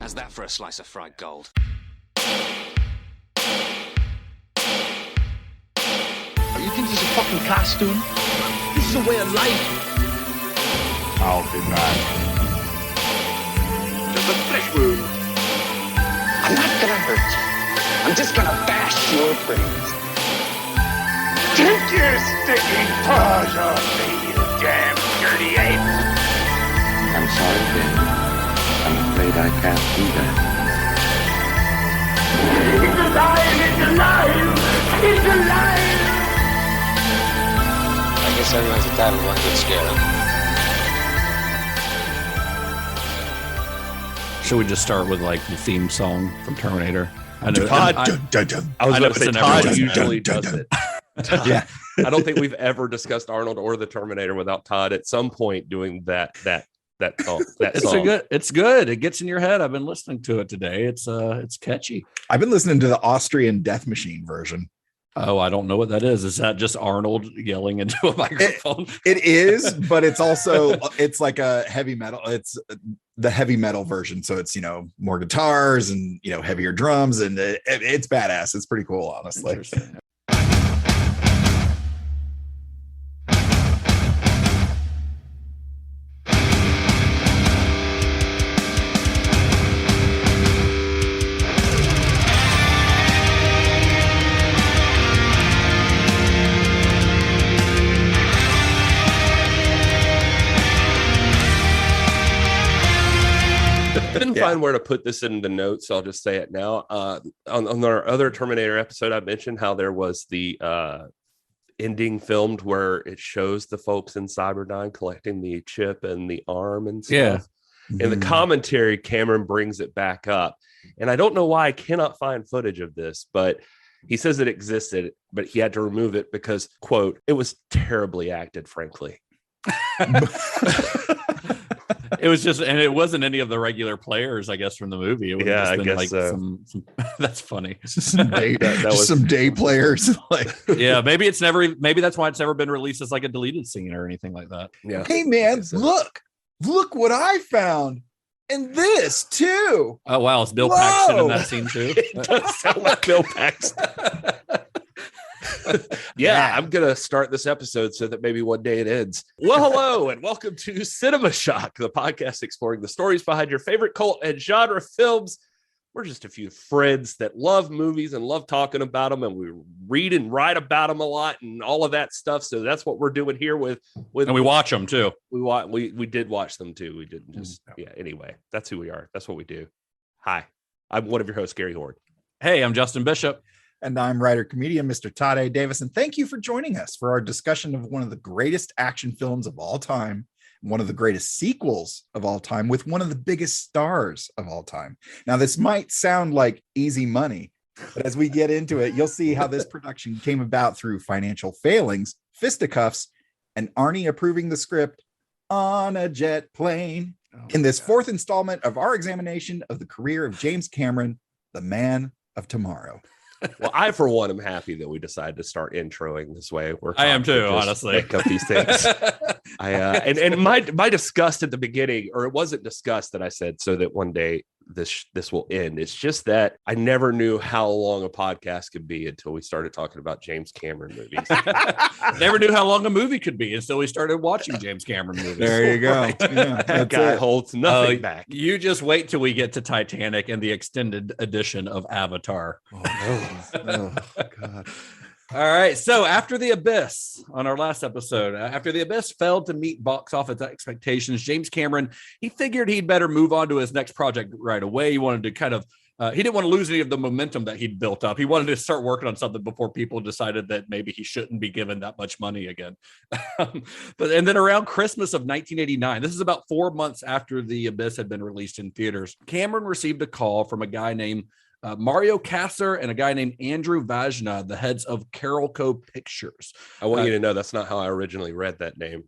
How's that for a slice of fried gold? You think this is a fucking costume? This is a way of life. I'll be back. Just a flesh wound. I'm not gonna hurt you. I'm just gonna bash your brains. Take your stinking paws off me, you damn dirty ape! I'm sorry, Ben. I'm afraid I can't do that. It's alive! It's alive! It's alive! I guess everyone's entitled to one good scare. Should we just start with like the theme song from Terminator? I know. Todd, I was know going to say it's in Todd everyone's usually mouth. does it. Yeah. I don't think we've ever discussed Arnold or the Terminator without Todd at some point doing that song. It's good. It gets in your head. I've been listening to it today. It's catchy. I've been listening to the Austrian Death Machine version. Oh, I don't know what that is. Is that just Arnold yelling into a microphone? It is, but it's also it's like a heavy metal. It's the heavy metal version, so it's more guitars and heavier drums, and it's badass. It's pretty cool, honestly. Couldn't find where to put this in the notes, so I'll just say it now. On our other Terminator episode, I mentioned how there was the ending filmed where it shows the folks in Cyberdyne collecting the chip and the arm and stuff. Yeah. In the commentary, Cameron brings it back up. And I don't know why I cannot find footage of this, but he says it existed, but he had to remove it because, quote, it was terribly acted, frankly. It was just, and it wasn't any of the regular players, I guess, from the movie. It would have just been like so. some that's funny. Some day players. Yeah, maybe that's why it's never been released as like a deleted scene or anything like that. Yeah. Hey man, look what I found. And this too. Oh wow, it's Bill Paxton in that scene too. It does sound like Bill Paxton. Yeah, I'm gonna start this episode so that maybe one day it ends. Well, hello and welcome to Cinema Shock, the podcast exploring the stories behind your favorite cult and genre films. We're just a few friends that love movies and love talking about them, and we read and write about them a lot and all of that stuff. So that's what we're doing here with and we watch them too. We did watch them too. We didn't just Anyway, that's who we are. That's what we do. Hi, I'm one of your hosts, Gary Horne. Hey, I'm Justin Bishop. And I'm writer-comedian Mr. Todd A. Davis. And thank you for joining us for our discussion of one of the greatest action films of all time, one of the greatest sequels of all time, with one of the biggest stars of all time. Now, this might sound like easy money, but as we get into it, you'll see how this production came about through financial failings, fisticuffs, and Arnie approving the script on a jet plane. In this fourth installment of our examination of the career of James Cameron, the Man of Tomorrow. Well, I, for one, am happy that we decided to start introing this way. I am too, honestly. Make up these things. And my disgust at the beginning, or it wasn't disgust that I said so that one day this will end. It's just that I never knew how long a podcast could be until we started talking about James Cameron movies. Never knew how long a movie could be until we started watching James Cameron movies. There you go. Right. Yeah, that guy holds nothing back. You just wait till we get to Titanic and the extended edition of Avatar. Oh, God. All right. So after The Abyss, on our last episode, after The Abyss failed to meet box office expectations, James Cameron, he figured he'd better move on to his next project right away. He wanted to kind of, he didn't want to lose any of the momentum that he'd built up. He wanted to start working on something before people decided that maybe he shouldn't be given that much money again. And then around Christmas of 1989, this is about 4 months after The Abyss had been released in theaters, Cameron received a call from a guy named Mario Kasser and a guy named Andrew Vajna, the heads of Carolco Pictures. I want you to know that's not how I originally read that name.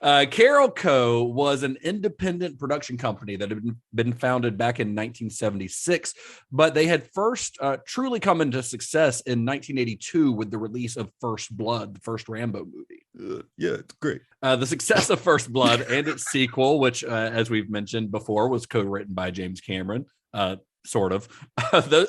Carolco was an independent production company that had been founded back in 1976, but they had first truly come into success in 1982 with the release of First Blood, the first Rambo movie. Yeah, it's great. The success of First Blood and its sequel, which, as we've mentioned before, was co-written by James Cameron, sort of.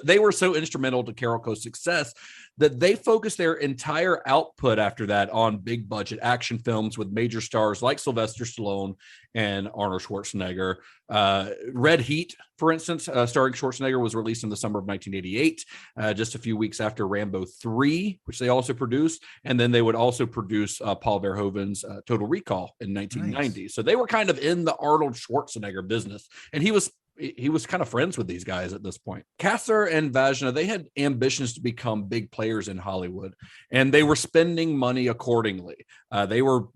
They were so instrumental to Carolco's success that they focused their entire output after that on big budget action films with major stars like Sylvester Stallone and Arnold Schwarzenegger. Red Heat, for instance, starring Schwarzenegger, was released in the summer of 1988, just a few weeks after Rambo 3, which they also produced. And then they would also produce Paul Verhoeven's Total Recall in 1990. Nice. So they were kind of in the Arnold Schwarzenegger business. And he was kind of friends with these guys at this point. Kasser and Vajna, they had ambitions to become big players in Hollywood, and they were spending money accordingly. They were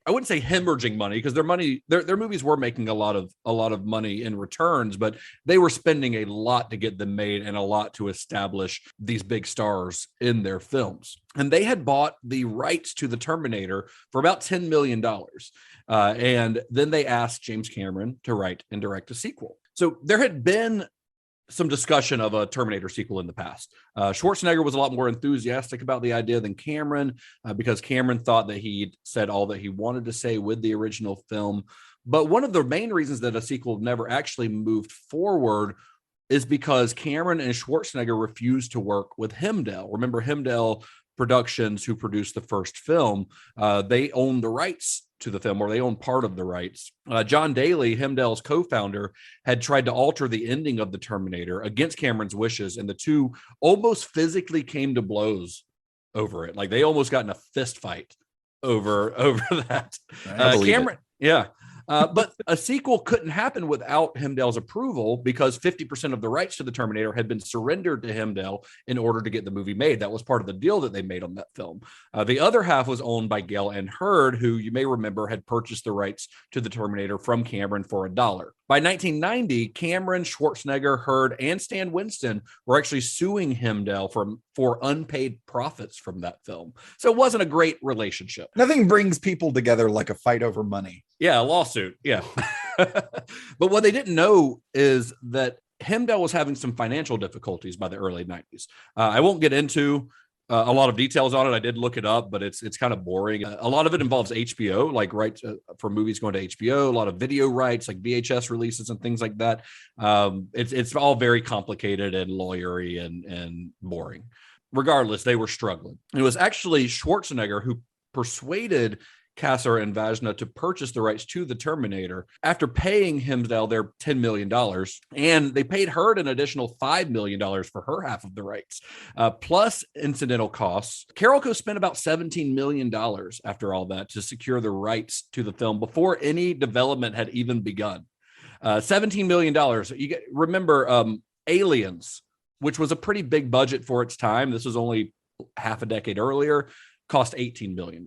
I wouldn't say hemorrhaging money, because their movies were making a lot of money in returns, but they were spending a lot to get them made and a lot to establish these big stars in their films. And they had bought the rights to the Terminator for about $10 million. And then they asked James Cameron to write and direct a sequel. So there had been some discussion of a Terminator sequel in the past. Schwarzenegger was a lot more enthusiastic about the idea than Cameron, because Cameron thought that he'd said all that he wanted to say with the original film. But one of the main reasons that a sequel never actually moved forward is because Cameron and Schwarzenegger refused to work with Hemdell. Remember, Hemdell Productions, who produced the first film, they owned the rights to the film, or they owned part of the rights. John Daly, Hemdell's co-founder, had tried to alter the ending of the Terminator against Cameron's wishes, and the two almost physically came to blows over it. Like, they almost got in a fist fight over that. Cameron, yeah. But a sequel couldn't happen without Hemdell's approval, because 50% of the rights to the Terminator had been surrendered to Hemdell in order to get the movie made. That was part of the deal that they made on that film. The other half was owned by Gale and Hurd, who you may remember had purchased the rights to the Terminator from Cameron for $1. By 1990, Cameron, Schwarzenegger, Hurd, and Stan Winston were actually suing Hemdell for unpaid profits from that film. So it wasn't a great relationship. Nothing brings people together like a fight over money. Yeah, a lawsuit. Yeah. But what they didn't know is that Hemdell was having some financial difficulties by the early 90s. I won't get into a lot of details on it. I did look it up, but it's kind of boring. A lot of it involves HBO, like rights for movies going to HBO, a lot of video rights, like VHS releases and things like that. It's all very complicated and lawyery and boring. Regardless, they were struggling. It was actually Schwarzenegger who persuaded Kasser and Vajna to purchase the rights to the Terminator after paying Hemdell their $10 million. And they paid Hurd an additional $5 million for her half of the rights, plus incidental costs. Carolco spent about $17 million after all that to secure the rights to the film before any development had even begun. $17 million. You remember Aliens, which was a pretty big budget for its time. This was only half a decade earlier, cost $18 million.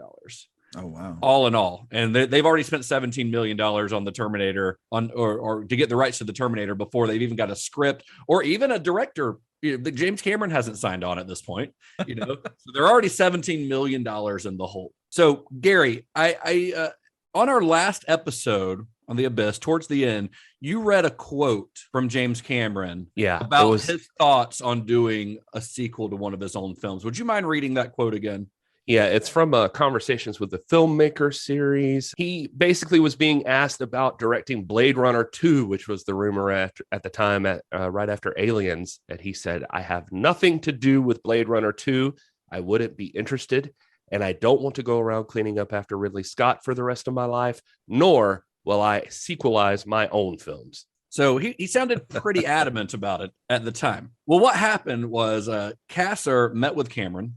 Oh, wow. All in all. And they've already spent $17 million on the Terminator or to get the rights to the Terminator before they've even got a script or even a director. James Cameron hasn't signed on at this point, so they're already $17 million in the hole. So Gary, I on our last episode on The Abyss, towards the end, you read a quote from James Cameron about his thoughts on doing a sequel to one of his own films. Would you mind reading that quote again? Yeah, it's from Conversations with the Filmmaker series. He basically was being asked about directing Blade Runner 2, which was the rumor at the time, right after Aliens. And he said, "I have nothing to do with Blade Runner 2. I wouldn't be interested. And I don't want to go around cleaning up after Ridley Scott for the rest of my life, nor will I sequelize my own films." So he sounded pretty adamant about it at the time. Well, what happened was Kasser met with Cameron,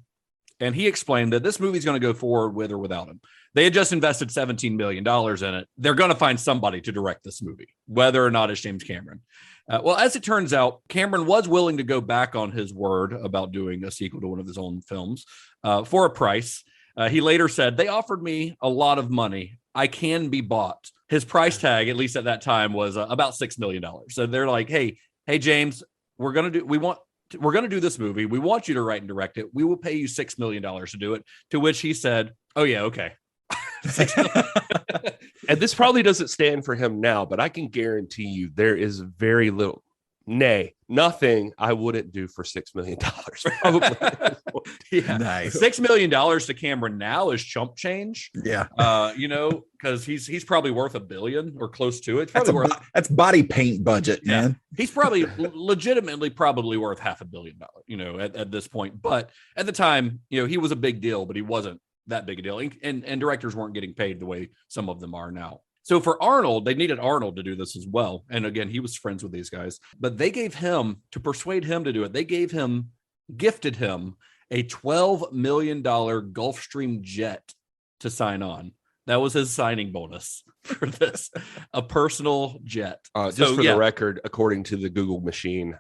and he explained that this movie's going to go forward with or without him. They had just invested $17 million in it. They're going to find somebody to direct this movie, whether or not it's James Cameron. Well, as it turns out, Cameron was willing to go back on his word about doing a sequel to one of his own films for a price. He later said, "They offered me a lot of money. I can be bought." His price tag, at least at that time, was about $6 million. So they're like, hey, James, we're going to do this movie. We want you to write and direct it. We will pay you $6 million to do it. To which he said, "Oh yeah, okay." And this probably doesn't stand for him now, but I can guarantee you there is very little, nay, nothing I wouldn't do for $6 million. Probably. Yeah. Nice. $6 million to Cameron now is chump change. Yeah. Because he's probably worth $1 billion or close to it. It's That's, probably worth, that's body paint budget, Yeah. man. he's probably legitimately probably worth $500 million, at this point. But at the time, he was a big deal, but he wasn't that big a deal. And directors weren't getting paid the way some of them are now. So for Arnold, they needed Arnold to do this as well. And again, he was friends with these guys, but they gave him, to persuade him to do it, gifted him a $12 million Gulfstream jet to sign on. That was his signing bonus for this, a personal jet. Just for the record, according to the Google machine,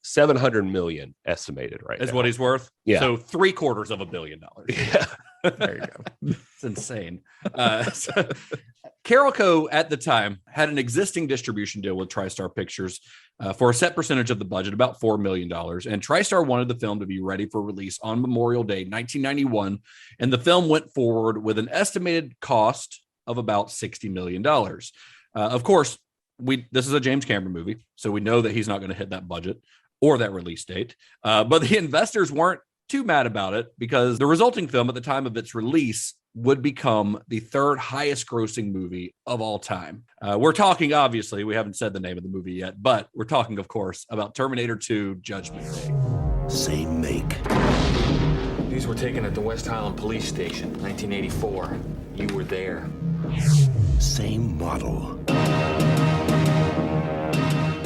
700 million estimated is now. what he's worth. Yeah. So $750 million. Yeah. There you go. It's insane. Carolco at the time had an existing distribution deal with TriStar Pictures for a set percentage of the budget, about $4 million. And TriStar wanted the film to be ready for release on Memorial Day, 1991. And the film went forward with an estimated cost of about $60 million. Of course, this is a James Cameron movie, so we know that he's not going to hit that budget or that release date. But the investors weren't too mad about it because the resulting film at the time of its release would become the third highest grossing movie of all time. We're talking, obviously, we haven't said the name of the movie yet, but we're talking, of course, about Terminator 2 Judgment Day. Same make. These were taken at the West Highland Police Station, 1984. You were there. Same model.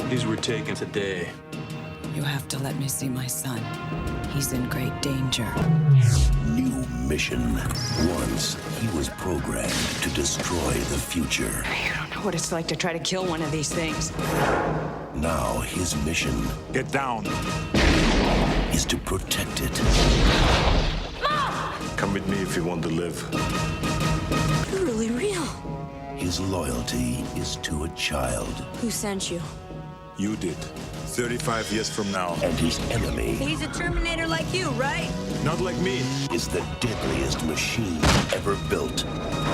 These were taken today. You have to let me see my son. He's in great danger. New mission. Once he was programmed to destroy the future. You don't know what it's like to try to kill one of these things. Now his mission Get down. is to protect it. Come with me if you want to live. You're really real. His loyalty is to a child. Who sent you? You did. 35 years from now. And his enemy He's a Terminator like you, right? Not like me. is the deadliest machine ever built.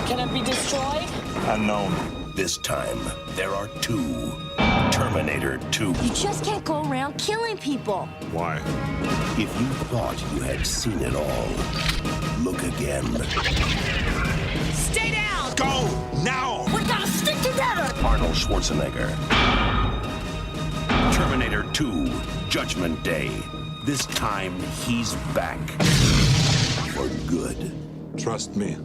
Can it be destroyed? Unknown. This time, there are two. Terminator 2. You just can't go around killing people. Why? If you thought you had seen it all, look again. Stay down! Go! Now! We gotta stick together! Arnold Schwarzenegger. Terminator 2, Judgment Day. This time, he's back. For good. Trust me.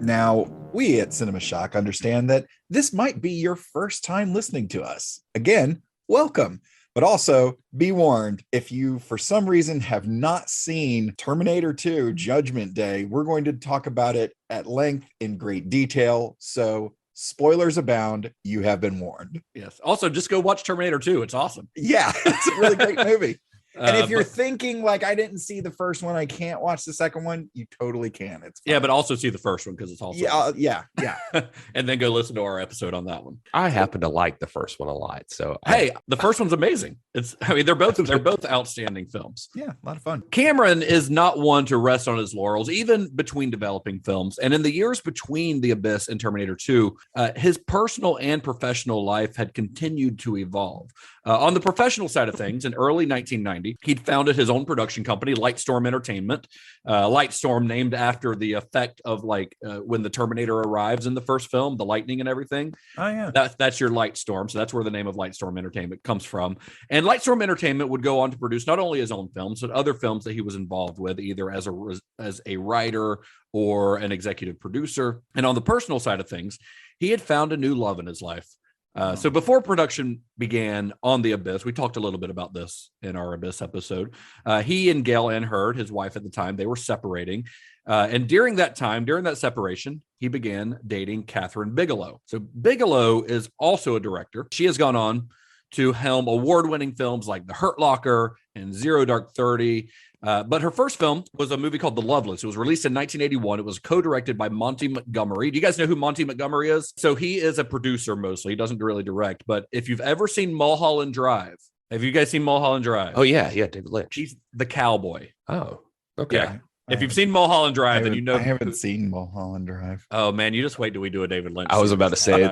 Now, we at Cinema Shock understand that this might be your first time listening to us. Again, welcome. But also, be warned, if you, for some reason, have not seen Terminator 2 Judgment Day, we're going to talk about it at length in great detail. So, spoilers abound. You have been warned. Yes. Also, just go watch Terminator 2. It's awesome. Yeah, it's a really great movie. And if you're thinking like, I didn't see the first one, I can't watch the second one, you totally can. It's fine. Yeah, but also see the first one because it's also yeah. and then go listen to our episode on that one. I happen to like the first one a lot. So Hey, the first one's amazing. They're both outstanding films. Yeah, a lot of fun. Cameron is not one to rest on his laurels, even between developing films. And in the years between The Abyss and Terminator 2, his personal and professional life had continued to evolve. On the professional side of things, in early 1990, he'd founded his own production company, Lightstorm Entertainment. Lightstorm named after the effect of when the Terminator arrives in the first film, the lightning and everything. Oh, yeah. That's your Lightstorm. So that's where the name of Lightstorm Entertainment comes from. And Lightstorm Entertainment would go on to produce not only his own films, but other films that he was involved with, either as a writer or an executive producer. And on the personal side of things, he had found a new love in his life. So before production began on The Abyss, we talked a little bit about this in our Abyss episode. He and Gail Ann Hurd, his wife at the time, they were separating. And during that separation, he began dating Catherine Bigelow. So Bigelow is also a director. She has gone on to helm award-winning films like The Hurt Locker and Zero Dark 30. But her first film was a movie called The Loveless. It was released in 1981. It was co-directed by Monty Montgomery. Do you guys know who Monty Montgomery is? So he is a producer mostly. He doesn't really direct. But if you've ever seen Mulholland Drive, have you guys seen Mulholland Drive? Oh, yeah. David Lynch. He's the cowboy. Oh, okay. Yeah. If you've seen Mulholland Drive, then you know. I haven't seen Mulholland Drive. Oh man, you just wait till we do a David Lynch. I was about to say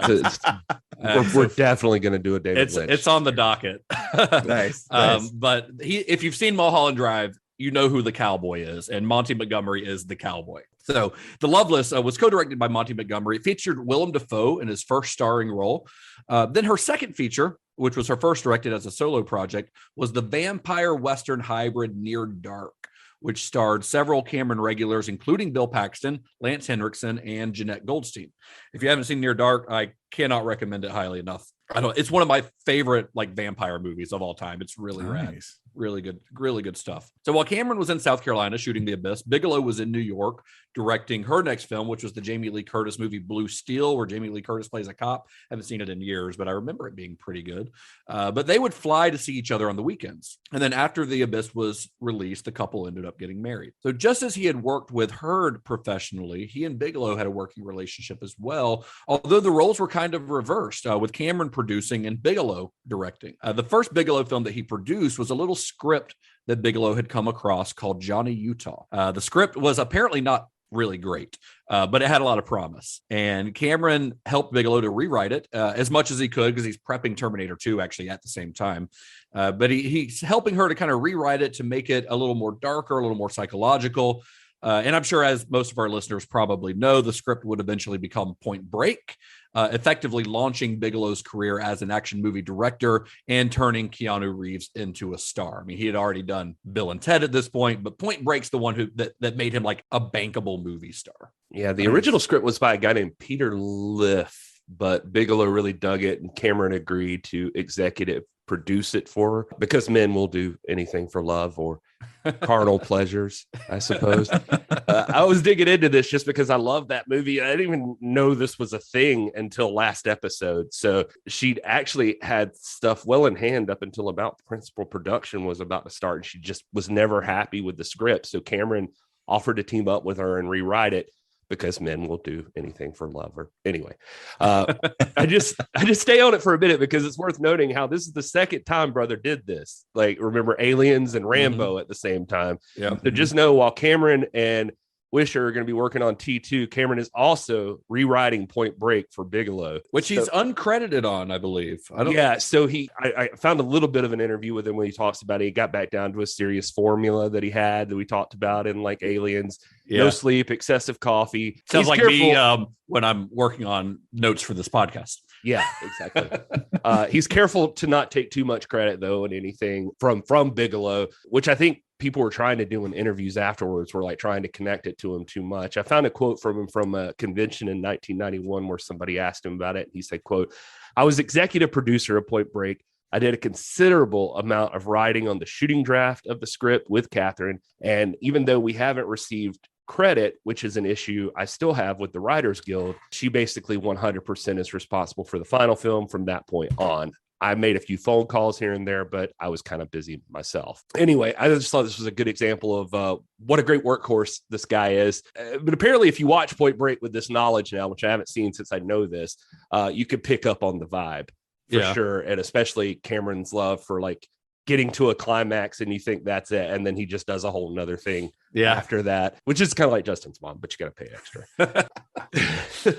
we're definitely going to do a David Lynch. It's on the docket. Nice. But if you've seen Mulholland Drive, you know who the cowboy is, and Monty Montgomery is the cowboy. So The Loveless was co-directed by Monty Montgomery. It featured Willem Dafoe in his first starring role. Then her second feature, which was her first directed as a solo project, was the vampire Western hybrid Near Dark, which starred several Cameron regulars, including Bill Paxton, Lance Henriksen, and Jeanette Goldstein. If you haven't seen Near Dark, I cannot recommend it highly enough. It's one of my favorite vampire movies of all time. It's really rad. Really good stuff. So while Cameron was in South Carolina shooting The Abyss, Bigelow was in New York directing her next film, which was the Jamie Lee Curtis movie Blue Steel, where Jamie Lee Curtis plays a cop. I haven't seen it in years, but I remember it being pretty good. But they would fly to see each other on the weekends. And then after The Abyss was released, the couple ended up getting married. So just as he had worked with Heard professionally, he and Bigelow had a working relationship as well, although the roles were kind of reversed, with Cameron producing and Bigelow directing. The first Bigelow film that he produced was a little script that Bigelow had come across called Johnny Utah. The script was apparently not really great, but it had a lot of promise. And Cameron helped Bigelow to rewrite it as much as he could, because he's prepping Terminator 2 actually at the same time. But he's helping her to kind of rewrite it to make it a little more darker, a little more psychological. And I'm sure, as most of our listeners probably know, the script would eventually become Point Break, effectively launching Bigelow's career as an action movie director and turning Keanu Reeves into a star. I mean, he had already done Bill and Ted at this point, but Point Break's the one that made him like a bankable movie star. Yeah, the original script was by a guy named Peter Liff, but Bigelow really dug it, and Cameron agreed to executive produce it for her, because men will do anything for love or carnal pleasures, I suppose. I was digging into this just because I love that movie. I didn't even know this was a thing until last episode. So she'd actually had stuff well in hand up until about principal production was about to start, and she just was never happy with the script. So Cameron offered to team up with her and rewrite it, because men will do anything for love. Or anyway, I just stay on it for a minute, because it's worth noting how this is the second time brother did this. Like, remember Aliens and Rambo at the same time. Yeah. So just know, while Cameron and Wisher are going to be working on T2, Cameron is also rewriting Point Break for Bigelow, which he's uncredited on, I believe. So I found a little bit of an interview with him when he talks about it. He got back down to a serious formula that he had that we talked about in like Aliens. No sleep, excessive coffee. Sounds like me when I'm working on notes for this podcast. Yeah, exactly. He's careful to not take too much credit, though, in anything from Bigelow, which I think people were trying to do in interviews afterwards, were like trying to connect it to him too much. I found a quote from him from a convention in 1991 where somebody asked him about it. He said, quote, "I was executive producer of Point Break. I did a considerable amount of writing on the shooting draft of the script with Catherine. And even though we haven't received credit, which is an issue I still have with the Writers Guild, she basically 100% is responsible for the final film from that point on. I made a few phone calls here and there, but I was kind of busy myself." Anyway, I just thought this was a good example of what a great workhorse this guy is. But apparently, if you watch Point Break with this knowledge now, which I haven't seen since I know this, you could pick up on the vibe for sure. And especially Cameron's love for like getting to a climax and you think that's it. And then he just does a whole nother thing after that, which is kind of like Justin's mom, but you got to pay extra.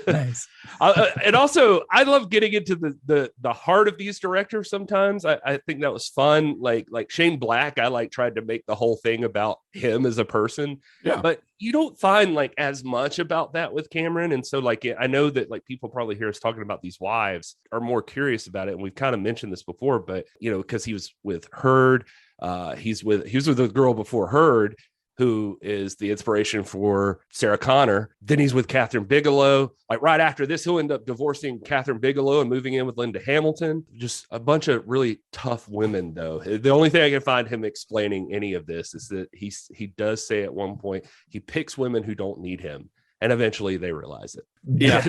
Nice. And also, I love getting into the heart of these directors sometimes. I think that was fun. Like Shane Black, I like tried to make the whole thing about him as a person. Yeah. But you don't find like as much about that with Cameron. And so like, I know that like people probably hear us talking about these wives are more curious about it. And we've kind of mentioned this before, but you know, because he was with Heard, he was with a girl before Heard, who is the inspiration for Sarah Connor. Then he's with Catherine Bigelow. Like right after this, he'll end up divorcing Catherine Bigelow and moving in with Linda Hamilton. Just a bunch of really tough women, though. The only thing I can find him explaining any of this is that he does say at one point, he picks women who don't need him. And eventually they realize it. Yeah.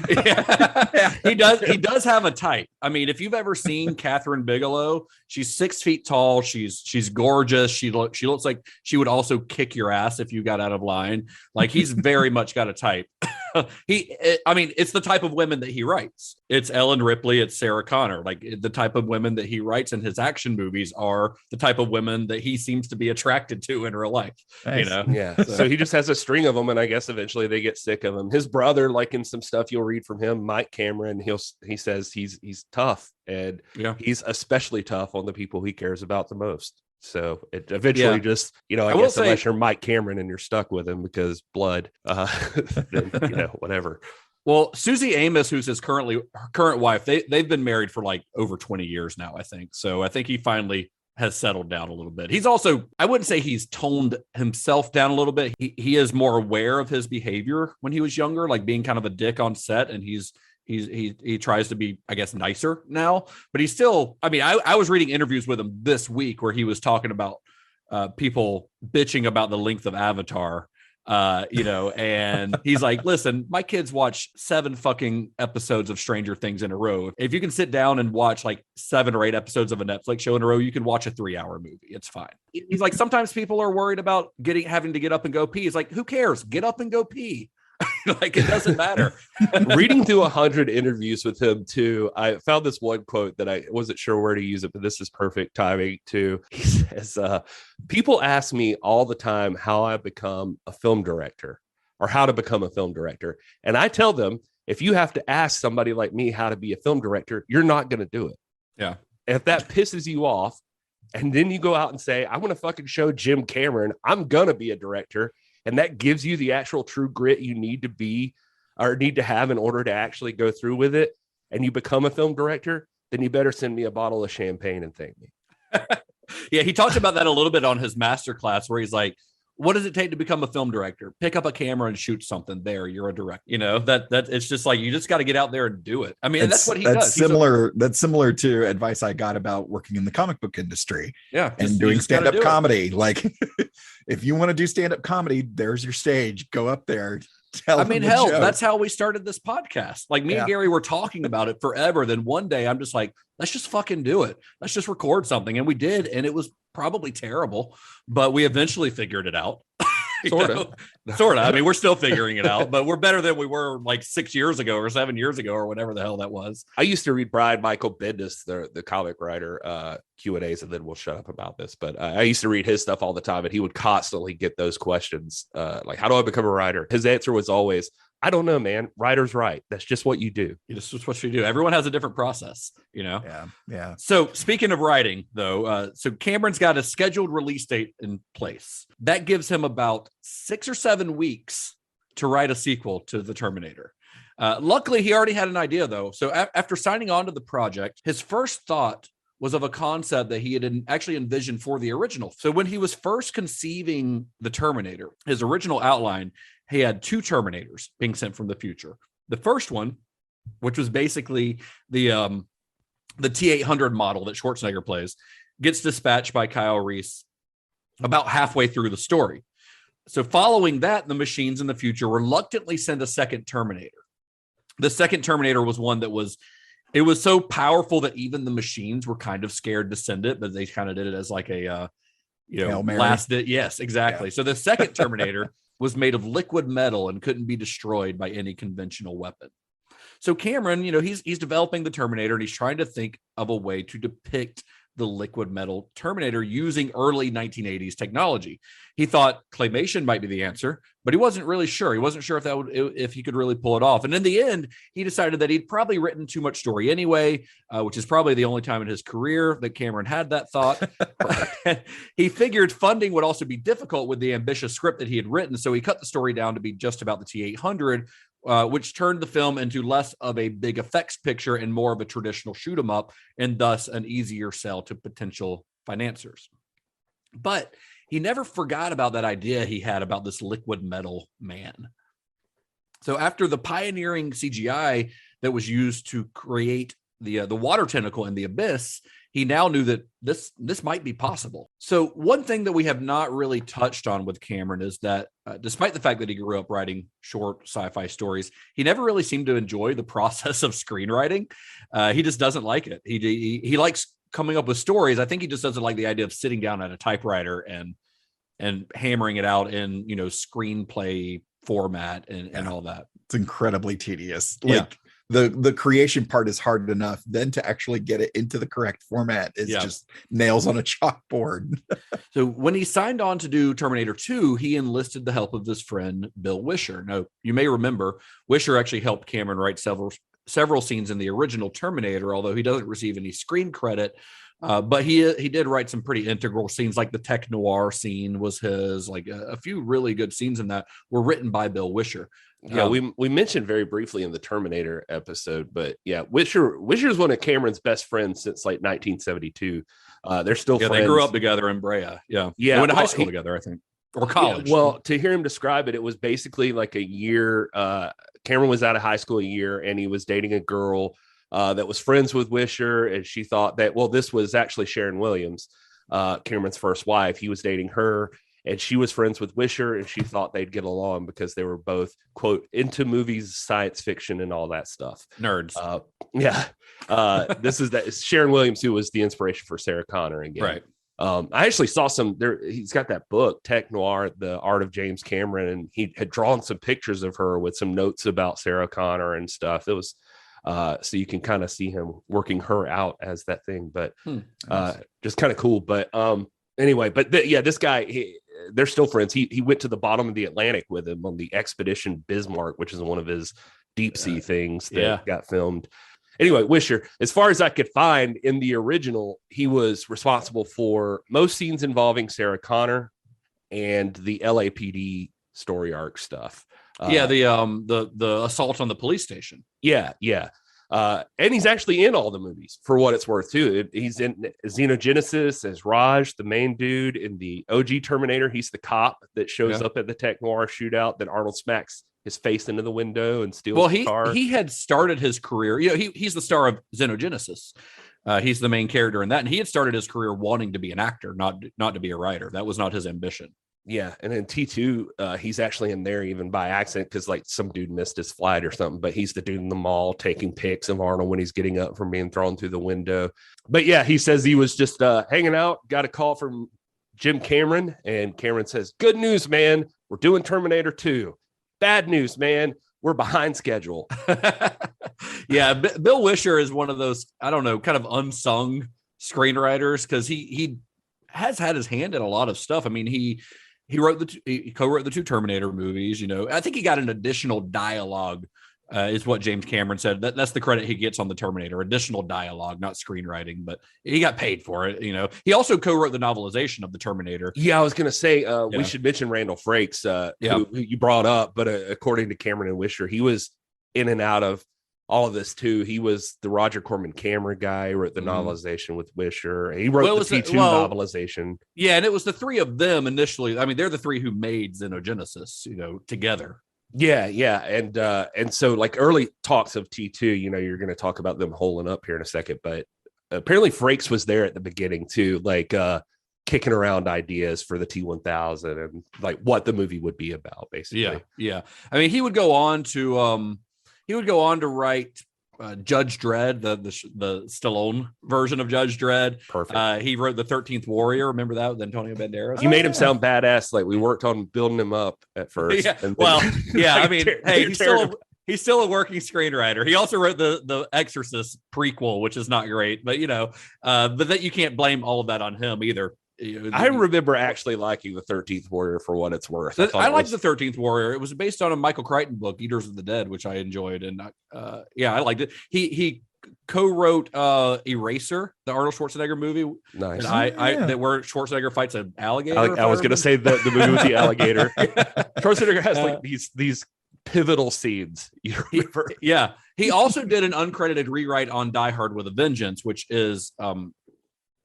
He does have a type. I mean, if you've ever seen Catherine Bigelow, she's 6 feet tall. She's gorgeous. She looks like she would also kick your ass if you got out of line. Like he's very much got a type. I mean, it's the type of women that he writes. It's Ellen Ripley, it's Sarah Connor. Like the type of women that he writes in his action movies are the type of women that he seems to be attracted to in real life. Nice. You know? Yeah. So he just has a string of them, and I guess eventually they get sick of him. His brother, like in some stuff you'll read from him, Mike Cameron, he says he's tough, and he's especially tough on the people he cares about the most. So it eventually just, I guess unless you're Mike Cameron and you're stuck with him because blood, then, whatever. Well, Susie Amos, who's his current wife, they've been married for like over 20 years now, I think. So I think he finally has settled down a little bit. He's also, I wouldn't say he's toned himself down a little bit. He is more aware of his behavior when he was younger, like being kind of a dick on set, and he tries to be, I guess, nicer now, but he's still, I mean, I was reading interviews with him this week where he was talking about people bitching about the length of Avatar, and he's like, listen, my kids watch 7 fucking episodes of Stranger Things in a row. If you can sit down and watch like 7 or 8 episodes of a Netflix show in a row, you can watch a 3-hour movie. It's fine. He's like, sometimes people are worried about having to get up and go pee. He's like, who cares? Get up and go pee. Like, it doesn't matter. Reading through 100 interviews with him too, I found this one quote that I wasn't sure where to use it, but this is perfect timing too. He says, people ask me all the time how I become a film director or how to become a film director. And I tell them, if you have to ask somebody like me how to be a film director, you're not going to do it. Yeah. And if that pisses you off, and then you go out and say, I want to fucking show Jim Cameron, I'm going to be a director. And that gives you the actual true grit you need to be or need to have in order to actually go through with it. And you become a film director, then you better send me a bottle of champagne and thank me. Yeah, he talked about that a little bit on his masterclass where he's like, what does it take to become a film director? Pick up a camera and shoot something. There, you're a director. That it's just like, you just got to get out there and do it. I mean, that's what he does. That's similar to advice I got about working in the comic book industry. Yeah. And doing stand-up comedy. Like, if you want to do stand-up comedy, there's your stage. Go up there. That's how we started this podcast. Like, me and Gary were talking about it forever. Then one day I'm just like, let's just fucking do it. Let's just record something. And we did. And it was probably terrible, but we eventually figured it out. Sort of. I mean, we're still figuring it out, but we're better than we were like 6 years ago or 7 years ago or whatever the hell that was. I used to read Brian Michael Bendis, the comic writer, Q&As, and then we'll shut up about this. But I used to read his stuff all the time, and he would constantly get those questions, like, how do I become a writer? His answer was always, I don't know, man. Writer's right. That's just what you do. It's just what you do. Everyone has a different process, Yeah. So speaking of writing, though, so Cameron's got a scheduled release date in place. That gives him about 6 or 7 weeks to write a sequel to The Terminator. Luckily, he already had an idea, though. So after signing on to the project, his first thought was of a concept that he had actually envisioned for the original. So when he was first conceiving The Terminator, his original outline, he had 2 Terminators being sent from the future. The first one, which was basically the T-800 model that Schwarzenegger plays, gets dispatched by Kyle Reese about halfway through the story. So following that, the machines in the future reluctantly send a second Terminator. The second Terminator was one that was so powerful that even the machines were kind of scared to send it, but they kind of did it as like a, last ditch. Yes, exactly. Yeah. So the second Terminator was made of liquid metal and couldn't be destroyed by any conventional weapon. So Cameron, he's developing the Terminator, and he's trying to think of a way to depict the liquid metal Terminator using early 1980s technology. He thought claymation might be the answer, but he wasn't really sure. He wasn't sure if he could really pull it off. And in the end, he decided that he'd probably written too much story anyway, which is probably the only time in his career that Cameron had that thought. He figured funding would also be difficult with the ambitious script that he had written, so he cut the story down to be just about the T-800, which turned the film into less of a big effects picture and more of a traditional shoot 'em up, and thus an easier sell to potential financiers. But he never forgot about that idea he had about this liquid metal man. So after the pioneering CGI that was used to create the water tentacle in the abyss, he now knew that this might be possible. So one thing that we have not really touched on with Cameron is that despite the fact that he grew up writing short sci-fi stories, he never really seemed to enjoy the process of screenwriting. He just doesn't like it. He likes coming up with stories. I think he just doesn't like the idea of sitting down at a typewriter and hammering it out in, screenplay format and all that. It's incredibly tedious. Like the creation part is hard enough. Then to actually get it into the correct format is just nails on a chalkboard. So when he signed on to do Terminator 2, he enlisted the help of his friend Bill Wisher. Now, you may remember Wisher actually helped Cameron write several scenes in the original Terminator, although he doesn't receive any screen credit. But he did write some pretty integral scenes, like the tech noir scene was his. Like a few really good scenes in that were written by Bill Wisher. Yeah, we mentioned very briefly in the Terminator episode, but yeah, Wisher's one of Cameron's best friends since like 1972. They're still friends. They grew up together in Brea. Yeah. They went to high school together, I think, or college. Yeah, well, to hear him describe it was basically like a year. Cameron was out of high school a year, and he was dating a girl that was friends with Wisher, and she thought that, well, this was actually Sharon Williams, Cameron's first wife. He was dating her, and she was friends with Wisher, and she thought they'd get along because they were both, quote, into movies, science fiction, and all that stuff. Nerds. This is Sharon Williams, who was the inspiration for Sarah Connor again. Right. I actually saw some there. He's got that book, Tech Noir, The Art of James Cameron, and he had drawn some pictures of her with some notes about Sarah Connor and stuff. It was so you can kind of see him working her out as that thing, but just kind of cool. But anyway, this guy, they're still friends. He went to the bottom of the Atlantic with him on the Expedition Bismarck, which is one of his deep sea things that got filmed. Anyway, Wisher, as far as I could find in the original, he was responsible for most scenes involving Sarah Connor and the LAPD story arc stuff. The assault on the police station. Yeah. And he's actually in all the movies for what it's worth too. He's in Xenogenesis as Raj, the main dude. In the OG Terminator, he's the cop that shows up at the Tech Noir shootout that Arnold smacks his face into the window and steals the car. He had started his career. He's the star of Xenogenesis. He's the main character in that, and he had started his career wanting to be an actor, not to be a writer. That was not his ambition. Yeah, and in T2, he's actually in there even by accident because like some dude missed his flight or something. But he's the dude in the mall taking pics of Arnold when he's getting up from being thrown through the window. But yeah, he says he was just hanging out, got a call from Jim Cameron, and Cameron says, "Good news, man. We're doing Terminator 2. Bad news, man. We're behind schedule." Yeah, Bill Wisher is one of those, I don't know, kind of unsung screenwriters because he has had his hand in a lot of stuff. I mean, he co-wrote the two Terminator movies. I think he got an additional dialogue, is what James Cameron said. That's the credit he gets on the Terminator, additional dialogue, not screenwriting, but he got paid for it. He also co-wrote the novelization of the Terminator. Yeah, I was going to say, we should mention Randall Frakes, who you brought up, but according to Cameron and Wisher, he was in and out of all of this too. He was the Roger Corman camera guy, wrote the novelization with Wisher. He wrote the T2 novelization. Yeah, and it was the three of them initially. I mean, they're the three who made Xenogenesis, together. Yeah. And so like early talks of T2, you're going to talk about them holing up here in a second, but apparently Frakes was there at the beginning too, like kicking around ideas for the T1000 and like what the movie would be about, basically. Yeah. I mean, he would go on to write Judge Dredd, the Stallone version of Judge Dredd. Perfect. He wrote the 13th Warrior. Remember that with Antonio Banderas? You made him sound badass. Like we worked on building him up at first. Yeah. I mean, he's still a working screenwriter. He also wrote the Exorcist prequel, which is not great, but but that you can't blame all of that on him either. I remember actually liking the 13th Warrior for what it's worth. I liked the 13th Warrior. It was based on a Michael Crichton book, Eaters of the Dead, which I enjoyed, and I liked it. He co-wrote Eraser, the Arnold Schwarzenegger movie. Nice. That where Schwarzenegger fights an alligator. I was going to say the movie with the alligator. Schwarzenegger has like these pivotal sceeds. He also did an uncredited rewrite on Die Hard with a Vengeance, which is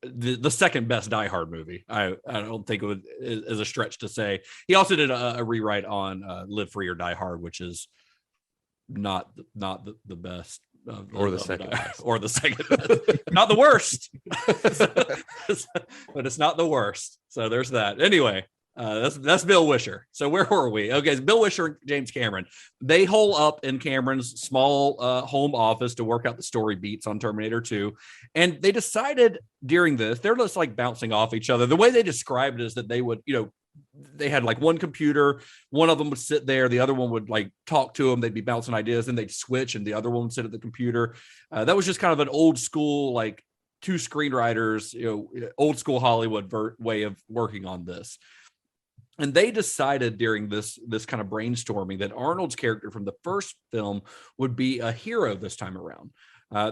the second best Die Hard movie. I don't think it is a stretch to say. He also did a rewrite on Live Free or Die Hard, which is not the best. Or the second best. Or the second best. Not the worst. But it's not the worst. So there's that. Anyway, that's Bill Wisher. So where were we? Okay, it's Bill Wisher and James Cameron. They hole up in Cameron's small home office to work out the story beats on Terminator 2. And they decided during this, they're just like bouncing off each other. The way they described it is that they would, they had like one computer, one of them would sit there, the other one would like talk to them, they'd be bouncing ideas, and they'd switch, and the other one would sit at the computer. That was just kind of an old school, like two screenwriters, old school Hollywood way of working on this. And they decided during this kind of brainstorming that Arnold's character from the first film would be a hero this time around.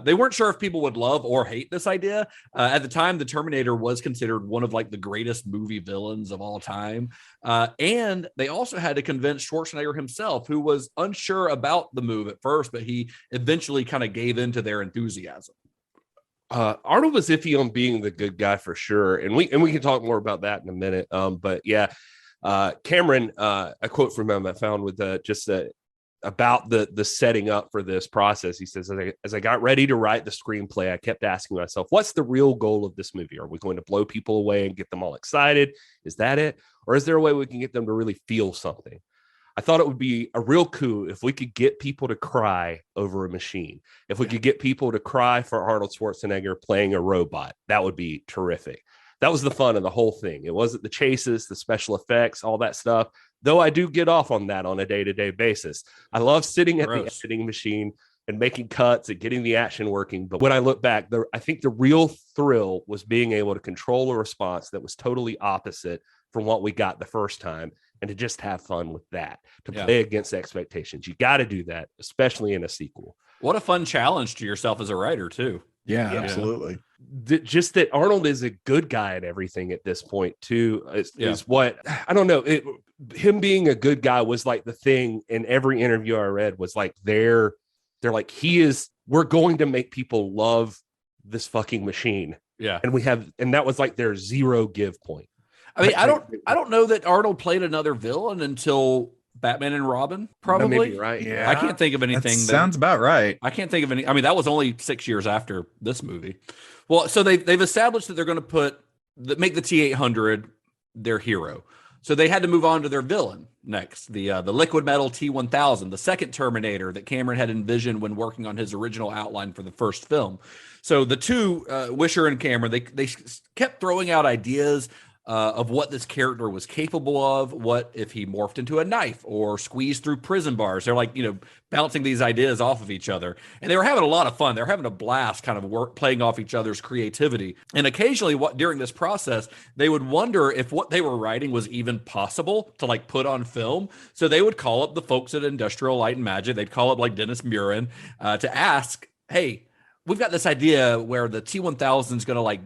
They weren't sure if people would love or hate this idea. At the time, the Terminator was considered one of like the greatest movie villains of all time. And they also had to convince Schwarzenegger himself, who was unsure about the move at first, but he eventually kind of gave in to their enthusiasm. Arnold was iffy on being the good guy for sure. And we can talk more about that in a minute. But yeah, Cameron, a quote from him I found with about the setting up for this process. He says, as I got ready to write the screenplay, I kept asking myself, what's the real goal of this movie? Are we going to blow people away and get them all excited? Is that it? Or is there a way we can get them to really feel something? I thought it would be a real coup if we could get people to cry over a machine. If we could get people to cry for Arnold Schwarzenegger playing a robot, that would be terrific. That was the fun of the whole thing. It wasn't the chases, the special effects, all that stuff, though I do get off on that on a day-to-day basis. I love sitting at the editing machine and making cuts and getting the action working. But when I look back, I think the real thrill was being able to control a response that was totally opposite from what we got the first time, and to just have fun with that, to play against expectations. You got to do that, especially in a sequel. What a fun challenge to yourself as a writer, too. Yeah, absolutely. Just that Arnold is a good guy at everything at this point, too, is what, I don't know. Him being a good guy was like the thing in every interview I read was like, they're like, we're going to make people love this fucking machine. Yeah. And that was like their zero give point. I mean, I don't know that Arnold played another villain until Batman and Robin, probably. Maybe, right. Yeah. I can't think of anything. Sounds about right. I can't think of any. I mean, that was only 6 years after this movie. Well, so they've established that they're going to make the T-800 their hero. So they had to move on to their villain next, the liquid metal T-1000, the second Terminator that Cameron had envisioned when working on his original outline for the first film. So the two, Wisher and Cameron, they kept throwing out ideas of what this character was capable of. What if he morphed into a knife or squeezed through prison bars? They're like, bouncing these ideas off of each other. And they were having a lot of fun. They're having a blast kind of playing off each other's creativity. And occasionally during this process, they would wonder if what they were writing was even possible to like put on film. So they would call up the folks at Industrial Light and Magic. They'd call up like Dennis Murin to ask, hey, we've got this idea where the T-1000 is going to like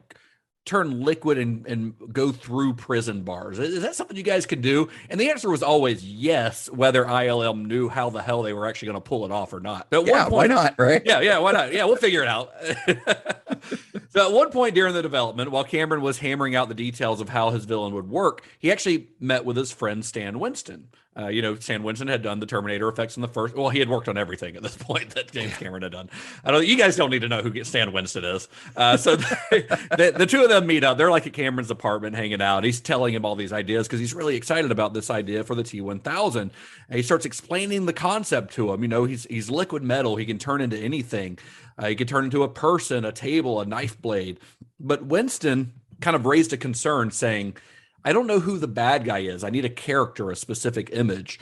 turn liquid and go through prison bars. Is that something you guys could do? And the answer was always yes, whether ILM knew how the hell they were actually going to pull it off or not. But at one point, why not, right? Yeah, why not? Yeah, we'll figure it out. So at one point during the development, while Cameron was hammering out the details of how his villain would work, he actually met with his friend Stan Winston. Stan Winston had done the Terminator effects in the first. Well, he had worked on everything at this point that James Cameron had done. You guys don't need to know who Stan Winston is. So the two of them meet up. They're like at Cameron's apartment hanging out. He's telling him all these ideas because he's really excited about this idea for the T-1000. And he starts explaining the concept to him. He's liquid metal. He can turn into anything. He can turn into a person, a table, a knife blade. But Winston kind of raised a concern saying, I don't know who the bad guy is. I need a character, a specific image.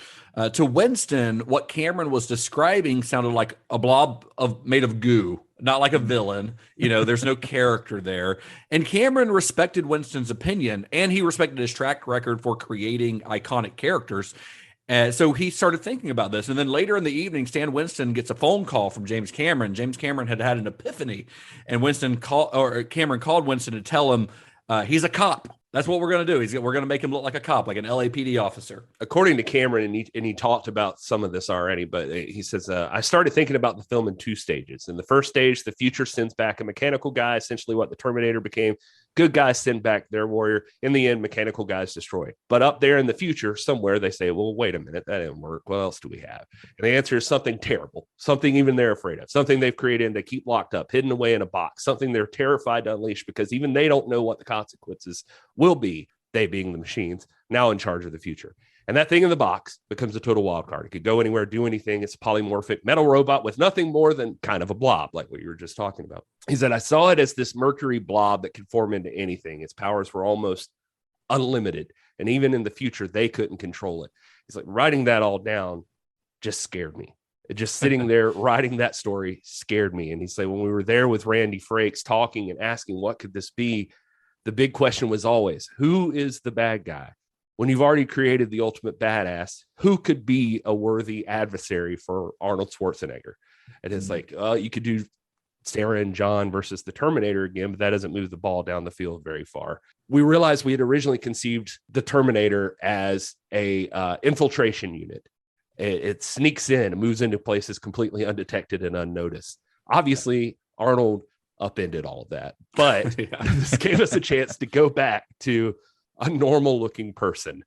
To Winston, what Cameron was describing sounded like a blob made of goo, not like a villain. There's no character there. And Cameron respected Winston's opinion, and he respected his track record for creating iconic characters. So he started thinking about this. And then later in the evening, Stan Winston gets a phone call from James Cameron. James Cameron had an epiphany, and Cameron called Winston to tell him he's a cop. That's what we're going to do. We're going to make him look like a cop, like an LAPD officer. According to Cameron, and he talked about some of this already, but he says, I started thinking about the film in two stages. In the first stage, the future sends back a mechanical guy, essentially what the Terminator became. Good guys send back their warrior. In the end, mechanical guys destroyed. But up there in the future, somewhere, they say, well, wait a minute, that didn't work. What else do we have? And the answer is something terrible, something even they're afraid of, something they've created and they keep locked up, hidden away in a box, something they're terrified to unleash because even they don't know what the consequences will be, they being the machines, now in charge of the future. And that thing in the box becomes a total wild card. It could go anywhere, do anything. It's a polymorphic metal robot with nothing more than kind of a blob, like what you were just talking about. He said, I saw it as this mercury blob that could form into anything. Its powers were almost unlimited. And even in the future, they couldn't control it. He's like, writing that all down just scared me. Just sitting there writing that story scared me. And he's like, when we were there with Randy Frakes talking and asking, what could this be? The big question was always, who is the bad guy? When you've already created the ultimate badass, who could be a worthy adversary for Arnold Schwarzenegger? And it's like, you could do Sarah and John versus the Terminator again, but that doesn't move the ball down the field very far. We realized we had originally conceived the Terminator as a infiltration unit. It sneaks in and moves into places completely undetected and unnoticed. Obviously, Arnold upended all of that, but this gave us a chance to go back to a normal looking person.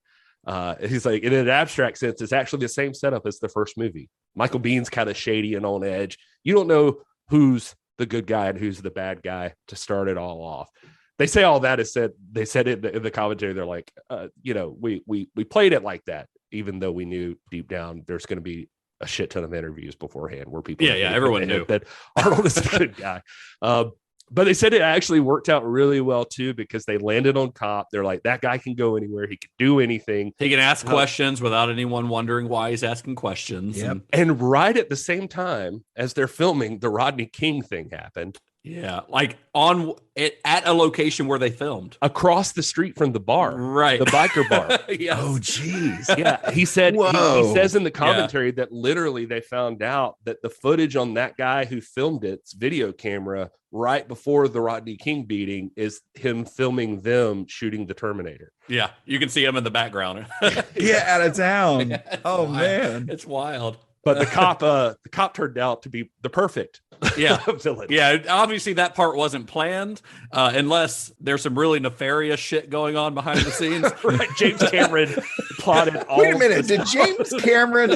He's like, in an abstract sense, it's actually the same setup as the first movie. Michael Biehn's kind of shady and on edge. You don't know who's the good guy and who's the bad guy to start it all off. They say all that is said. They said it in the commentary. They're like, we played it like that, even though we knew deep down there's going to be a shit ton of interviews beforehand where people, everyone knew that Arnold is a good guy. But they said it actually worked out really well too, because they landed on cop. They're like, that guy can go anywhere. He can do anything. He can ask questions without anyone wondering why he's asking questions. Yep. And right at the same time as they're filming, the Rodney King thing happened. Yeah, like at a location where they filmed across the street from the bar, right? The biker bar. Yes. Oh, geez. Yeah, he said. He says in the commentary that literally they found out that the footage on that guy who filmed it's video camera right before the Rodney King beating is him filming them shooting the Terminator. Yeah, you can see him in the background. Out of town. Yeah, oh wild. Man, it's wild. But the cop turned out to be the perfect villain. Yeah, obviously that part wasn't planned, unless there's some really nefarious shit going on behind the scenes. Right, James Cameron plotted all. Wait a minute, did James Cameron?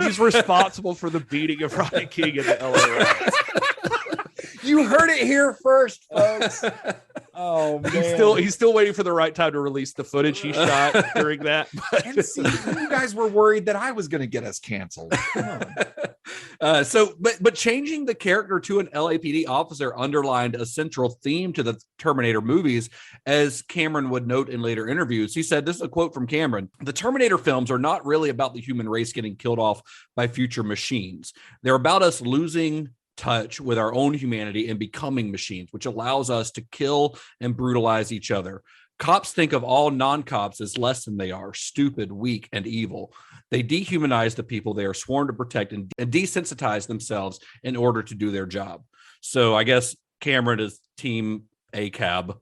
He's responsible for the beating of Rodney King in the LA Rams. You heard it here first, folks. Oh man, he's still waiting for the right time to release the footage he shot during that. And see, you guys were worried that I was going to get us canceled. Come on. But changing the character to an LAPD officer underlined a central theme to the Terminator movies, as Cameron would note in later interviews. He said, this is a quote from Cameron: "The Terminator films are not really about the human race getting killed off by future machines. They're about us losing touch with our own humanity and becoming machines, which allows us to kill and brutalize each other. Cops think of all non-cops as less than they are: stupid, weak, and evil. They dehumanize the people they are sworn to protect and desensitize themselves in order to do their job." So I guess Cameron is team ACAB.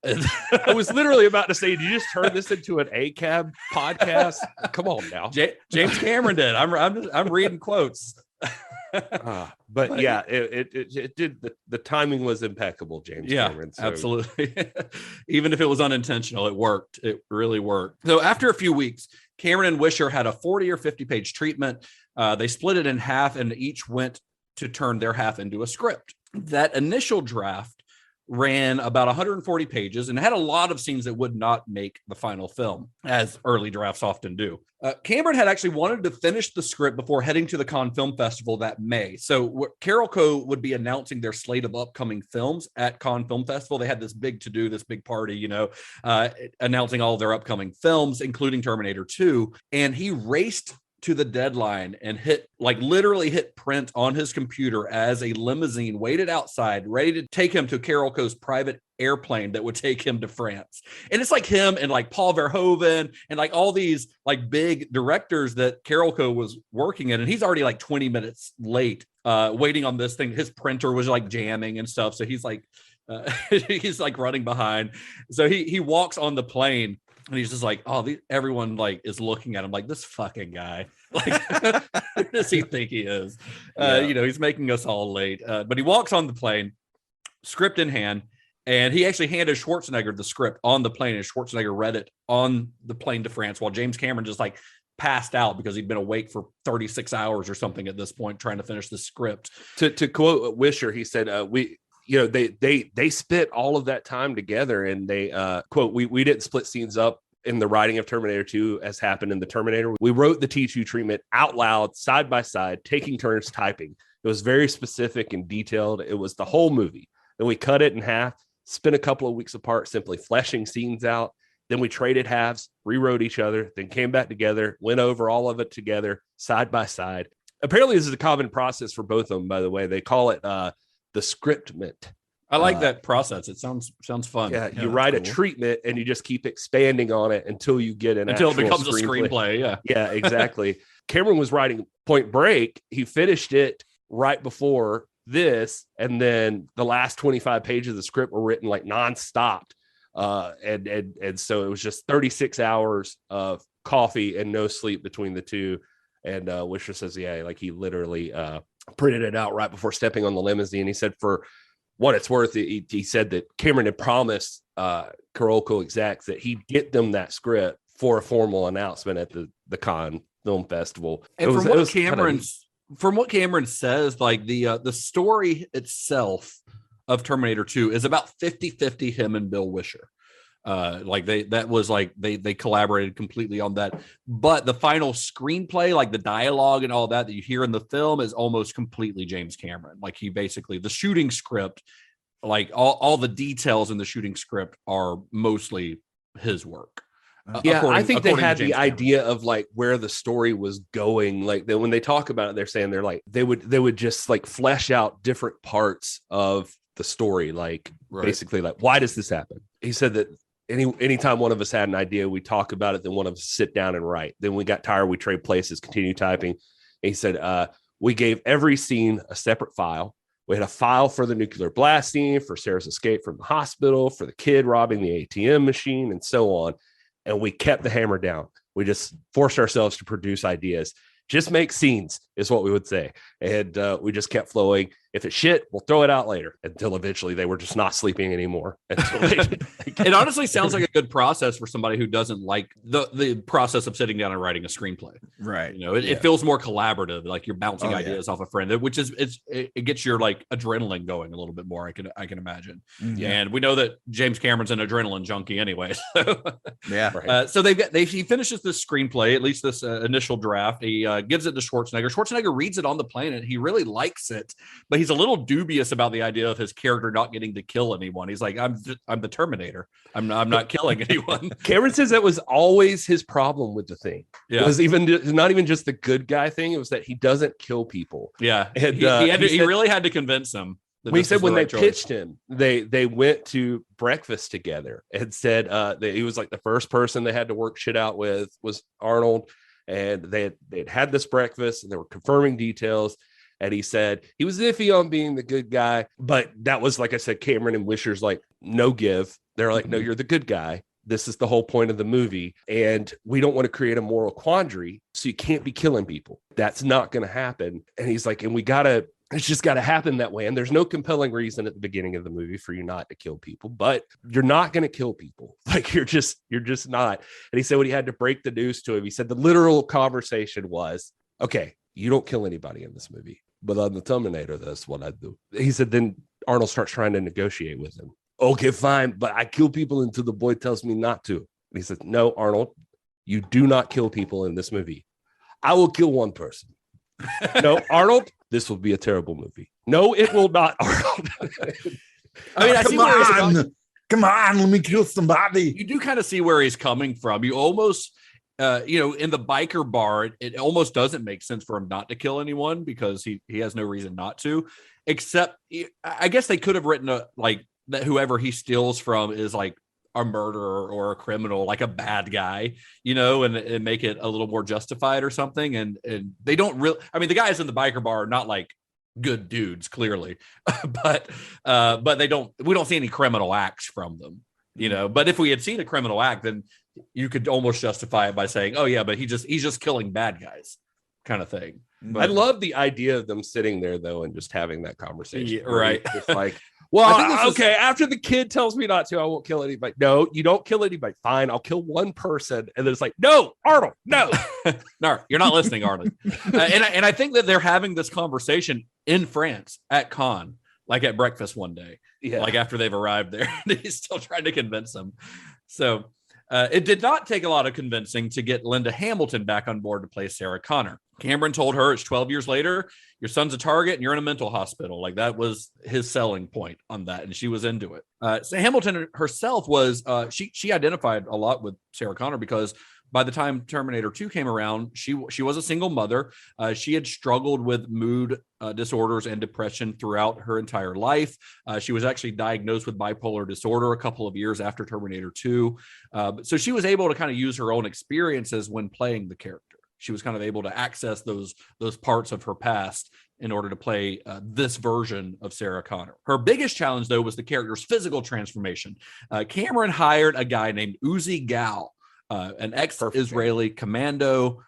I was literally about to say, did you just turn this into an ACAB podcast? Come on now. James Cameron did. I'm reading quotes. But yeah, it did. The timing was impeccable, James Cameron. So. Absolutely. Even if it was unintentional, it worked. It really worked. So after a few weeks, Cameron and Wisher had a 40 or 50 page treatment. They split it in half and each went to turn their half into a script. That initial draft ran about 140 pages and had a lot of scenes that would not make the final film, as early drafts often do. Cameron had actually wanted to finish the script before heading to the Cannes Film Festival that May. So Carolco would be announcing their slate of upcoming films at Cannes Film Festival. They had this big to-do, this big party, announcing all of their upcoming films, including Terminator 2. And he raced to the deadline and literally hit print on his computer as a limousine waited outside, ready to take him to Carolco's private airplane that would take him to France. And it's like him and like Paul Verhoeven and like all these like big directors that Carolco was working in. And he's already like 20 minutes late, waiting on this thing. His printer was like jamming and stuff. So he's like, he's like running behind. So he walks on the plane. And he's just like, everyone like is looking at him like, this fucking guy. Like, who does he think he is? He's making us all late. But he walks on the plane, script in hand, and he actually handed Schwarzenegger the script on the plane, and Schwarzenegger read it on the plane to France, while James Cameron just like passed out because he'd been awake for 36 hours or something at this point trying to finish the script. To quote Wisher, he said, they spent all of that time together, and they quote, we didn't split scenes up in the writing of Terminator 2 as happened in the Terminator. We wrote the T2 treatment out loud, side by side, taking turns typing. It was very specific and detailed. It was the whole movie. Then we cut it in half, spent a couple of weeks apart, simply fleshing scenes out, Then we traded halves, rewrote each other, then came back together, went over all of it together, side by side. Apparently, this is a common process for both of them, by the way. They call it the scriptment. I like that process. It sounds fun. Yeah, you write a treatment and you just keep expanding on it until you get until it becomes a screenplay. Yeah, exactly. Cameron was writing Point Break. He finished it right before this, and then the last 25 pages of the script were written like nonstop. And so it was just 36 hours of coffee and no sleep between the two. And Wisher says, yeah, like he literally printed it out right before stepping on the limousine. He said, for what it's worth, he said that Cameron had promised Carolco execs that he'd get them that script for a formal announcement at the Cannes Film Festival. And from what Cameron says, like the story itself of Terminator 2 is about 50-50 him and Bill Wisher. They collaborated completely on that. But the final screenplay, like the dialogue and all that you hear in the film, is almost completely James Cameron. Like he basically, the shooting script, like all the details in the shooting script are mostly his work. I think they had the idea of like where the story was going. Like when they talk about it, they're saying they would just like flesh out different parts of the story. Like basically like, why does this happen? He said that anytime one of us had an idea, we talk about it, then one of us sit down and write. Then we got tired, we trade places, continue typing. And he said, we gave every scene a separate file. We had a file for the nuclear blast scene, for Sarah's escape from the hospital, for the kid robbing the ATM machine, and so on. And we kept the hammer down. We just forced ourselves to produce ideas. Just make scenes is what we would say. And we just kept flowing. If it's shit, we'll throw it out later, until eventually they were just not sleeping anymore. It honestly sounds like a good process for somebody who doesn't like the process of sitting down and writing a screenplay. Right. You know, it feels more collaborative, like you're bouncing ideas off a friend, which is it gets your like adrenaline going a little bit more. I can imagine. Yeah. And we know that James Cameron's an adrenaline junkie anyway. So. Yeah. Right. So he finishes this screenplay, at least this initial draft. He gives it to Schwarzenegger. Schwarzenegger reads it on the plane and he really likes it, but he's a little dubious about the idea of his character not getting to kill anyone. He's like, I'm the Terminator. I'm not killing anyone. Cameron says that was always his problem with the thing. Yeah. It was not even just the good guy thing. It was that he doesn't kill people. Yeah. And, he really had to convince him. He said when they pitched him, they went to breakfast together and said that he was like the first person they had to work shit out with was Arnold. And they'd had this breakfast and they were confirming details. And he said he was iffy on being the good guy. But that was, like I said, Cameron and Wisher's like, no give. They're like, no, you're the good guy. This is the whole point of the movie. And we don't want to create a moral quandary. So you can't be killing people. That's not going to happen. And he's like, and it's just got to happen that way. And there's no compelling reason at the beginning of the movie for you not to kill people, but you're not going to kill people. Like you're just not. And he said when he had to break the news to him, he said the literal conversation was, okay, you don't kill anybody in this movie, but on the Terminator, that's what I do. He said, then Arnold starts trying to negotiate with him. Okay, fine, but I kill people until the boy tells me not to. And he said, no, Arnold, you do not kill people in this movie. I will kill one person. No, Arnold, this will be a terrible movie. No, it will not, Arnold. I mean, come on, let me kill somebody. You do kind of see where he's coming from. You almost, in the biker bar, it almost doesn't make sense for him not to kill anyone because he has no reason not to, except I guess they could have written that whoever he steals from is like a murderer or a criminal, like a bad guy, and make it a little more justified or something. And they don't really, I mean, the guys in the biker bar are not like good dudes, clearly, but we don't see any criminal acts from them, but if we had seen a criminal act, then you could almost justify it by saying, oh yeah, but he's just killing bad guys kind of thing. But I love the idea of them sitting there though, and just having that conversation. Yeah, right. It's like, well, okay, after the kid tells me not to, I won't kill anybody. No, you don't kill anybody. Fine, I'll kill one person. And then it's like, no, Arnold, no. No, you're not listening, Arnold. And I think that they're having this conversation in France at Cannes, like at breakfast one day. Yeah. Like after they've arrived there. He's still trying to convince them. So it did not take a lot of convincing to get Linda Hamilton back on board to play Sarah Connor. Cameron told her it's 12 years later, your son's a target and you're in a mental hospital. Like that was his selling point on that. And she was into it. So Hamilton herself was, she identified a lot with Sarah Connor because by the time Terminator 2 came around, she was a single mother. She had struggled with mood disorders and depression throughout her entire life. She was actually diagnosed with bipolar disorder a couple of years after Terminator 2. So she was able to kind of use her own experiences when playing the character. She was kind of able to access those parts of her past in order to play this version of Sarah Connor. Her biggest challenge, though, was the character's physical transformation. Cameron hired a guy named Uzi Gal, an ex-Israeli commando.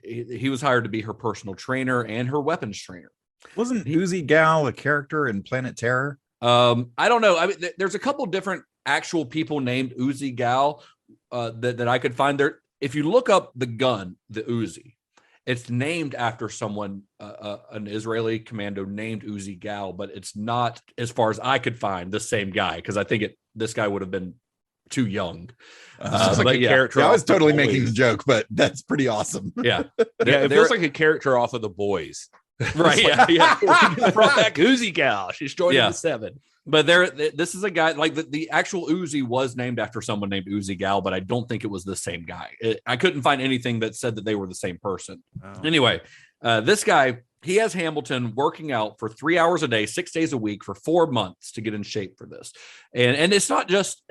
He was hired to be her personal trainer and her weapons trainer. Wasn't Uzi Gal a character in Planet Terror? I don't know. I mean, there's a couple different actual people named Uzi Gal that I could find there. If you look up the gun, the Uzi, it's named after someone, an Israeli commando named Uzi Gal, but it's not, as far as I could find, the same guy, because I think this guy would have been too young. Like a character. Yeah, I was totally making the joke, but that's pretty awesome. Yeah. It feels like a character off of The Boys. Right. Yeah. Brought back Uzi Gal. She's joined the 7. But this is a guy, like the actual Uzi was named after someone named Uzi Gal, but I don't think it was the same guy. I couldn't find anything that said that they were the same person. Oh. Anyway, this guy, he has Hamilton working out for 3 hours a day, 6 days a week for 4 months to get in shape for this. And it's not just,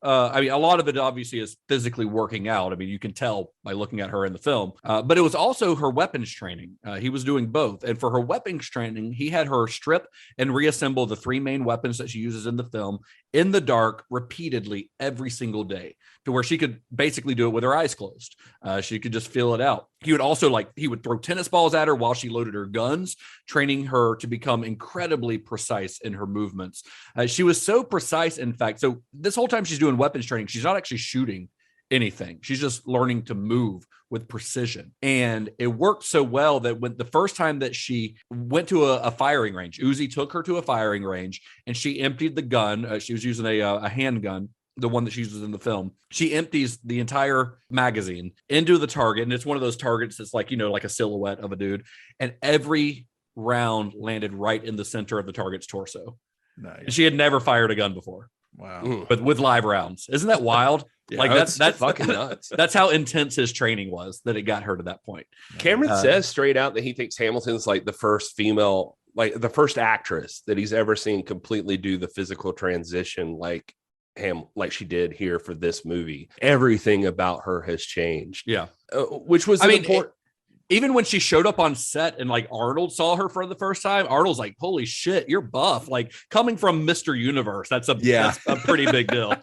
I mean, a lot of it obviously is physically working out. I mean, you can tell by looking at her in the film, but it was also her weapons training. He was doing both. And for her weapons training, he had her strip and reassemble the 3 main weapons that she uses in the film in the dark repeatedly every single day, to where she could basically do it with her eyes closed. She could just feel it out. He would also he would throw tennis balls at her while she loaded her guns, training her to become incredibly precise in her movements. She was so precise, in fact, so this whole time she's doing weapons training, she's not actually shooting anything. She's just learning to move with precision. And it worked so well that when the first time that she went to a firing range, Uzi took her to a firing range and she emptied the gun. She was using a handgun, the one that she uses in the film. She empties the entire magazine into the target. And it's one of those targets that's like a silhouette of a dude. And every round landed right in the center of the target's torso. Nice. And she had never fired a gun before. Wow. But with live rounds. Isn't that wild? Yeah, that's fucking nuts. That's how intense his training was, that it got her to that point. Cameron says straight out that he thinks Hamilton's like the first female, like the first actress that he's ever seen completely do the physical transition like she did here for this movie. Everything about her has changed. Yeah. Which was important. Even when she showed up on set and like Arnold saw her for the first time, Arnold's like, holy shit, you're buff. Like coming from Mr. Universe, that's a pretty big deal.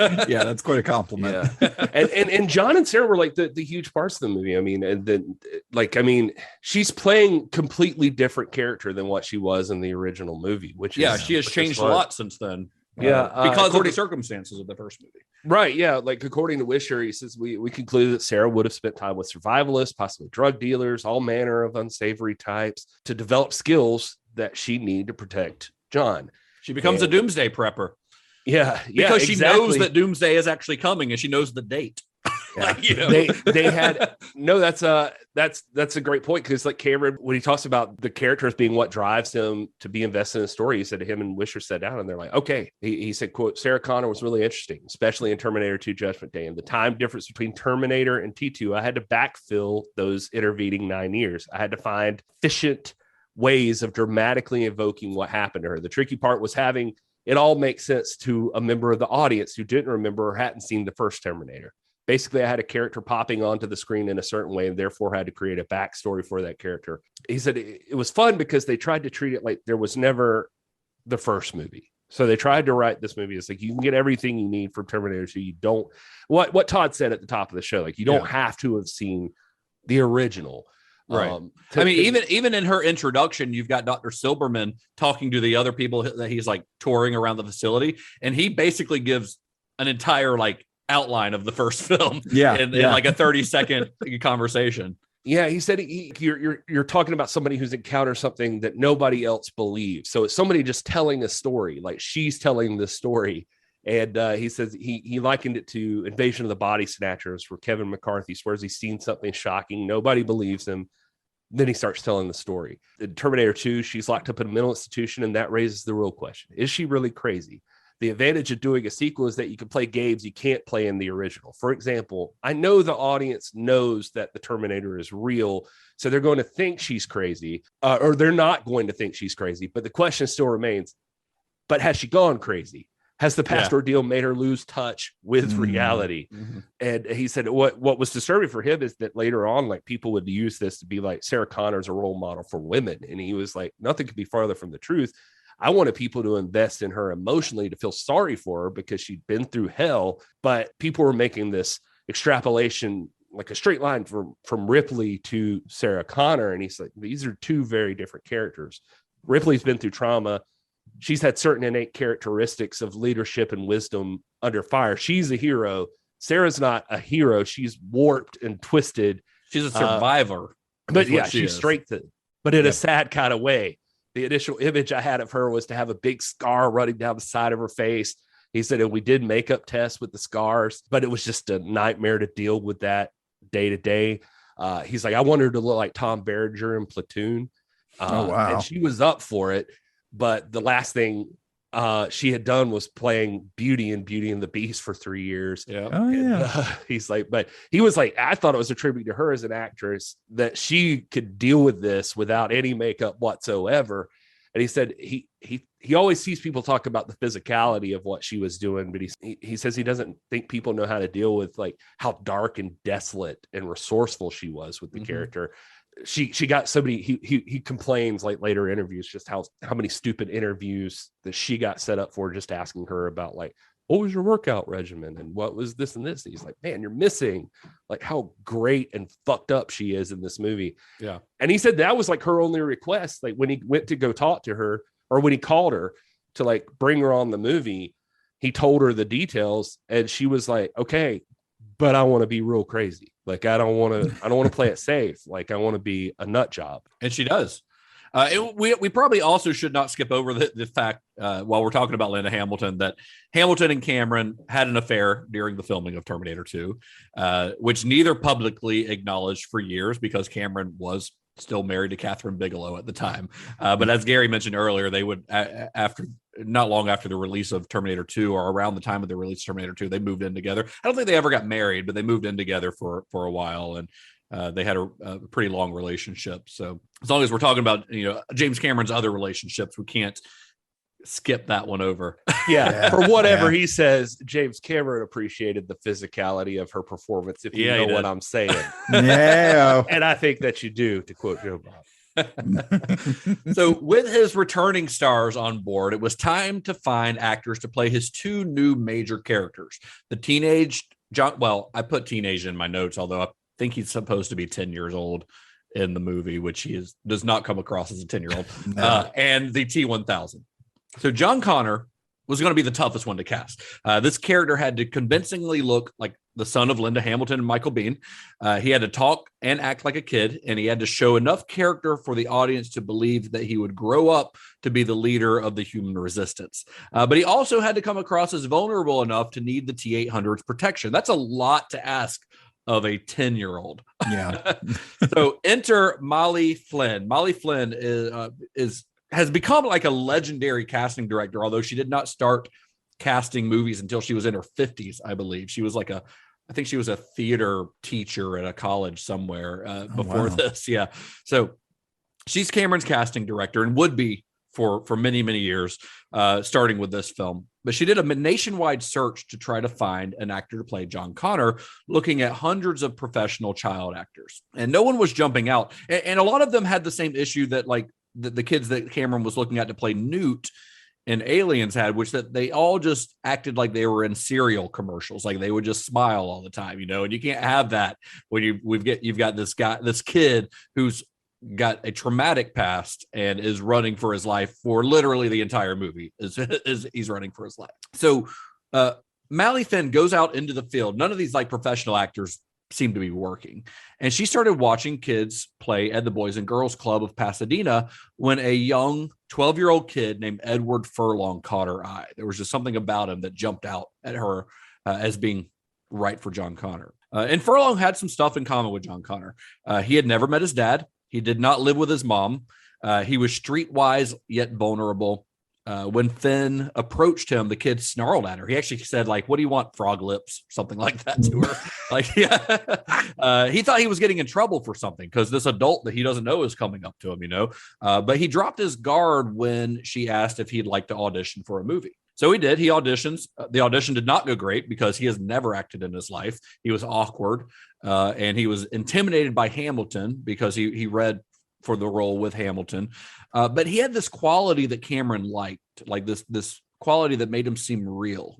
Yeah, that's quite a compliment. Yeah. And John and Sarah were like the huge parts of the movie. I mean, and then she's playing completely different character than what she was in the original movie, she has changed a lot since then. Because of the circumstances of the first movie. Right. Yeah. Like according to Wisher, he says we concluded that Sarah would have spent time with survivalists, possibly drug dealers, all manner of unsavory types to develop skills that she needed to protect John. She becomes a doomsday prepper. Yeah. Because she knows that doomsday is actually coming and she knows the date. Yeah. They had that's a great point, because like Cameron, when he talks about the characters being what drives him to be invested in the story, he said to him and Wisher sat down and they're like, okay. He said, quote, Sarah Connor was really interesting, especially in Terminator 2 Judgment Day, and the time difference between Terminator and T2. I had to backfill those intervening 9 years. I had to find efficient ways of dramatically evoking what happened to her. The tricky part was having it all make sense to a member of the audience who didn't remember or hadn't seen the first Terminator. Basically, I had a character popping onto the screen in a certain way and therefore had to create a backstory for that character. He said it was fun because they tried to treat it like there was never the first movie. So they tried to write this movie. It's like you can get everything you need from Terminator 2. You don't, what Todd said at the top of the show, like you don't have to have seen the original. Right. I mean, even in her introduction, you've got Dr. Silberman talking to the other people that he's like touring around the facility. And he basically gives an entire outline of the first film in like a 30-second conversation. Yeah, he said you're talking about somebody who's encountered something that nobody else believes. So it's somebody just telling a story, like she's telling the story, And he says he likened it to Invasion of the Body Snatchers, where Kevin McCarthy swears he's seen something shocking. Nobody believes him. Then he starts telling the story. In Terminator 2, she's locked up in a mental institution, and that raises the real question. Is she really crazy? The advantage of doing a sequel is that you can play games you can't play in the original. For example, I know the audience knows that the Terminator is real, so they're going to think she's crazy, or they're not going to think she's crazy. But the question still remains, but has she gone crazy? Has the past ordeal made her lose touch with reality? And he said what was disturbing for him is that later on, like, people would use this to be like, Sarah Connor's a role model for women. And he was like, nothing could be farther from the truth. I wanted people to invest in her emotionally, to feel sorry for her because she'd been through hell. But people were making this extrapolation, like a straight line from Ripley to Sarah Connor. And he's like, these are two very different characters. Ripley's been through trauma. She's had certain innate characteristics of leadership and wisdom under fire. She's a hero. Sarah's not a hero. She's warped and twisted. She's a survivor. But yeah, she's strengthened, but in a sad kind of way. The initial image I had of her was to have a big scar running down the side of her face. He said, and we did makeup tests with the scars, but it was just a nightmare to deal with that day to day. He's like, I wanted her to look like Tom Berenger in Platoon. Oh, wow. And she was up for it. But the last thing she had done was playing Beauty and Beauty and the Beast for 3 years. Yeah. Oh, yeah. And, he's like, but he was like, I thought it was a tribute to her as an actress that she could deal with this without any makeup whatsoever. And he said he always sees people talk about the physicality of what she was doing, but he says he doesn't think people know how to deal with like how dark and desolate and resourceful she was with the character. She got so many, he complains like later interviews, just how many stupid interviews that she got set up for, just asking her about like, what was your workout regimen and what was this and this? And he's like, man, you're missing like how great and fucked up she is in this movie. Yeah. And he said that was like her only request. Like when he went to go talk to her, or when he called her to like bring her on the movie, he told her the details and she was like, okay, but I want to be real crazy. Like, I don't want to play it safe. Like, I want to be a nut job. And she does. We probably also should not skip over the fact, while we're talking about Linda Hamilton, that Hamilton and Cameron had an affair during the filming of Terminator 2, which neither publicly acknowledged for years because Cameron was still married to Catherine Bigelow at the time. But as Gary mentioned earlier, they would, not long after the release of Terminator 2, or around the time of the release of Terminator 2, they moved in together. I don't think they ever got married, but they moved in together for a while, and they had a pretty long relationship. So as long as we're talking about, James Cameron's other relationships, we can't skip that one over. Yeah. For whatever he says, James Cameron appreciated the physicality of her performance, if you know what I'm saying. Yeah. And I think that you do, to quote Joe Bob. So with his returning stars on board, it was time to find actors to play his two new major characters. The teenage John, well, I put teenage in my notes, although I think he's supposed to be 10 years old in the movie, which he does not come across as a 10-year-old, and the T-1000. So John Connor was going to be the toughest one to cast. This character had to convincingly look like the son of Linda Hamilton and Michael Biehn. He had to talk and act like a kid, and he had to show enough character for the audience to believe that he would grow up to be the leader of the human resistance. But he also had to come across as vulnerable enough to need the T-800's protection. That's a lot to ask of a 10-year-old. Yeah. So enter Molly Flynn. Molly Flynn has become like a legendary casting director, although she did not start casting movies until she was in her 50s, I believe. She was I think she was a theater teacher at a college somewhere before this. Yeah. So she's Cameron's casting director and would be for many, many years, starting with this film. But she did a nationwide search to try to find an actor to play John Connor, looking at hundreds of professional child actors. And no one was jumping out. And a lot of them had the same issue that like the kids that Cameron was looking at to play Newt and Aliens had, which that they all just acted like they were in cereal commercials. Like they would just smile all the time, and you can't have that when you've got this kid who's got a traumatic past and is running for his life for literally the entire movie is he's running for his life. So Molly Flynn goes out into the field. None of these like professional actors seemed to be working. And she started watching kids play at the Boys and Girls Club of Pasadena when a young 12-year-old kid named Edward Furlong caught her eye. There was just something about him that jumped out at her as being right for John Connor. And Furlong had some stuff in common with John Connor. He had never met his dad. He did not live with his mom. He was streetwise yet vulnerable. When Finn approached him, the kid snarled at her. He actually said, like, "What do you want, frog lips?" Something like that to her. Like, yeah. He thought he was getting in trouble for something because this adult that he doesn't know is coming up to him, but he dropped his guard when she asked if he'd like to audition for a movie. So he did. He auditions. The audition did not go great because he has never acted in his life. He was awkward, and he was intimidated by Hamilton because he read for the role with Hamilton. But he had this quality that Cameron liked, like this quality that made him seem real,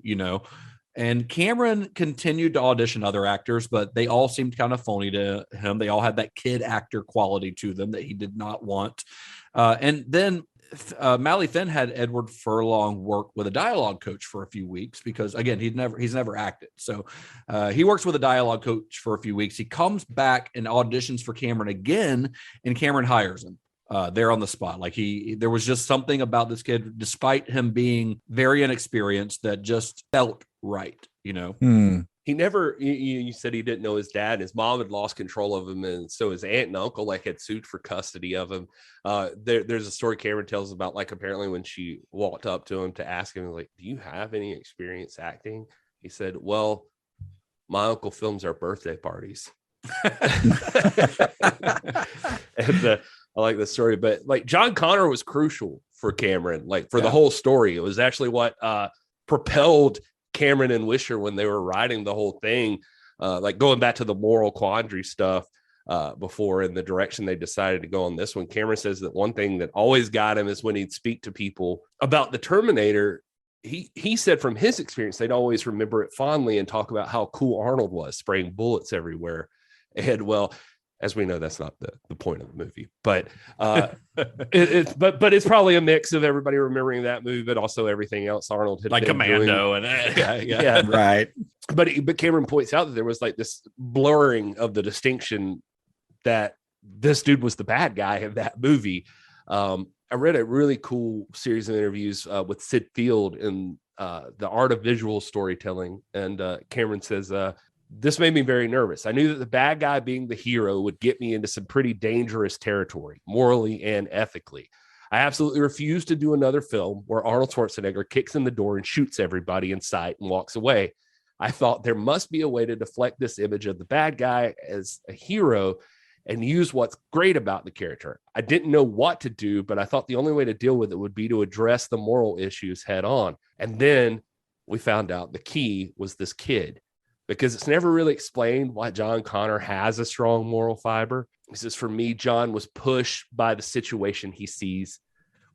And Cameron continued to audition other actors, but they all seemed kind of phony to him. They all had that kid actor quality to them that he did not want. And then Mally Finn had Edward Furlong work with a dialogue coach for a few weeks because, again, he's never acted. So he works with a dialogue coach for a few weeks. He comes back and auditions for Cameron again, and Cameron hires him there on the spot. Like there was just something about this kid, despite him being very inexperienced, that just felt right, He never, you said he didn't know his dad. His mom had lost control of him. And so his aunt and uncle had sued for custody of him. There's a story Cameron tells about, apparently when she walked up to him to ask him, do you have any experience acting? He said, well, my uncle films our birthday parties. And I like the story, but John Connor was crucial for Cameron, for the whole story. It was actually what propelled Cameron and Wisher when they were writing the whole thing, going back to the moral quandary stuff before and the direction they decided to go on this one. Cameron says that one thing that always got him is when he'd speak to people about the Terminator. He said from his experience, they'd always remember it fondly and talk about how cool Arnold was, spraying bullets everywhere. And well, as we know, that's not the point of the movie, but but it's probably a mix of everybody remembering that movie, but also everything else Arnold had, like Commando doing. and Right. But Cameron points out that there was this blurring of the distinction that this dude was the bad guy in that movie. I read a really cool series of interviews with Sid Field in The Art of Visual Storytelling, and Cameron says, this made me very nervous. I knew that the bad guy being the hero would get me into some pretty dangerous territory, morally and ethically. I absolutely refused to do another film where Arnold Schwarzenegger kicks in the door and shoots everybody in sight and walks away. I thought there must be a way to deflect this image of the bad guy as a hero and use what's great about the character. I didn't know what to do, but I thought the only way to deal with it would be to address the moral issues head on. And then we found out the key was this kid, because it's never really explained why John Connor has a strong moral fiber. He says, for me, John was pushed by the situation he sees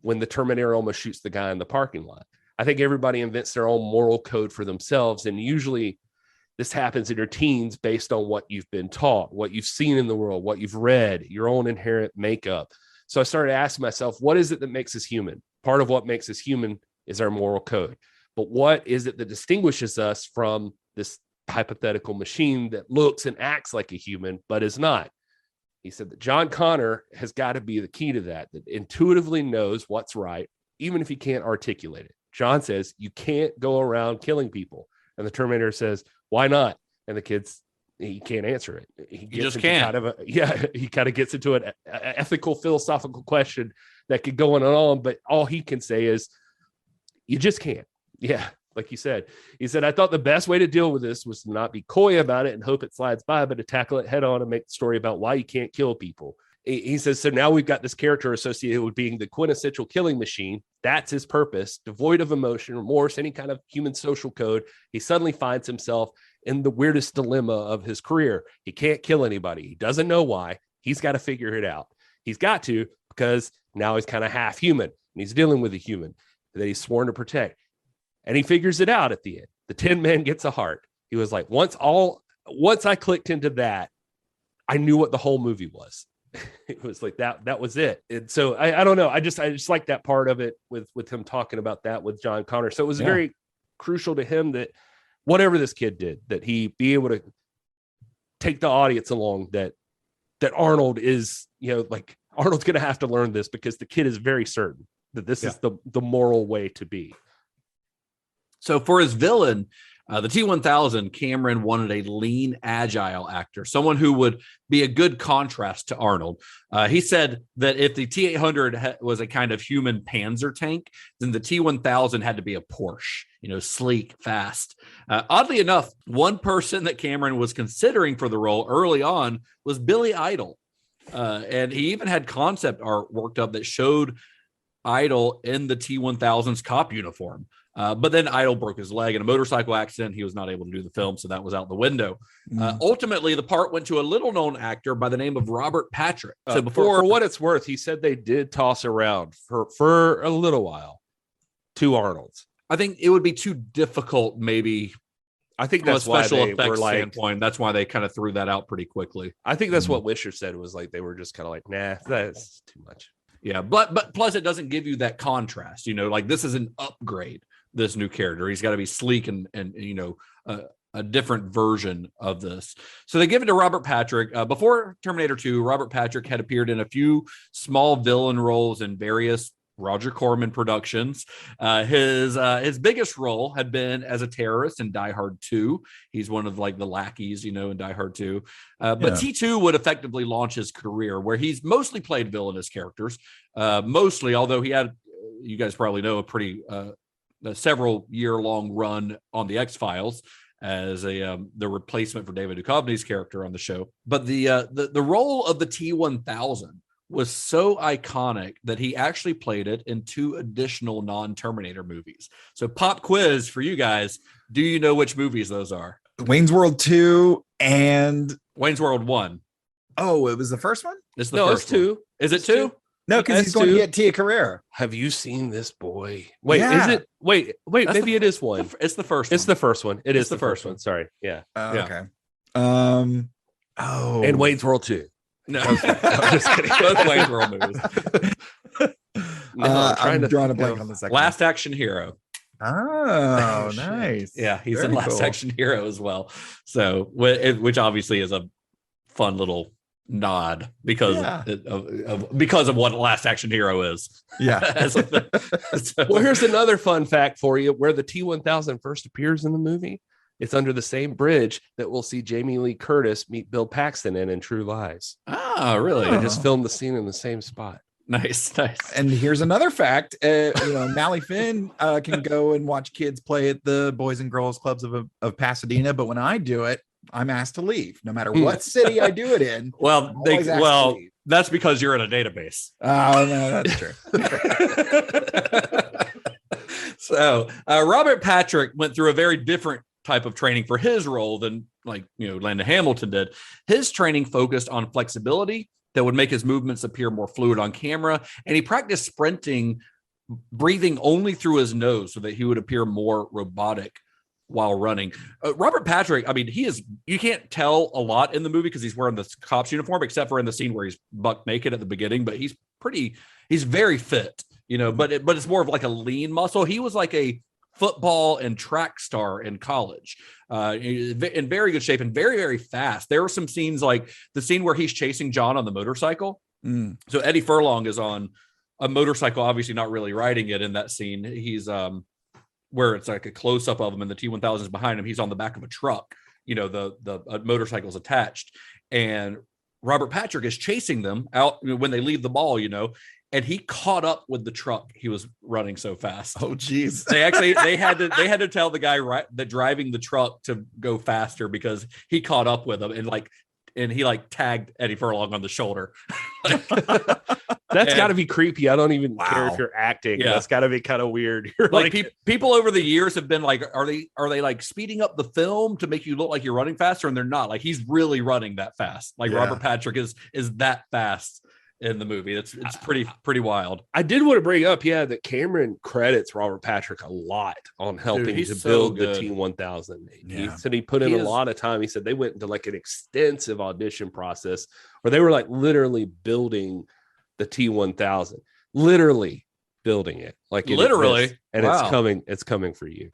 when the Terminator almost shoots the guy in the parking lot. I think everybody invents their own moral code for themselves. And usually this happens in your teens based on what you've been taught, what you've seen in the world, what you've read, your own inherent makeup. So I started asking myself, what is it that makes us human? Part of what makes us human is our moral code. But what is it that distinguishes us from this hypothetical machine that looks and acts like a human, but is not? He said that John Connor has got to be the key to that intuitively knows what's right, even if he can't articulate it. John says, you can't go around killing people. And the Terminator says, why not? And the kid's, he can't answer it. He just can't. He kind of gets into an ethical, philosophical question that could go on and on, but all he can say is, you just can't. Yeah. Like you said, he said, I thought the best way to deal with this was to not be coy about it and hope it slides by, but to tackle it head on and make the story about why you can't kill people. He says, so now we've got this character associated with being the quintessential killing machine. That's his purpose, devoid of emotion, remorse, any kind of human social code. He suddenly finds himself in the weirdest dilemma of his career. He can't kill anybody. He doesn't know why. He's got to figure it out. He's got to, because now he's kind of half human and he's dealing with a human that he's sworn to protect. And he figures it out at the end. The Tin Man gets a heart. He was like, once I clicked into that, I knew what the whole movie was. It was like that was it. And so I don't know. I just like that part of it with him talking about that with John Connor. So it was very crucial to him that whatever this kid did, that he be able to take the audience along that Arnold is, like Arnold's going to have to learn this because the kid is very certain that this is the moral way to be. So for his villain, the T-1000, Cameron wanted a lean, agile actor, someone who would be a good contrast to Arnold. He said that if the T-800 was a kind of human Panzer tank, then the T-1000 had to be a Porsche, sleek, fast. Oddly enough, one person that Cameron was considering for the role early on was Billy Idol. And he even had concept art worked up that showed Idol in the T-1000's cop uniform. But then Idol broke his leg in a motorcycle accident. He was not able to do the film, so that was out the window. Ultimately, the part went to a little-known actor by the name of Robert Patrick. So for what it's worth, he said they did toss around for a little while to Arnold's. I think it would be too difficult, maybe. I think that's why special they effects were like, standpoint. That's why they kind of threw that out pretty quickly. I think that's what Wisher said, was like they were just kind of like, nah, that's too much. Yeah, but plus it doesn't give you that contrast. Like this is an upgrade. This new character, he's got to be sleek and a different version of this. So they give it to Robert Patrick. Before Terminator 2, Robert Patrick had appeared in a few small villain roles in various Roger Corman productions. His biggest role had been as a terrorist in Die Hard 2. He's one of like the lackeys, in Die Hard 2. But T2 would effectively launch his career, where he's mostly played villainous characters. Although he had, you guys probably know, a pretty several year-long run on the X-Files as the replacement for David Duchovny's character on the show. But the role of the T-1000 was so iconic that he actually played it in 2 additional non-Terminator movies. So pop quiz for you guys. Do you know which movies those are? Wayne's World 2 and Wayne's World 1. Oh, it was the first one? It's the first 2. One. Is it 2? No, because he's going to get Tia Carrera. Have you seen this boy? Wait, is it? Wait, maybe it is one. It's the first. It's the first one. It is the first one. Sorry. Yeah. Okay. And Wayne's World 2. No, I'm just kidding. Both Wayne's World movies. I'm drawing a blank on the second. Last Action Hero. Oh, nice. Yeah, he's in Last Action Hero as well. So, which obviously is a fun little nod because of what Last Action Hero is. Yeah. Well, here's another fun fact for you: where the T-1000 first appears in the movie, it's under the same bridge that we'll see Jamie Lee Curtis meet Bill Paxton in True Lies. Ah, really? They just filmed the scene in the same spot. Nice. And here's another fact: Mally Finn can go and watch kids play at the Boys and Girls Clubs of Pasadena, but when I do it, I'm asked to leave, no matter what city I do it in. Well, that's because you're in a database. Oh, no, that's true. So Robert Patrick went through a very different type of training for his role than Linda Hamilton did. His training focused on flexibility that would make his movements appear more fluid on camera, and he practiced sprinting, breathing only through his nose so that he would appear more robotic while running. Robert Patrick, I mean, you can't tell a lot in the movie because he's wearing the cop's uniform, except for in the scene where he's buck naked at the beginning, but he's very fit, but it's more of like a lean muscle. He was like a football and track star in college, in very good shape and very, very fast. There were some scenes like the scene where he's chasing John on the motorcycle. So Eddie Furlong is on a motorcycle, obviously not really riding it in that scene. He's where it's like a close up of him and the T-1000 is behind him. He's on the back of a truck, the motorcycle's attached, and Robert Patrick is chasing them out when they leave the mall, and he caught up with the truck. He was running so fast. Oh, geez. They had to tell the guy driving the truck to go faster because he caught up with him and he tagged Eddie Furlong on the shoulder. That's got to be creepy. I don't even care if you're acting. Yeah. That's got to be kind of weird. You're people over the years have been like, are they like speeding up the film to make you look like you're running faster? And they're not. Like, he's really running that fast. Robert Patrick is that fast in the movie. It's pretty wild. I did want to bring up, that Cameron credits Robert Patrick a lot on helping to build the T-1000. He said he put in a lot of time. He said they went into like an extensive audition process where they were like literally building the T-1000, literally building it. Like literally, exists, and wow. it's coming for you.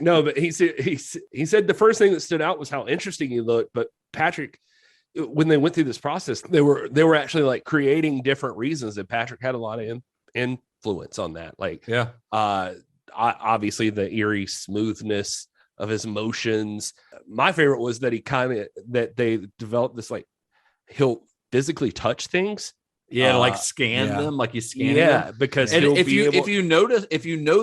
No, but he said the first thing that stood out was how interesting he looked. But Patrick, when they went through this process, they were actually like creating different reasons, and Patrick had a lot of influence on that. Like, yeah, obviously the eerie smoothness of his motions. My favorite was that that they developed this, like, he'll physically touch things. Yeah, like scan them, like you scan them. Because and if you know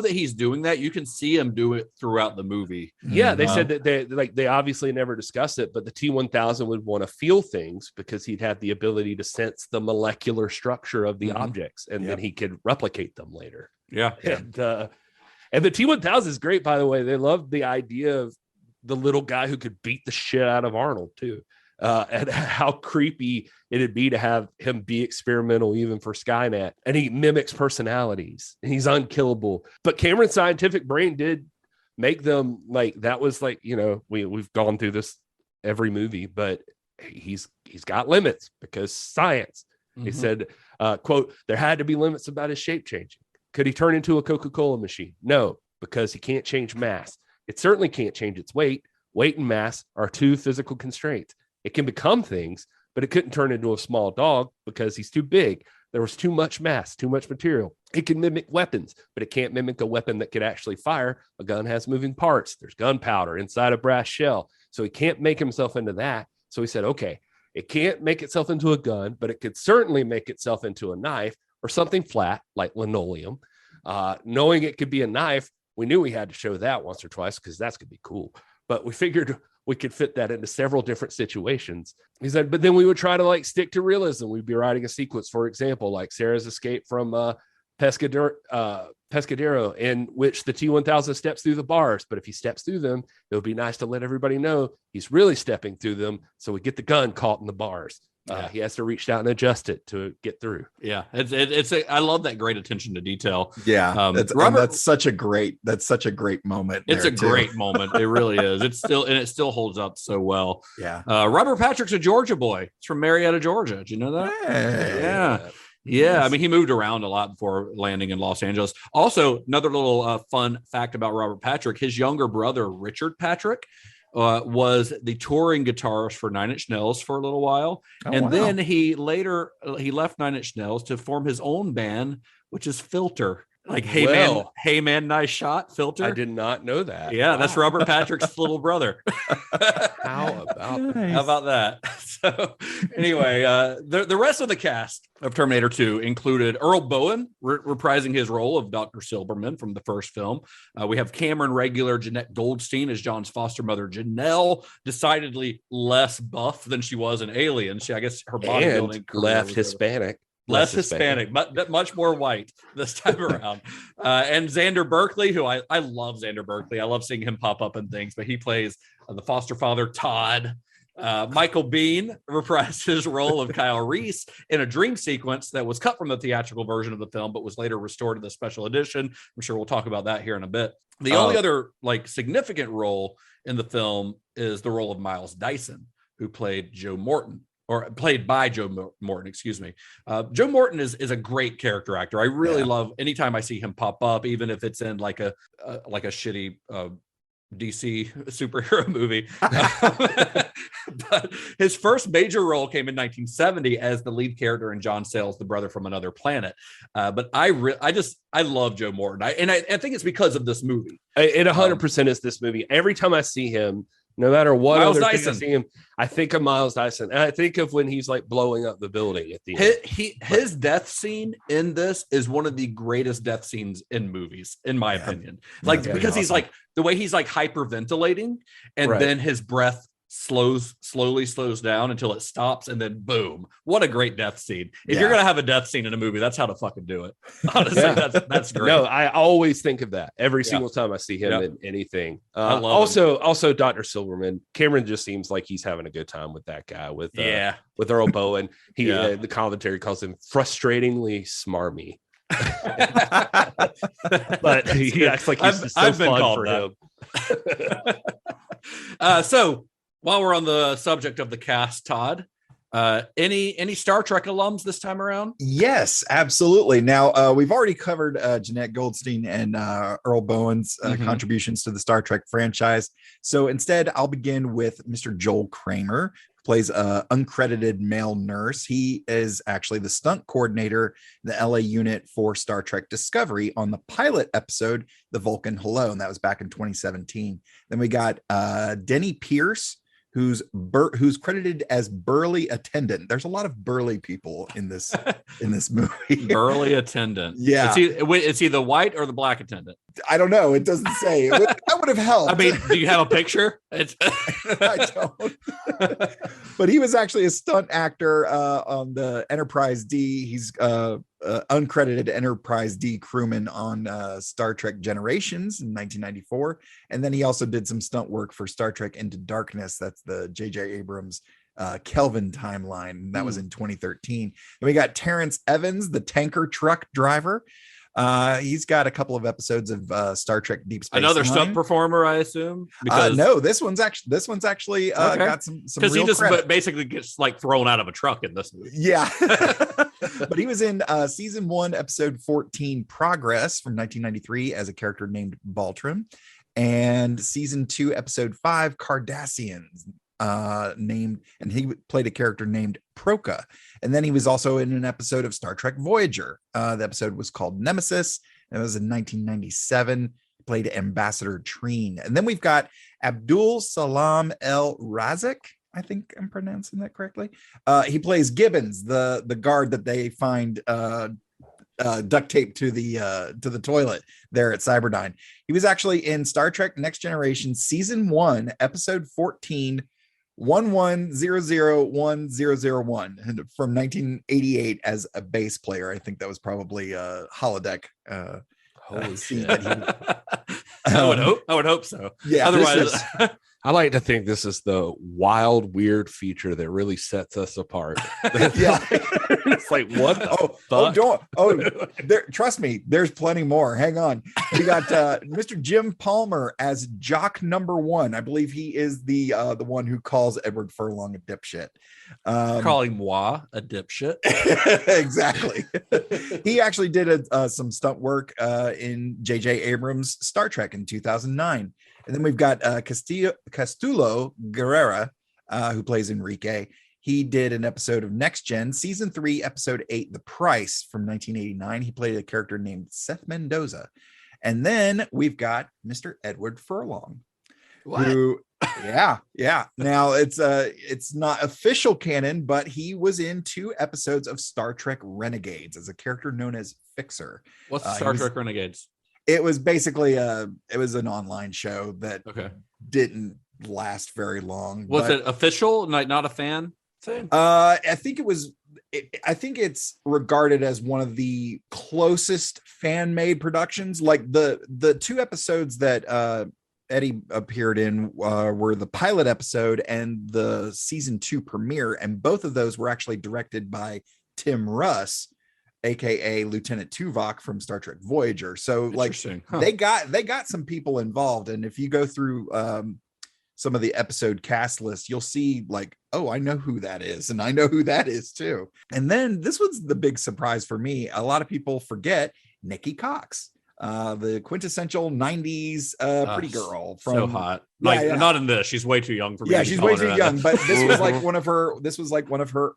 that he's doing that, you can see him do it throughout the movie. Yeah, they said that they obviously never discussed it, but the T-1000 would want to feel things because he'd have the ability to sense the molecular structure of the objects, and then he could replicate them later. Yeah. And the T-1000 is great, by the way. They loved the idea of the little guy who could beat the shit out of Arnold too. And how creepy it'd be to have him be experimental even for Skynet. And he mimics personalities and he's unkillable. But Cameron's scientific brain did make them, like, that was like, you know, we've gone through this every movie, but he's got limits because science. He said, quote, there had to be limits about his shape changing. Could he turn into a Coca-Cola machine? No, because he can't change mass. It certainly can't change its weight. Weight and mass are two physical constraints. It can become things, but it couldn't turn into a small dog because he's too big. There was too much mass, too much material. It can mimic weapons, but it can't mimic a weapon that could actually fire. A gun has moving parts. There's gunpowder inside a brass shell. So he can't make himself into that. So he said, okay, it can't make itself into a gun, but it could certainly make itself into a knife or something flat like linoleum. Knowing it could be a knife, we knew we had to show that once or twice because that's going to be cool. But we figured we could fit that into several different situations. He said, but then we would try to, like, stick to realism. We'd be writing a sequence, for example, like Sarah's escape from Pescadero, in which the T-1000 steps through the bars. But if he steps through them, it would be nice to let everybody know he's really stepping through them. So we get the gun caught in the bars. He has to reach down and adjust it to get through. Yeah, I love that great attention to detail. Yeah, that's such a great moment. It's a great moment. It really is. It still holds up so well. Yeah. Robert Patrick's a Georgia boy. He's from Marietta, Georgia. Did you know that? Hey. Yeah. I mean, he moved around a lot before landing in Los Angeles. Also, another little fun fact about Robert Patrick: his younger brother Richard Patrick was the touring guitarist for Nine Inch Nails for a little while. Then he left Nine Inch Nails to form his own band, which is Filter. Like, hey man, nice shot, Filter. I did not know that. Yeah, that's Robert Patrick's little brother. How about that? So anyway, the rest of the cast of Terminator 2 included Earl Bowen reprising his role of Dr. Silberman from the first film. We have Cameron regular Jeanette Goldstein as John's foster mother, Janelle, decidedly less buff than she was in Alien. I guess her bodybuilding left Hispanic. Less Hispanic, but much more white this time around. And Xander Berkeley, who I love Xander Berkeley. I love seeing him pop up in things, but he plays the foster father, Todd. Michael Biehn reprised his role of Kyle Reese in a dream sequence that was cut from the theatrical version of the film, but was later restored in the special edition. I'm sure we'll talk about that here in a bit. The only other significant role in the film is the role of Miles Dyson, who played Joe Morton. Or played by Joe Morton, excuse me. Joe Morton is a great character actor. I really love anytime I see him pop up, even if it's in like a shitty DC superhero movie. But his first major role came in 1970 as the lead character in John Sayles' The Brother from Another Planet. But I love Joe Morton. I think it's because of this movie. It 100% is this movie. Every time I see him, no matter what Miles other Dyson. thing I see him, I think of Miles Dyson. And I think of when he's like blowing up the building at the end. His death scene in this is one of the greatest death scenes in movies, in my opinion. Because awesome. He's like, the way he's like hyperventilating, and then his breath slowly slows down until it stops, and then boom. What a great death scene. If you're gonna have a death scene in a movie, that's how to fucking do it. Honestly, that's great. No, I always think of that every single time I see him in anything. I love also Dr. Silverman. Cameron just seems like he's having a good time with that guy with Earl Bowen. He the commentary calls him frustratingly smarmy. But he acts like he's just so fun for him. So while we're on the subject of the cast, Todd, Any Star Trek alums this time around? Yes, absolutely. Now, we've already covered Jeanette Goldstein and Earl Bowen's contributions to the Star Trek franchise. So instead, I'll begin with Mr. Joel Kramer, who plays a uncredited male nurse. He is actually the stunt coordinator in the LA unit for Star Trek Discovery on the pilot episode, The Vulcan Hello, and that was back in 2017. Then we got Denny Pierce, who's credited as burly attendant. There's a lot of burly people in this movie. Burly attendant. Yeah. Is he the white or the black attendant? I don't know. It doesn't say. That would have helped. I mean, do you have a picture? I don't. But he was actually a stunt actor on the Enterprise D. He's uncredited Enterprise D crewman on Star Trek Generations in 1994. And then he also did some stunt work for Star Trek Into Darkness. That's the J.J. Abrams Kelvin timeline. That was in 2013. And we got Terrence Evans, the tanker truck driver. He's got a couple of episodes of Star Trek Deep Space Another Nine. stunt performer, I assume. No, this one's actually got some because he just credit. basically gets like thrown out of a truck in this movie. Yeah. But he was in season 1, episode 14, Progress from 1993 as a character named Baltram, and season 2, episode 5, Cardassians, named, and he played a character named Proka. And then he was also in an episode of Star Trek Voyager. The episode was called Nemesis, and it was in 1997. Played Ambassador Treen. And then we've got Abdul Salam El Razik. I think I'm pronouncing that correctly. He plays Gibbons, the guard that they find duct taped to the toilet there at Cyberdyne. He was actually in Star Trek Next Generation season 1, episode 14, 11001001 from 1988 as a bass player. I think that was probably a holodeck scene that he I would hope so. Yeah. Otherwise, I like to think this is the wild, weird feature that really sets us apart. Yeah. It's like, what the fuck? Trust me, there's plenty more. Hang on. We got Mr. Jim Palmer as Jock number 1. I believe he is the one who calls Edward Furlong a dipshit. calling moi a dipshit. Exactly. He actually did some stunt work in J.J. Abrams' Star Trek in 2009. And then we've got Castulo Guerrera, who plays Enrique. He did an episode of Next Gen, season 3, episode 8, The Price from 1989. He played a character named Seth Mendoza. And then we've got Mr. Edward Furlong. What? Who, yeah. Now it's not official canon, but he was in 2 episodes of Star Trek Renegades as a character known as Fixer. What's Star Trek Renegades? It was basically it was an online show that didn't last very long. Was it official? Not a fan thing? I think it's regarded as one of the closest fan-made productions. Like the 2 episodes that Eddie appeared in were the pilot episode and the season 2 premiere, and both of those were actually directed by Tim Russ, aka Lieutenant Tuvok from Star Trek Voyager. So like they got some people involved, and if you go through some of the episode cast lists, you'll see like, oh, I know who that is, and I know who that is too. And then this was the big surprise for me. A lot of people forget Nikki Cox, the quintessential 90s pretty girl from so hot. Not in this. She's way too young for me. Yeah, she's way too young, but this was like one of her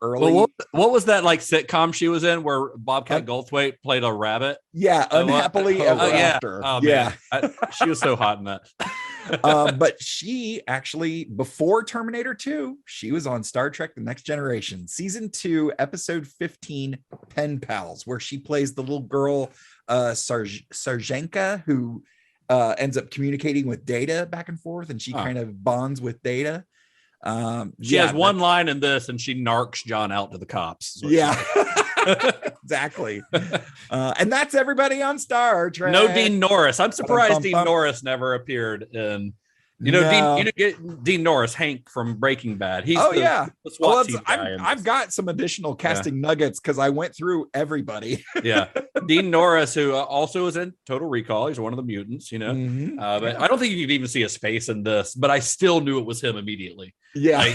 early. Well, what was that like sitcom she was in where Bobcat Goldthwait played a rabbit? Yeah, Unhappily Ever After. Oh, yeah. She was so hot in that. But she actually, before Terminator 2, she was on Star Trek The Next Generation, season 2, episode 15, Pen Pals, where she plays the little girl Sarjenka, who ends up communicating with Data back and forth, and she kind of bonds with Data. She has one line in this, and she narcs John out to the cops. Yeah. Exactly. And that's everybody on Star Trek. No Dean Norris. I'm surprised Dean Norris never appeared in Dean Norris, Hank from Breaking Bad. He's the SWAT well, team guy. I've got some additional casting nuggets because I went through everybody. Yeah, Dean Norris, who also is in Total Recall. He's one of the mutants, but I don't think you could even see his face in this. But I still knew it was him immediately. Yeah,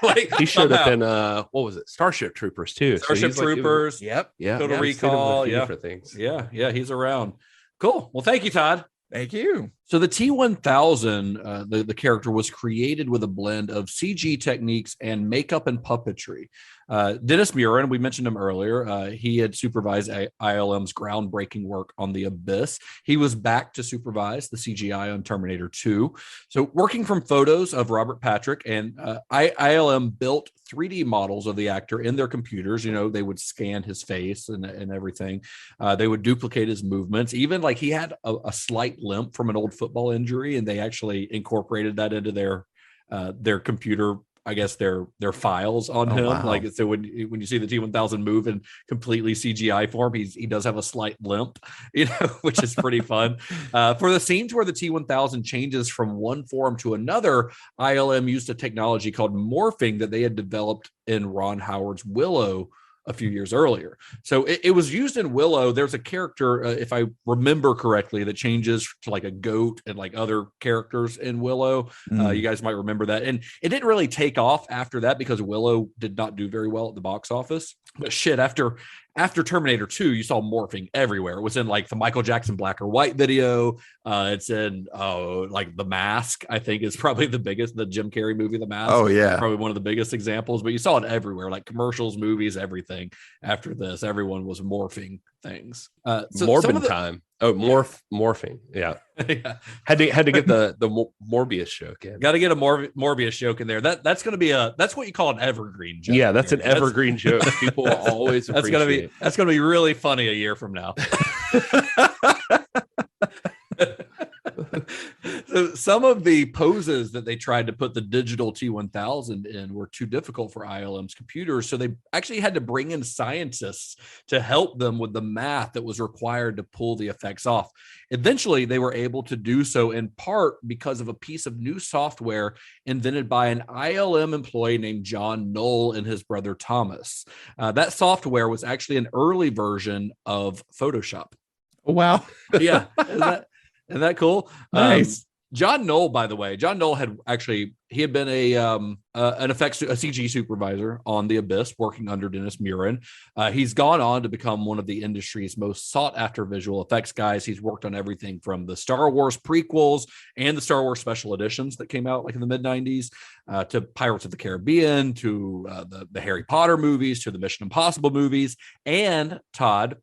like he should have been. What was it? Starship Troopers too. Starship Troopers. Yep. Yeah. Total Recall. Yeah. For things. Yeah. He's around. Cool. Well, thank you, Todd. Thank you. So the T-1000, the character was created with a blend of CG techniques and makeup and puppetry. Dennis Muren, we mentioned him earlier. He had supervised ILM's groundbreaking work on The Abyss. He was back to supervise the CGI on Terminator 2. So working from photos of Robert Patrick, and ILM built 3D models of the actor in their computers. They would scan his face and everything. They would duplicate his movements. Even like he had a slight limp from an old football injury, and they actually incorporated that into their computer, I guess their files on him. Wow. Like, so when you see the T-1000 move in completely CGI form, he does have a slight limp, which is pretty fun. For the scenes where the T-1000 changes from one form to another, ILM used a technology called morphing that they had developed in Ron Howard's Willow a few years earlier. So it was used in Willow. There's a character, if I remember correctly, that changes to like a goat and like other characters in Willow. You guys might remember that. And it didn't really take off after that because Willow did not do very well at the box office. But shit, after Terminator 2, you saw morphing everywhere. It was in like the Michael Jackson Black or White video. It's in like The Mask, I think is probably the biggest, the Jim Carrey movie, The Mask. Oh yeah. Probably one of the biggest examples, but you saw it everywhere, like commercials, movies, everything. After this, everyone was morphing things. Morbid time. Oh, morphing. Yeah. Yeah. Had to get the Morbius joke in. Got to get a Morbius joke in there. That's going to be that's what you call an evergreen joke. Yeah, that's an evergreen joke. People will always appreciate. That's going to be really funny a year from now. So some of the poses that they tried to put the digital T-1000 in were too difficult for ILM's computers. So they actually had to bring in scientists to help them with the math that was required to pull the effects off. Eventually, they were able to do so in part because of a piece of new software invented by an ILM employee named John Knoll and his brother Thomas. That software was actually an early version of Photoshop. Wow. Yeah. Isn't that cool? Nice. John Knoll, by the way, John Knoll had been an effects, a CG supervisor on The Abyss, working under Dennis Muren. He's gone on to become one of the industry's most sought after visual effects guys. He's worked on everything from the Star Wars prequels and the Star Wars special editions that came out like in the mid 90s, to Pirates of the Caribbean, to the Harry Potter movies, to the Mission Impossible movies, and Todd,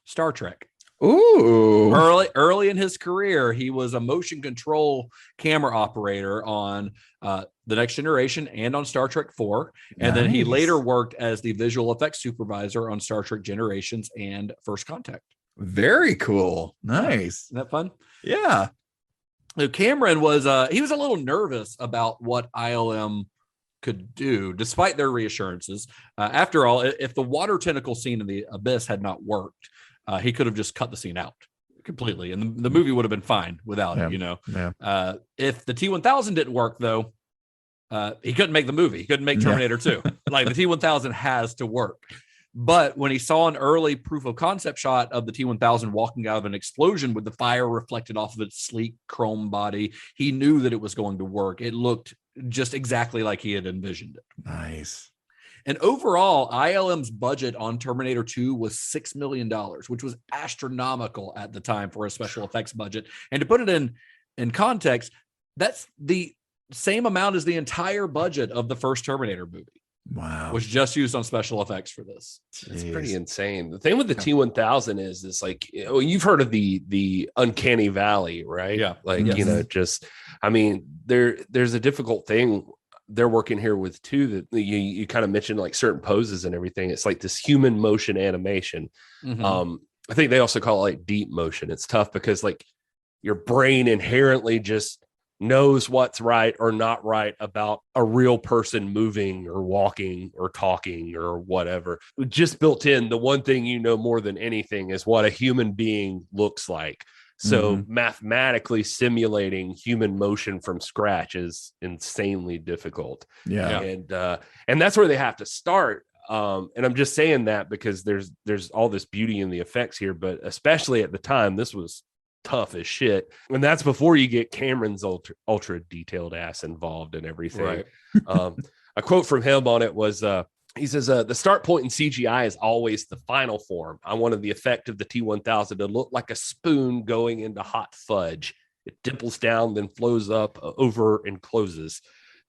Star Trek. Ooh. Early in his career, he was a motion control camera operator on The Next Generation and on Star Trek 4. And then he later worked as the visual effects supervisor on Star Trek Generations and First Contact. Very cool. Nice. Isn't that fun? Yeah. So Cameron was he was a little nervous about what ILM could do, despite their reassurances. After all, if the water tentacle scene in The Abyss had not worked, he could have just cut the scene out completely, and the movie would have been fine without it. Yeah. If the T-1000 didn't work, though, he couldn't make the movie. He couldn't make Terminator 2. Like, the T-1000 has to work. But when he saw an early proof of concept shot of the T-1000 walking out of an explosion with the fire reflected off of its sleek chrome body, he knew that it was going to work. It looked just exactly like he had envisioned it. Nice. And overall, ILM's budget on Terminator 2 was $6 million, which was astronomical at the time for a special effects budget. And to put it in context, that's the same amount as the entire budget of the first Terminator movie. Wow. Was just used on special effects for this. It's pretty insane. The thing with the T-1000 is like, you've heard of the uncanny valley, right? Yeah. Like, just, I mean, there's a difficult thing they're working here with too, that you kind of mentioned, like certain poses and everything. It's like this human motion animation. Mm-hmm. I think they also call it like deep motion. It's tough because like your brain inherently just knows what's right or not right about a real person moving or walking or talking or whatever. Just built in, the one thing you know more than anything is what a human being looks like. So mathematically simulating human motion from scratch is insanely difficult. And that's where they have to start. And I'm just saying that because there's all this beauty in the effects here, but especially at the time, this was tough as shit. And that's before you get Cameron's ultra detailed ass involved and everything. Right. A quote from him on it was, he says, the start point in CGI is always the final form. I wanted the effect of the T-1000 to look like a spoon going into hot fudge. It dimples down, then flows up, over, and closes.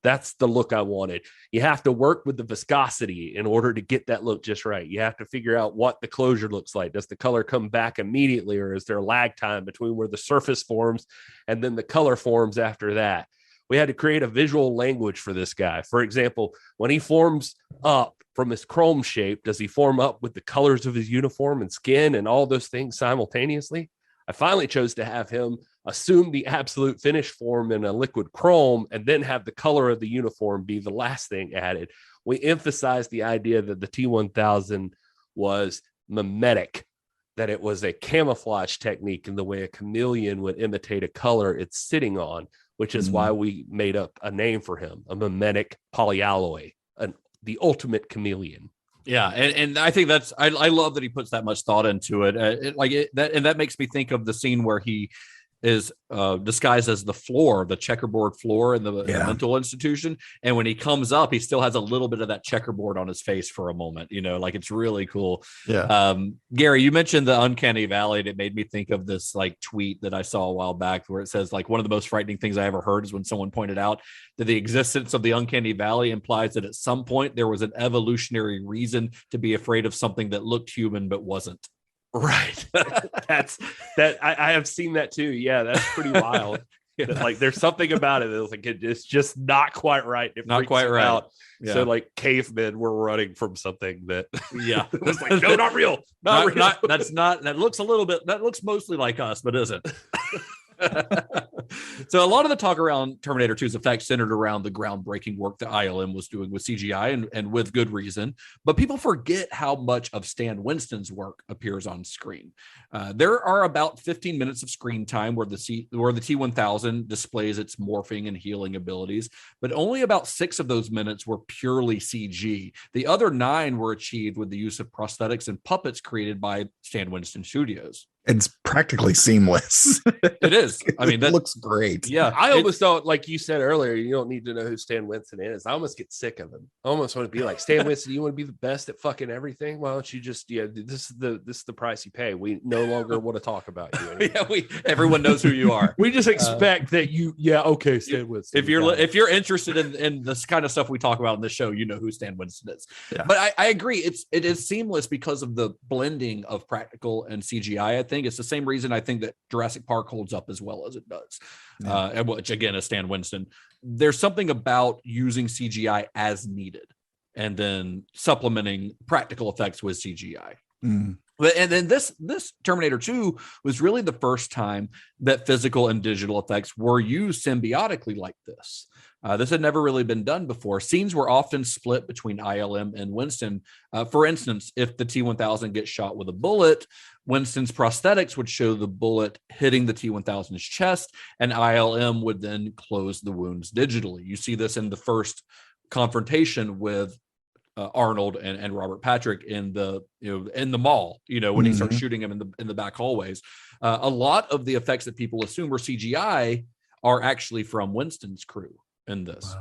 That's the look I wanted. You have to work with the viscosity in order to get that look just right. You have to figure out what the closure looks like. Does the color come back immediately, or is there a lag time between where the surface forms and then the color forms after that? We had to create a visual language for this guy. For example, when he forms up from his chrome shape, does he form up with the colors of his uniform and skin and all those things simultaneously? I finally chose to have him assume the absolute finish form in a liquid chrome and then have the color of the uniform be the last thing added. We emphasized the idea that the T-1000 was mimetic, that it was a camouflage technique in the way a chameleon would imitate a color it's sitting on, which is why we made up a name for him, a mimetic polyalloy, the ultimate chameleon. Yeah, and I think that's I love that he puts that much thought into it. That makes me think of the scene where he is disguised as the floor, the checkerboard floor in the mental institution. And when he comes up, he still has a little bit of that checkerboard on his face for a moment, like it's really cool. Yeah. Gary, you mentioned the uncanny valley, and it made me think of this like tweet that I saw a while back where it says like one of the most frightening things I ever heard is when someone pointed out that the existence of the uncanny valley implies that at some point there was an evolutionary reason to be afraid of something that looked human but wasn't. Right. I have seen that too. Yeah, that's pretty wild. Like there's something about it that's like it's just not quite right. It not quite right. Out. Yeah. So like cavemen were running from something that it was like, no, not real. Not real. That looks mostly like us, but isn't. So a lot of the talk around Terminator 2's effects centered around the groundbreaking work that ILM was doing with CGI, and with good reason. But people forget how much of Stan Winston's work appears on screen. There are about 15 minutes of screen time where the T-1000 displays its morphing and healing abilities, but only about 6 of those minutes were purely CG. The other 9 were achieved with the use of prosthetics and puppets created by Stan Winston Studios. It's practically seamless. It is. I mean, that looks great. Yeah. I almost thought, like you said earlier, you don't need to know who Stan Winston is. I almost get sick of him. I almost want to be like, Stan Winston, you want to be the best at fucking everything? Why don't you just, this is the price you pay. We no longer want to talk about you anymore. Everyone knows who you are. We just expect that okay, Stan Winston. If you're interested in this kind of stuff we talk about in this show, you know who Stan Winston is. Yeah. But I agree. It is seamless because of the blending of practical and CGI. I think it's the same reason I think that Jurassic Park holds up as well as it does, which again is Stan Winston. There's something about using CGI as needed and then supplementing practical effects with CGI. And then this Terminator 2 was really the first time that physical and digital effects were used symbiotically like this. This had never really been done before. Scenes were often split between ILM and Winston. For instance, if the T-1000 gets shot with a bullet, Winston's prosthetics would show the bullet hitting the T-1000's chest, and ILM would then close the wounds digitally. You see this in the first confrontation with Arnold and Robert Patrick in the mall, when he starts shooting him in the back hallways. A lot of the effects that people assume are CGI are actually from Winston's crew in this.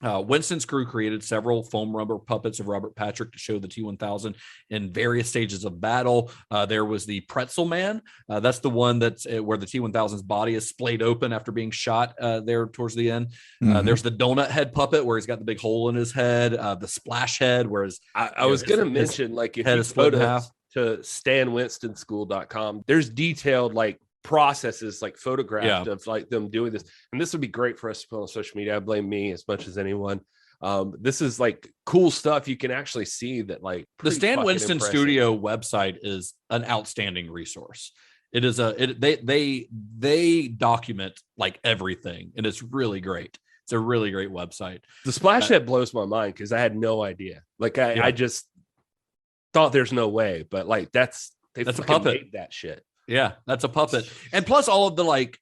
Wow. Winston's crew created several foam rubber puppets of Robert Patrick to show the T-1000 in various stages of battle. There was the Pretzel Man. That's the one that's where the T-1000's body is splayed open after being shot there towards the end. There's the Donut Head puppet where he's got the big hole in his head. The Splash Head, whereas I was going to mention, like, if you go to stanwinstonschool.com, there's detailed processes photographed of them doing this, and this would be great for us to put on social media. I blame me as much as anyone. This is cool stuff. You can actually see that the Stan Winston Studio website is an outstanding resource. It is they document everything, and it's really great. It's a really great website. The Splash Head blows my mind because I had no idea. I just thought there's no way, but that's a puppet. Made that shit. Yeah, that's a puppet. And plus all of the like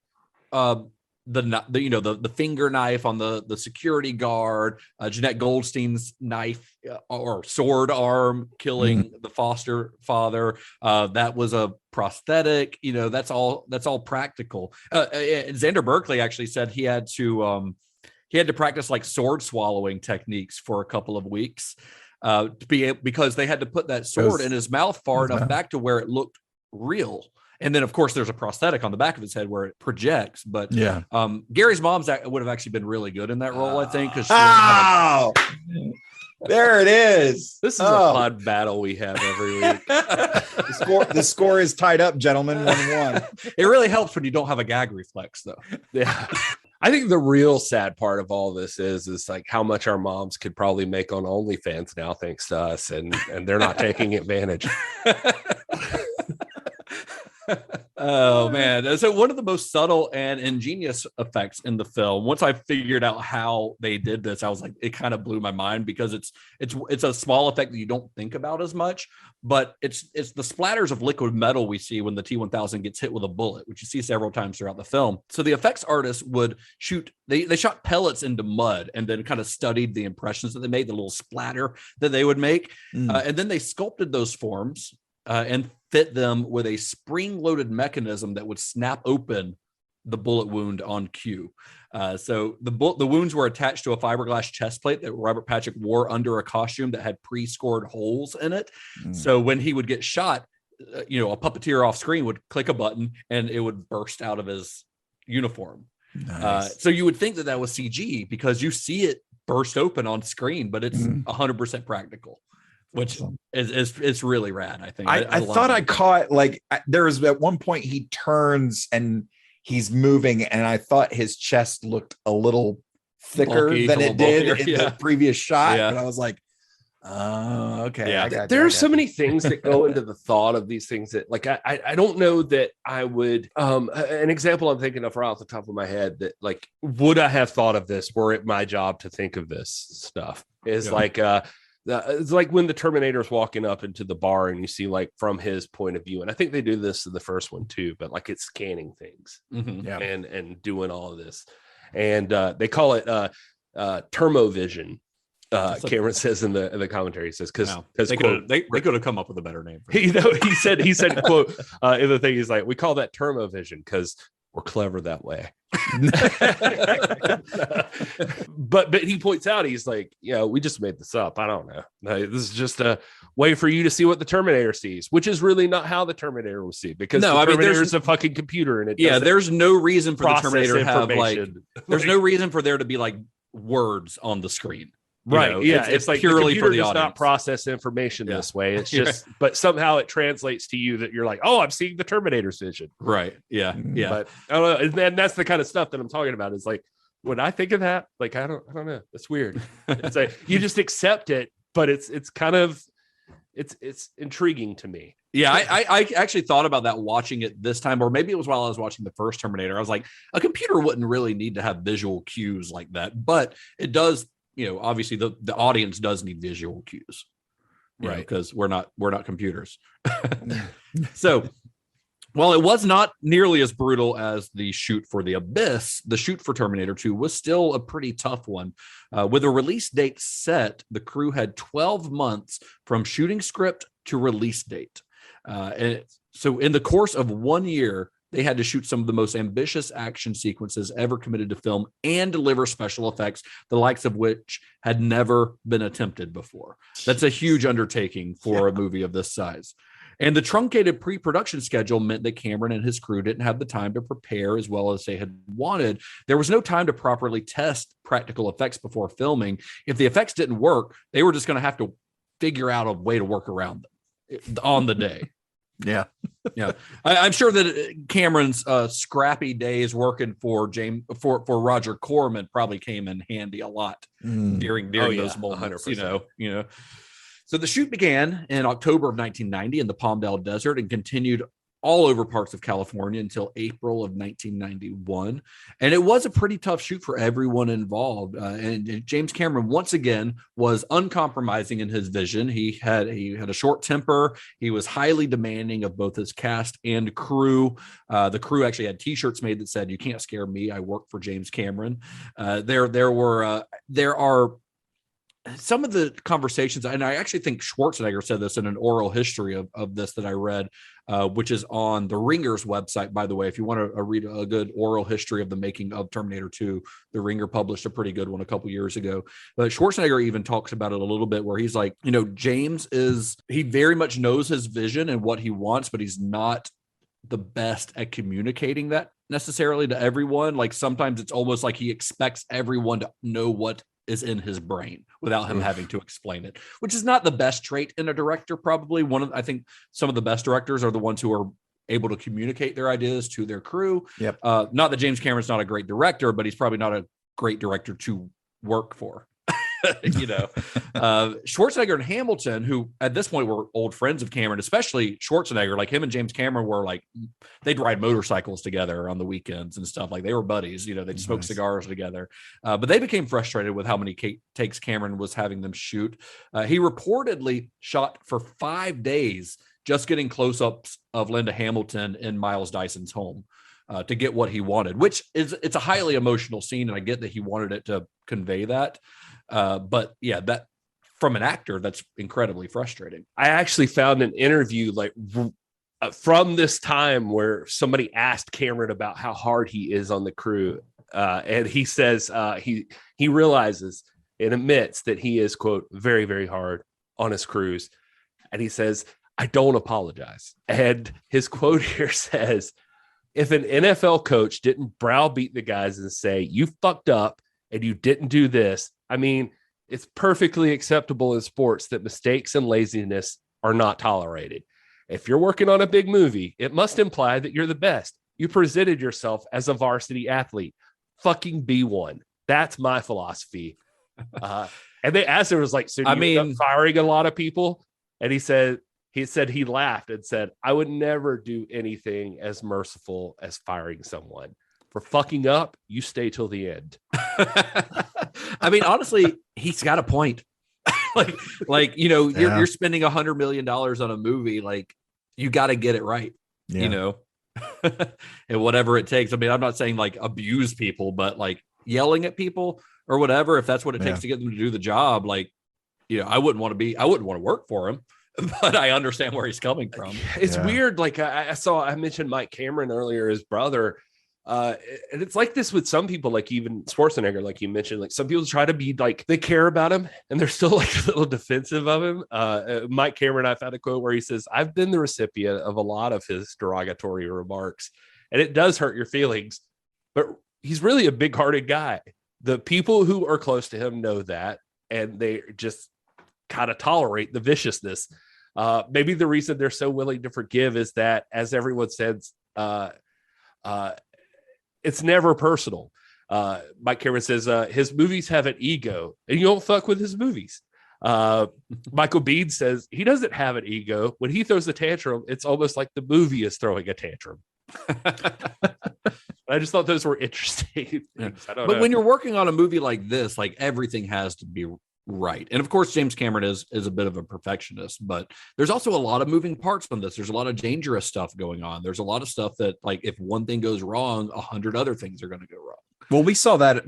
the finger knife on the security guard, Jeanette Goldstein's knife or sword arm killing the foster father. That was a prosthetic. That's all practical. Xander Berkeley actually said he had to practice like sword swallowing techniques for a couple of weeks because they had to put that sword in his mouth far enough back to where it looked real. And then, of course, there's a prosthetic on the back of his head where it projects. But Gary's mom's would have actually been really good in that role, I think. There it is. This is a fun battle we have every week. The score is tied up, gentlemen, 1-1. It really helps when you don't have a gag reflex, though. Yeah. I think the real sad part of all this is like how much our moms could probably make on OnlyFans now, thanks to us, and they're not taking advantage. Oh man. So one of the most subtle and ingenious effects in the film, once I figured out how they did this, I was like, it kind of blew my mind because it's a small effect that you don't think about as much, but it's the splatters of liquid metal we see when the T-1000 gets hit with a bullet, which you see several times throughout the film. So the effects artists would shoot, they shot pellets into mud and then kind of studied the impressions that they made, the little splatter that they would make. And then they sculpted those forms and fit them with a spring-loaded mechanism that would snap open the bullet wound on cue. So the wounds were attached to a fiberglass chest plate that Robert Patrick wore under a costume that had pre-scored holes in it. So when he would get shot, a puppeteer off screen would click a button and it would burst out of his uniform. Nice. So you would think that was CG because you see it burst open on screen, but it's 100% practical. Which is really rad, I think. I thought I caught there was at one point he turns and he's moving, and I thought his chest looked a little thicker than it did in the previous shot. And I was like, oh, okay. Yeah. There are so many things that go into the thought of these things that I don't know that I would an example I'm thinking of right off the top of my head that would I have thought of this were it my job to think of this stuff is it's like when the Terminator's walking up into the bar and you see from his point of view. And I think they do this in the first one too, but it's scanning things and doing all of this. And they call it thermovision. Cameron says in the commentary, he says, because they could have come up with a better name. He said, quote, in the thing, he's like, we call that thermovision because we're clever that way. but he points out, he's like, we just made this up. I don't know. This is just a way for you to see what the Terminator sees, which is really not how the Terminator will see, because the Terminator is a fucking computer, and there's no reason for the Terminator to have there's no reason for there to be words on the screen. Right. It's like purely the computer for the does audience. Not process information this way. It's just, but somehow it translates to you that you're like, oh, I'm seeing the Terminator's vision. Right. Yeah. Yeah. But I don't know. And that's the kind of stuff that I'm talking about. Is would I think of that? I don't know. It's weird. It's you just accept it, but it's kind of, it's intriguing to me. Yeah. I actually thought about that watching it this time, or maybe it was while I was watching the first Terminator. I was like, a computer wouldn't really need to have visual cues like that, but it does. Obviously the audience does need visual cues, right? Because we're not computers. So while it was not nearly as brutal as the shoot for The Abyss, the shoot for Terminator 2 was still a pretty tough one. With a release date set, the crew had 12 months from shooting script to release date. And so in the course of 1 year, they had to shoot some of the most ambitious action sequences ever committed to film and deliver special effects, the likes of which had never been attempted before. That's a huge undertaking for a movie of this size. And the truncated pre-production schedule meant that Cameron and his crew didn't have the time to prepare as well as they had wanted. There was no time to properly test practical effects before filming. If the effects didn't work, they were just going to have to figure out a way to work around them on the day. Yeah. I'm sure that Cameron's scrappy days working for Roger Corman probably came in handy a lot during those moments. 100%. So the shoot began in October of 1990 in the Palmdale Desert and continued all over parts of California until April of 1991. And it was a pretty tough shoot for everyone involved. And James Cameron, once again, was uncompromising in his vision. He had a short temper. He was highly demanding of both his cast and crew. The crew actually had T-shirts made that said, "You can't scare me. I work for James Cameron." There are some of the conversations, and I actually think Schwarzenegger said this in an oral history of this that I read, which is on the Ringer's website, by the way. If you want to read a good oral history of the making of Terminator 2, the Ringer published a pretty good one a couple years ago. But Schwarzenegger even talks about it a little bit, where he's like, James he very much knows his vision and what he wants, but he's not the best at communicating that necessarily to everyone. Like sometimes it's almost like he expects everyone to know what is in his brain without him having to explain it, which is not the best trait in a director. Probably I think some of the best directors are the ones who are able to communicate their ideas to their crew. Yep. Not that James Cameron's not a great director, but he's probably not a great director to work for. Schwarzenegger and Hamilton, who at this point were old friends of Cameron, especially Schwarzenegger, like him and James Cameron were like, they'd ride motorcycles together on the weekends and stuff. Like they were buddies, they'd smoke cigars together. But they became frustrated with how many takes Cameron was having them shoot. He reportedly shot for 5 days, just getting close-ups of Linda Hamilton in Miles Dyson's home. To get what he wanted, it's a highly emotional scene. And I get that he wanted it to convey that. But yeah, that from an actor, that's incredibly frustrating. I actually found an interview from this time where somebody asked Cameron about how hard he is on the crew. And he says he realizes and admits that he is, quote, very, very hard on his crews. And he says, "I don't apologize." And his quote here says, "If an NFL coach didn't browbeat the guys and say, 'You fucked up and you didn't do this,' I mean, it's perfectly acceptable in sports that mistakes and laziness are not tolerated. If you're working on a big movie, it must imply that you're the best. You presented yourself as a varsity athlete. Fucking be one. That's my philosophy." And they asked him, was like, "So you end up firing a lot of people?" And he said he laughed and said, "I would never do anything as merciful as firing someone. For fucking up, you stay till the end." I mean, honestly, he's got a point. You're spending $100 million on a movie. Like, you got to get it right, and whatever it takes. I mean, I'm not saying like abuse people, but like yelling at people or whatever, if that's what it takes to get them to do the job. Like, I wouldn't want to work for him. But I understand where he's coming from. It's weird. Like I mentioned Mike Cameron earlier, his brother. And it's like this with some people, like even Schwarzenegger, like you mentioned, like some people try to be like, they care about him and they're still like a little defensive of him. Mike Cameron, I found a quote where he says, "I've been the recipient of a lot of his derogatory remarks and it does hurt your feelings, but he's really a big hearted guy. The people who are close to him know that, and they just kind of tolerate the viciousness. Maybe the reason they're so willing to forgive is that, as everyone says, it's never personal." Mike Cameron says his movies have an ego and you don't fuck with his movies. Michael Bean says he doesn't have an ego. When he throws a tantrum, it's almost like the movie is throwing a tantrum. I just thought those were interesting things. But when you're working on a movie like this, like everything has to be right. And of course, James Cameron is a bit of a perfectionist, but there's also a lot of moving parts from this. There's a lot of dangerous stuff going on. There's a lot of stuff that, like, if one thing goes wrong, 100 other things are going to go wrong. Well, we saw that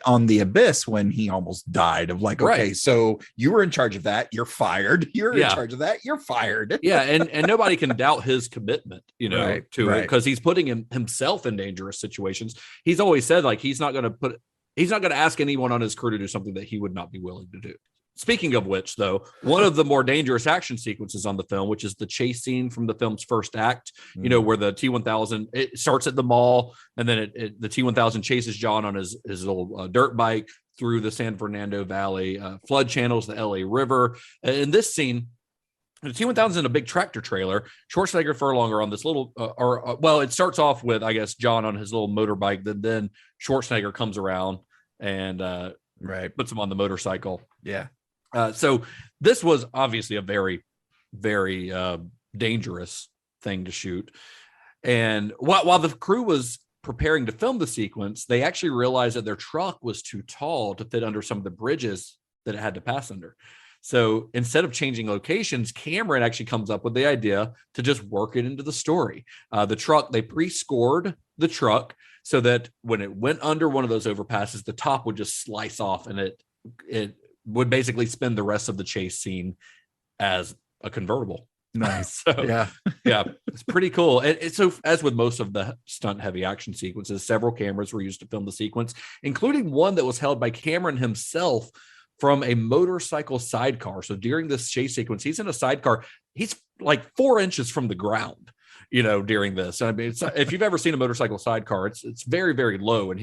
on The Abyss when he almost died of like, okay, so you were in charge of that. You're fired. You're in charge of that. You're fired. Yeah. And nobody can doubt his commitment, to it, because he's putting himself in dangerous situations. He's always said, like, he's not going to ask anyone on his crew to do something that he would not be willing to do. Speaking of which, though, one of the more dangerous action sequences on the film, which is the chase scene from the film's first act, where the T-1000, it starts at the mall, and then the T-1000 chases John on his little dirt bike through the San Fernando Valley, flood channels, the LA River. In this scene, the T-1000 is in a big tractor trailer. Schwarzenegger and Furlong are on this little, it starts off with, I guess, John on his little motorbike. Then Schwarzenegger comes around and puts him on the motorcycle. Yeah. So this was obviously a very, very dangerous thing to shoot. And while the crew was preparing to film the sequence, they actually realized that their truck was too tall to fit under some of the bridges that it had to pass under. So instead of changing locations, Cameron actually comes up with the idea to just work it into the story. The truck, they pre-scored the truck so that when it went under one of those overpasses, the top would just slice off, and it would basically spend the rest of the chase scene as a convertible. Nice. So, yeah, it's pretty cool. And so, as with most of the stunt heavy action sequences, several cameras were used to film the sequence, including one that was held by Cameron himself from a motorcycle sidecar. So during this chase sequence, he's in a sidecar. He's like 4 inches from the ground, during this. I mean, if you've ever seen a motorcycle sidecar, it's very, very low, and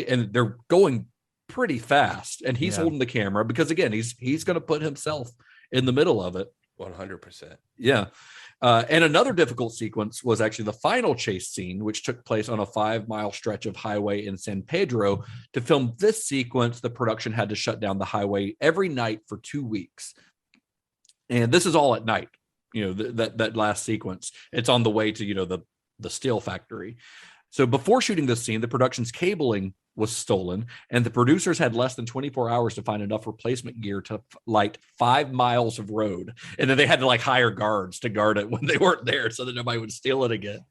and they're going pretty fast, and he's holding the camera because, again, he's going to put himself in the middle of it. 100%. Yeah. And another difficult sequence was actually the final chase scene, which took place on a 5-mile stretch of highway in San Pedro. To film this sequence, the production had to shut down the highway every night for 2 weeks. And this is all at night, that last sequence. It's on the way to, the steel factory. So before shooting this scene, the production's cabling was stolen, and the producers had less than 24 hours to find enough replacement gear to light 5 miles of road. And then they had to hire guards to guard it when they weren't there so that nobody would steal it again.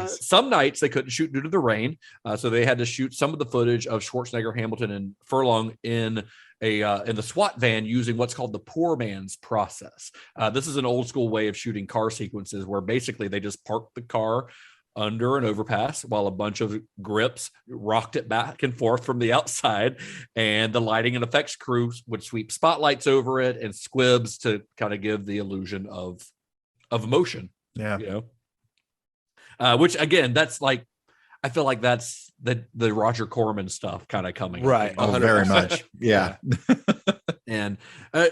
Some nights they couldn't shoot due to the rain. So they had to shoot some of the footage of Schwarzenegger, Hamilton, and Furlong in the SWAT van using what's called the poor man's process. This is an old school way of shooting car sequences where basically they just park the car under an overpass while a bunch of grips rocked it back and forth from the outside, and the lighting and effects crew would sweep spotlights over it and squibs to kind of give the illusion of motion. Which again, that's I feel like that's the Roger Corman stuff kind of coming right. Oh, very much. Yeah. And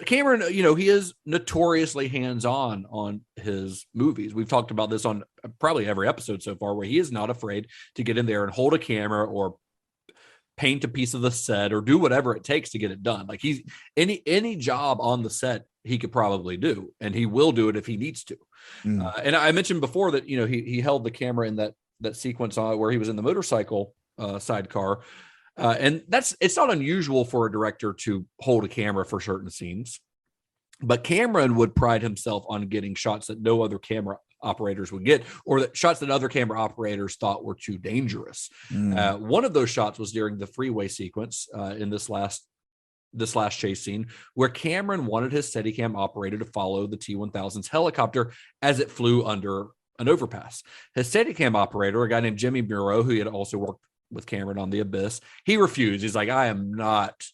Cameron, he is notoriously hands-on on his movies. We've talked about this on probably every episode so far, where he is not afraid to get in there and hold a camera or paint a piece of the set or do whatever it takes to get it done. Like he's any job on the set he could probably do, and he will do it if he needs to. And I mentioned before that, he held the camera in that sequence on where he was in the motorcycle sidecar. And it's not unusual for a director to hold a camera for certain scenes, but Cameron would pride himself on getting shots that no other camera operators would get, or that shots that other camera operators thought were too dangerous. One of those shots was during the freeway sequence in this last chase scene, where Cameron wanted his Steadicam operator to follow the T-1000's helicopter as it flew under an overpass. His Steadicam operator, a guy named Jimmy Bureau, who had also worked with Cameron on The Abyss, he refused. He's like, I am not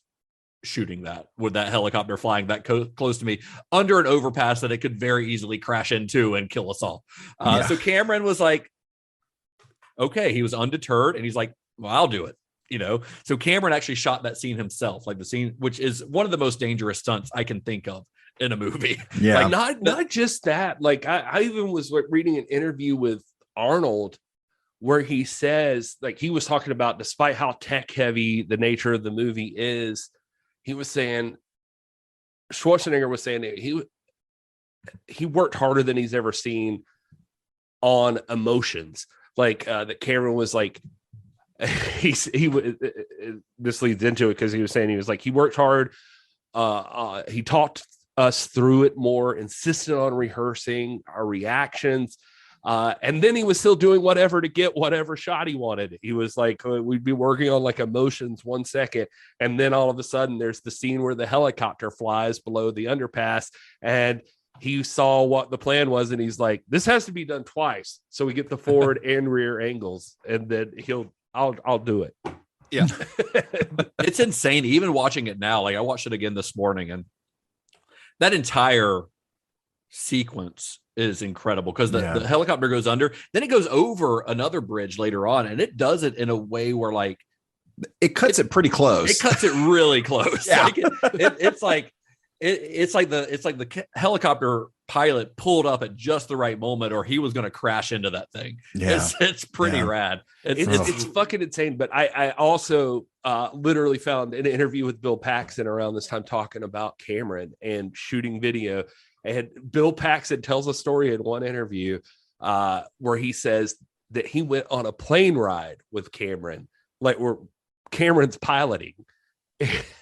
shooting that with that helicopter flying that close to me under an overpass that it could very easily crash into and kill us all. So Cameron was like, okay, he was undeterred, and he's like, well, I'll do it. So Cameron actually shot that scene himself, like the scene, which is one of the most dangerous stunts I can think of in a movie. Yeah. Not just that. Like I even was reading an interview with Arnold where he says, he was talking about, despite how tech heavy the nature of the movie is, he was saying, Schwarzenegger was saying that he worked harder than he's ever seen on emotions. That Cameron was like, this leads into it because he was saying, he was like, he worked hard. He talked us through it more, insisted on rehearsing our reactions. And then he was still doing whatever to get whatever shot he wanted. He was like, we'd be working on emotions 1 second. And then all of a sudden there's the scene where the helicopter flies below the underpass, and he saw what the plan was. And he's like, this has to be done twice. So we get the forward and rear angles, and then I'll do it. Yeah. It's insane. Even watching it now, I watched it again this morning, and that entire sequence is incredible because the helicopter goes under, then it goes over another bridge later on, and it does it in a way where it cuts it pretty close. It cuts it really close. Yeah. It's like the helicopter pilot pulled up at just the right moment, or he was going to crash into that thing. Yeah. It's pretty rad. It's fucking insane. But I also literally found an interview with Bill Paxton around this time talking about Cameron and shooting video. And Bill Paxton tells a story in one interview where he says that he went on a plane ride with Cameron, like where Cameron's piloting.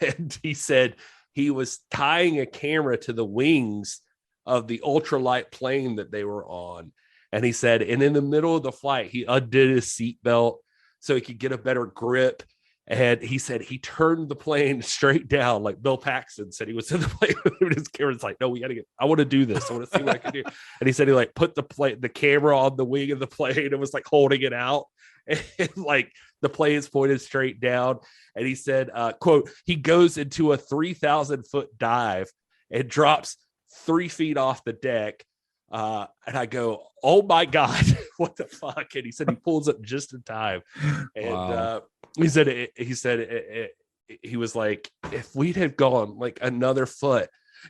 And he said he was tying a camera to the wings of the ultralight plane that they were on. And he said, and in the middle of the flight, he undid his seatbelt so he could get a better grip. And he said he turned the plane straight down, like Bill Paxton said he was in the plane with him. And his camera's like, no, we got to I want to do this. I want to see what I can do. And he said he like put the camera on the wing of the plane and was like holding it out. And like the plane's pointed straight down. And he said, quote, he goes into a 3,000 foot dive and drops 3 feet off the deck. And I go, oh my God, what the fuck? And he said he pulls up just in time. And Wow. he said he was like, if we'd have gone like another foot,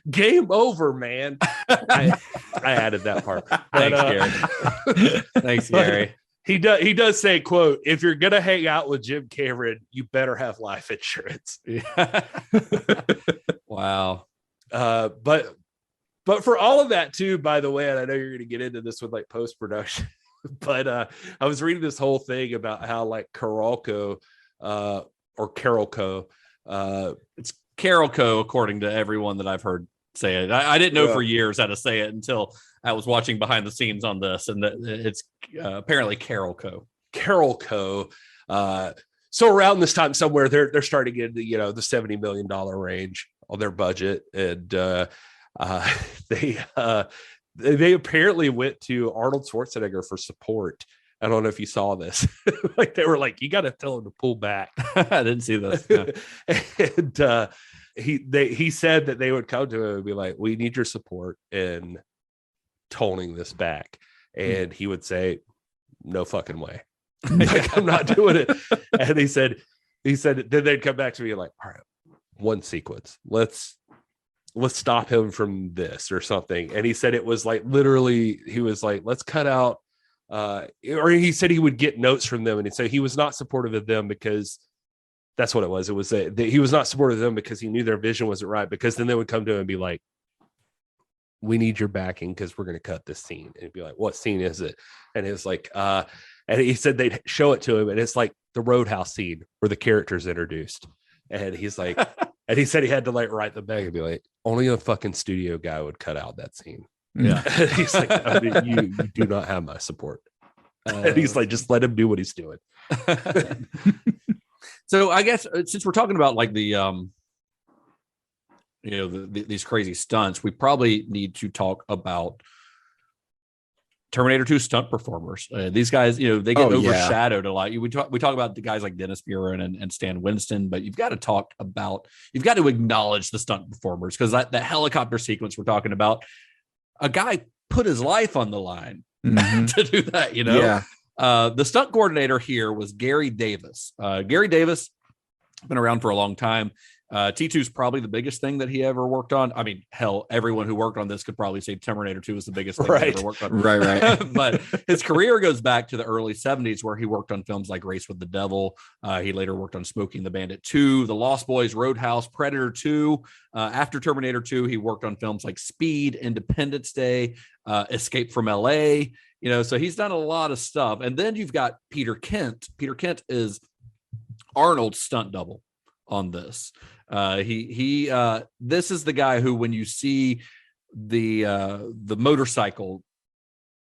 game over, man. I added that part. Thanks, Gary. Thanks, Gary. He does say, quote, if you're gonna hang out with Jim Cameron, you better have life insurance. Yeah. Wow. But for all of that too, by the way, and I know you're going to get into this with like post-production, but I was reading this whole thing about how like Carolco or Carolco, it's Carolco, according to everyone that I've heard say it. I didn't know for years how to say it until I was watching behind the scenes on this, and it's apparently Carolco. Carolco. So around this time somewhere, they're starting in the the $70 million range on their budget, and they apparently went to Arnold Schwarzenegger for support. I don't know if you saw this. Like they were like, you got to tell him to pull back. I didn't see this. No. And he said that they would come to him and be like, we need your support in toning this back. And he would say, no fucking way. Like, I'm not doing it. And he said, then they'd come back to me like, all right, one sequence. Let's stop him from this or something. And he said it was like literally, he was like, let's cut out, or he said he would get notes from them. And he'd say he was not supportive of them because that's what it was. It was that he was not supportive of them because he knew their vision wasn't right, because then they would come to him and be like, we need your backing because we're going to cut this scene. And he'd be like, what scene is it? And it's like, and he said they'd show it to him. And it's like the Roadhouse scene where the character's introduced. And he's like, and he said he had to like write the back and be like, only a fucking studio guy would cut out that scene. Yeah. He's like, I mean, you do not have my support. And he's like, just let him do what he's doing. So I guess since we're talking about like the these crazy stunts, we probably need to talk about Terminator 2 stunt performers. These guys, they get overshadowed a lot. We talk about the guys like Dennis Buren and Stan Winston, but you've got to acknowledge the stunt performers, because that helicopter sequence we're talking about, a guy put his life on the line to do that. Yeah. The stunt coordinator here was Gary Davis. Gary Davis, been around for a long time. T2 is probably the biggest thing that he ever worked on. I mean, hell, everyone who worked on this could probably say Terminator 2 was the biggest thing he ever worked on. Right. But his career goes back to the early 70s, where he worked on films like Race with the Devil. He later worked on Smokey and the Bandit 2, The Lost Boys, Roadhouse, Predator 2. After Terminator 2, he worked on films like Speed, Independence Day, Escape from LA. So he's done a lot of stuff. And then you've got Peter Kent. Peter Kent is Arnold's stunt double on this. This is the guy who, when you see the motorcycle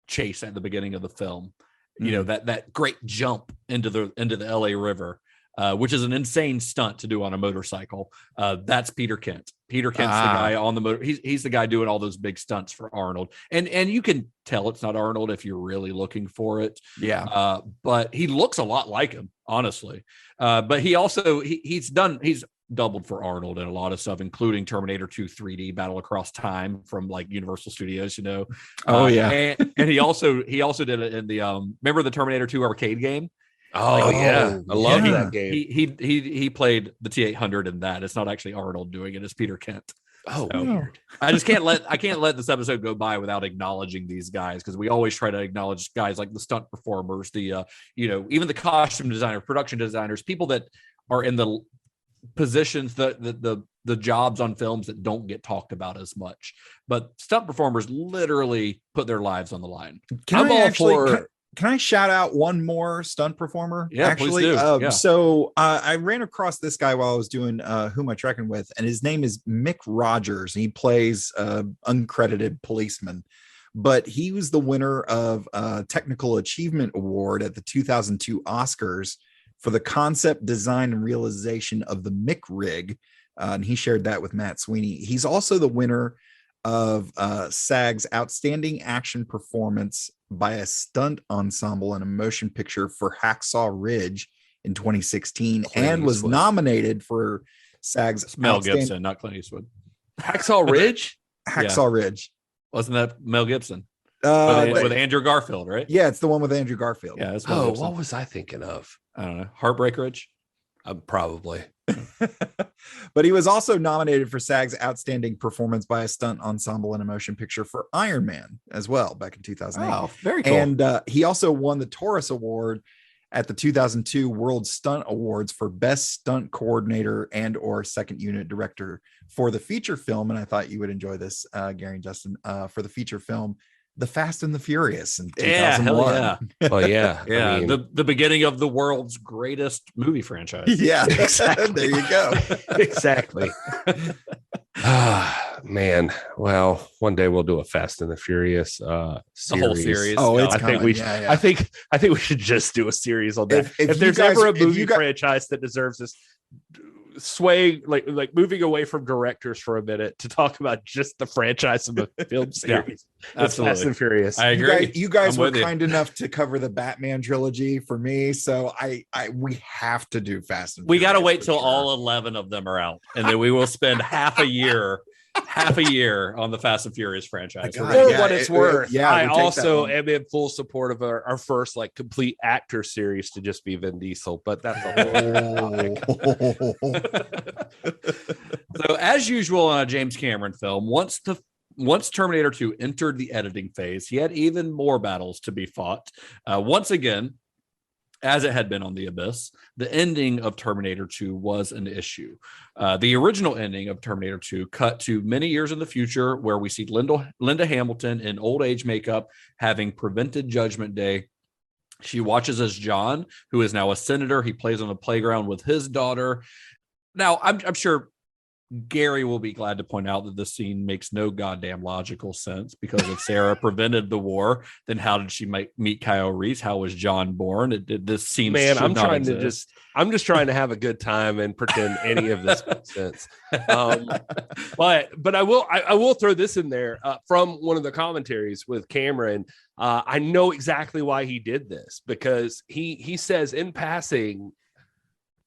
chase at the beginning of the film, that great jump into the LA River, which is an insane stunt to do on a motorcycle. That's Peter Kent. Peter Kent's the guy on the motor. He's the guy doing all those big stunts for Arnold. And you can tell it's not Arnold if you're really looking for it. Yeah. But he looks a lot like him, honestly. But he also, he's doubled for Arnold in a lot of stuff, including Terminator 2 3D Battle Across Time from like Universal Studios, Oh yeah. And he also did it in the remember the Terminator 2 arcade game? Oh yeah, I love that game. He played the T-800 in that. It's not actually Arnold doing it; it's Peter Kent. Oh, so, weird. I can't let this episode go by without acknowledging these guys, because we always try to acknowledge guys like the stunt performers, the even the costume designers, production designers, people that are in the positions, the jobs on films that don't get talked about as much. But stunt performers literally put their lives on the line. Can I shout out one more stunt performer? Yeah, actually. please do. So I ran across this guy while I was doing Who Am I Trekking With, and his name is Mick Rogers. He plays uncredited policeman, but he was the winner of a Technical Achievement Award at the 2002 Oscars for the concept, design, and realization of the Mick rig. And he shared that with Matt Sweeney. He's also the winner of SAG's Outstanding Action Performance by a Stunt Ensemble in a Motion Picture for Hacksaw Ridge in 2016, and was nominated for SAG's Mel Gibson, not Clint Eastwood. Hacksaw Ridge? Hacksaw Ridge. Wasn't that Mel Gibson? With Andrew Garfield, right? Yeah, it's the one with Andrew Garfield. Yeah. That's Mel Gibson. What was I thinking of? I don't know. Heartbreak Ridge? Probably. But he was also nominated for SAG's Outstanding Performance by a Stunt Ensemble in a Motion Picture for Iron Man as well back in 2008. Oh, very cool. And he also won the Taurus Award at the 2002 World Stunt Awards for Best Stunt Coordinator and or Second Unit Director for the feature film. And I thought you would enjoy this, Gary and Justin, for the feature film The Fast and the Furious in 2001. Yeah. Well, yeah. Yeah. I mean, the beginning of the world's greatest movie franchise. Yeah, exactly. There you go. Exactly. Man. Well, one day we'll do a Fast and the Furious The whole series. Oh, it's I think we should, I think we should just do a series on that. If there's ever a movie franchise that deserves this sway, like moving away from directors for a minute to talk about just the franchise of a film series. Absolutely. Fast and Furious. I agree. You guys were kind enough to cover the Batman trilogy for me, so we have to do Fast and We got to Furious wait for till sure. all 11 of them are out, and then we will spend half a year on the Fast and Furious franchise. God, For yeah, what it's worth, yeah, I we take that also one. am in full support of our first like complete actor series to just be Vin Diesel, but that's a whole topic. So, as usual on a James Cameron film, once Terminator 2 entered the editing phase, he had even more battles to be fought. Once again, as it had been on The Abyss, the ending of Terminator 2 was an issue. The original ending of Terminator 2 cut to many years in the future, where we see Linda Hamilton in old age makeup having prevented Judgment Day. She watches as John, who is now a senator. He plays on the playground with his daughter. Now, I'm sure Gary will be glad to point out that this scene makes no goddamn logical sense, because if Sarah prevented the war, then how did she meet Kyle Reese? How was John born? This scene, man, I'm just trying to have a good time and pretend any of this makes sense. But I will throw this in there from one of the commentaries with Cameron. I know exactly why he did this, because he says in passing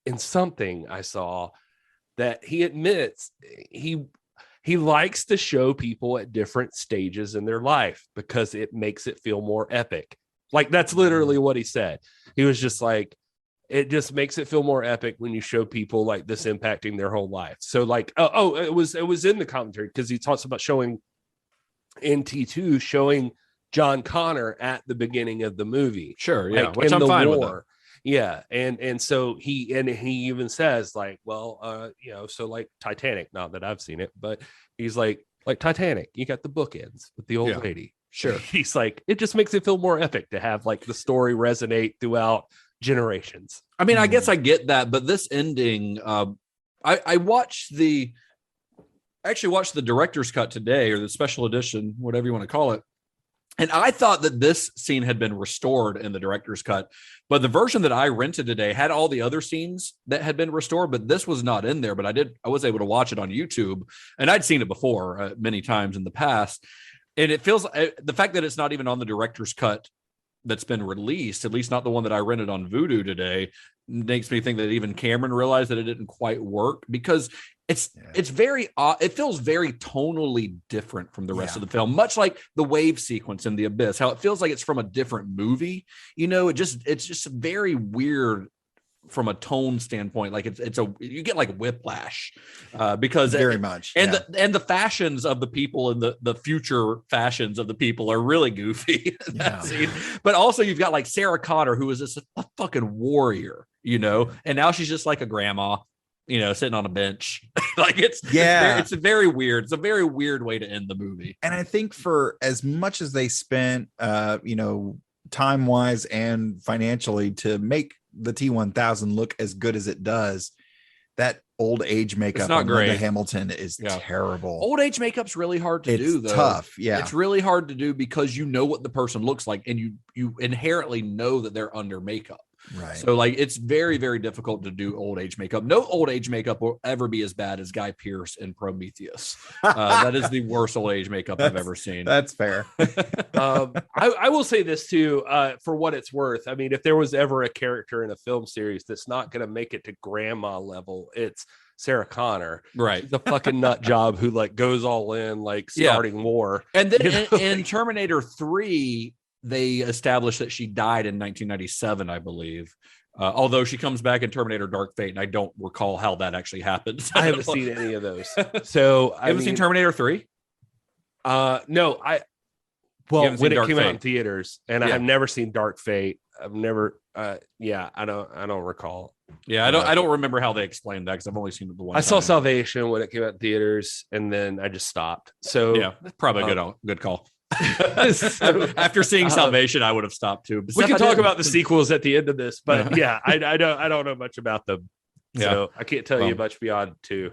in something I saw that he admits he likes to show people at different stages in their life because it makes it feel more epic. Like, that's literally what he said. He was just like, it just makes it feel more epic when you show people like this impacting their whole life. So like, it was in the commentary, because he talks about showing in T2, showing John Connor at the beginning of the movie. Sure. Yeah. Like, Which I'm fine with that. Yeah, and so he even says like, well, so like Titanic, not that I've seen it, but he's like Titanic, you got the bookends with the old lady. Sure. He's like, it just makes it feel more epic to have like the story resonate throughout generations. I mean, I guess I get that, but this ending, I actually watched the director's cut today, or the special edition, whatever you want to call it. And I thought that this scene had been restored in the director's cut, but the version that I rented today had all the other scenes that had been restored, but this was not in there. But I was able to watch it on YouTube, and I'd seen it before many times in the past. And it feels, the fact that it's not even on the director's cut that's been released, at least not the one that I rented on Vudu today, makes me think that even Cameron realized that it didn't quite work, because it's very it feels very tonally different from the rest of the film, much like the wave sequence in The Abyss, how it feels like it's from a different movie. It's just very weird from a tone standpoint. Like you get like whiplash because very much. And the fashions of the people and the future fashions of the people are really goofy in that scene. But also you've got like Sarah Connor, who is just a fucking warrior, and now she's just like a grandma. sitting on a bench. Like it's very weird. It's a very weird way to end the movie. And I think for as much as they spent, time wise and financially to make the T-1000 look as good as it does, that old age makeup on Linda Hamilton is terrible. Old age makeup's really hard to do, though. Tough. Yeah. It's really hard to do because you know what the person looks like and you inherently know that they're under makeup. Right. So like it's very, very difficult to do old age makeup. No old age makeup will ever be as bad as Guy Pearce in Prometheus. That is the worst old age makeup I've ever seen. That's fair. I will say this too, for what it's worth. I mean, if there was ever a character in a film series that's not going to make it to grandma level, it's Sarah Connor. Right. She's a fucking nut job who like goes all in, like starting war. And then in Terminator 3, they established that she died in 1997, I believe. Although she comes back in Terminator Dark Fate, and I don't recall how that actually happened. I haven't seen any of those. So I haven't seen Terminator 3? No, when it came out in theaters, and I have never seen Dark Fate. I've never I don't recall. Yeah, I don't remember how they explained that because I've only seen it the one I time. saw Salvation when it came out in theaters, and then I just stopped. So yeah, that's probably a good call. So, after seeing Salvation, I would have stopped too. We can talk about the sequels at the end of this, but I don't know much about them, so I can't tell you much beyond 2.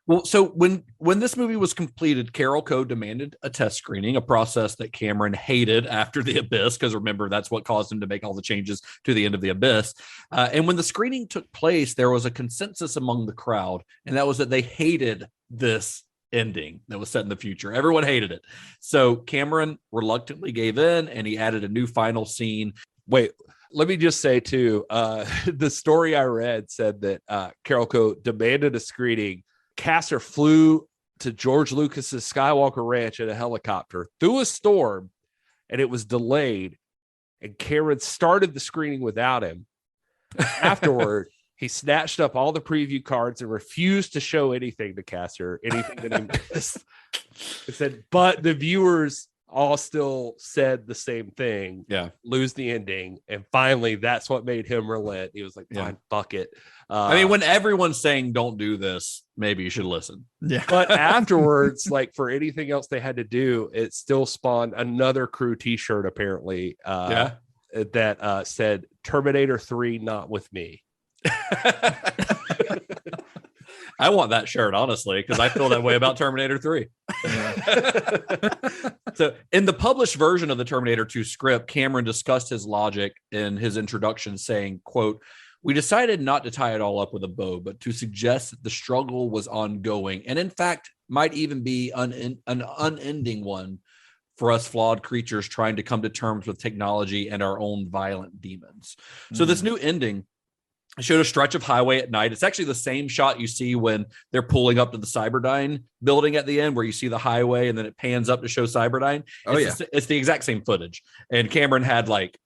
Well, so when this movie was completed, Carolco demanded a test screening, a process that Cameron hated after The Abyss, because remember, that's what caused him to make all the changes to the end of The Abyss. And when the screening took place, there was a consensus among the crowd, and that was that they hated this ending that was set in the future. Everyone hated it. So Cameron reluctantly gave in, and he added a new final scene. Wait, let me just say too, the story I read said that Carolco demanded a screening. Casser flew to George Lucas's Skywalker Ranch in a helicopter through a storm, and it was delayed, and Cameron started the screening without him. Afterward, he snatched up all the preview cards and refused to show anything to Casser, anything that he missed. It said, but the viewers all still said the same thing. Yeah. Lose the ending. And finally, that's what made him relent. He was like, fine, fuck it. I mean, when everyone's saying don't do this, maybe you should listen. Yeah. But afterwards, like for anything else they had to do, it still spawned another crew t-shirt, apparently. That said Terminator 3, not with me. I want that shirt, honestly, because I feel that way about Terminator 3. So in the published version of the Terminator 2 script, Cameron discussed his logic in his introduction, saying, quote, "We decided not to tie it all up with a bow, but to suggest that the struggle was ongoing and in fact might even be an unending one for us flawed creatures trying to come to terms with technology and our own violent demons." So this new ending showed a stretch of highway at night. It's actually the same shot you see when they're pulling up to the Cyberdyne building at the end, where you see the highway and then it pans up to show Cyberdyne. It's the exact same footage. And Cameron had like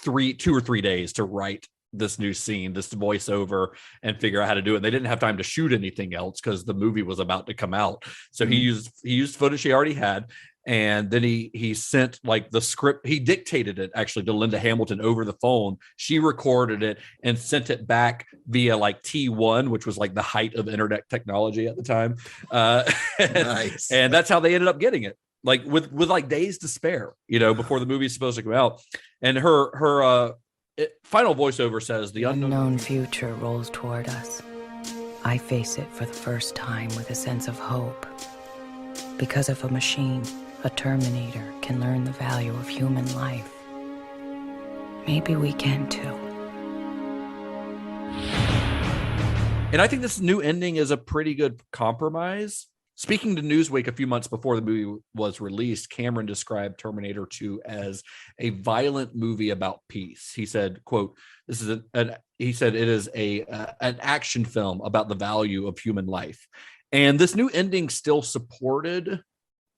2 or 3 days to write this new scene, this voiceover, and figure out how to do it. They didn't have time to shoot anything else because the movie was about to come out. So he used footage he already had. And then he sent like the script. He dictated it actually to Linda Hamilton over the phone. She recorded it and sent it back via like T1, which was like the height of internet technology at the time. Nice. And that's how they ended up getting it, like with like days to spare, before the movie's supposed to come out. And her final voiceover says, "The unknown future rolls toward us. I face it for the first time with a sense of hope. Because if a machine, a Terminator, can learn the value of human life, maybe we can too." And I think this new ending is a pretty good compromise. Speaking to Newsweek a few months before the movie was released, Cameron described Terminator 2 as a violent movie about peace. He said, quote, "This is it is an action film about the value of human life." And this new ending still supported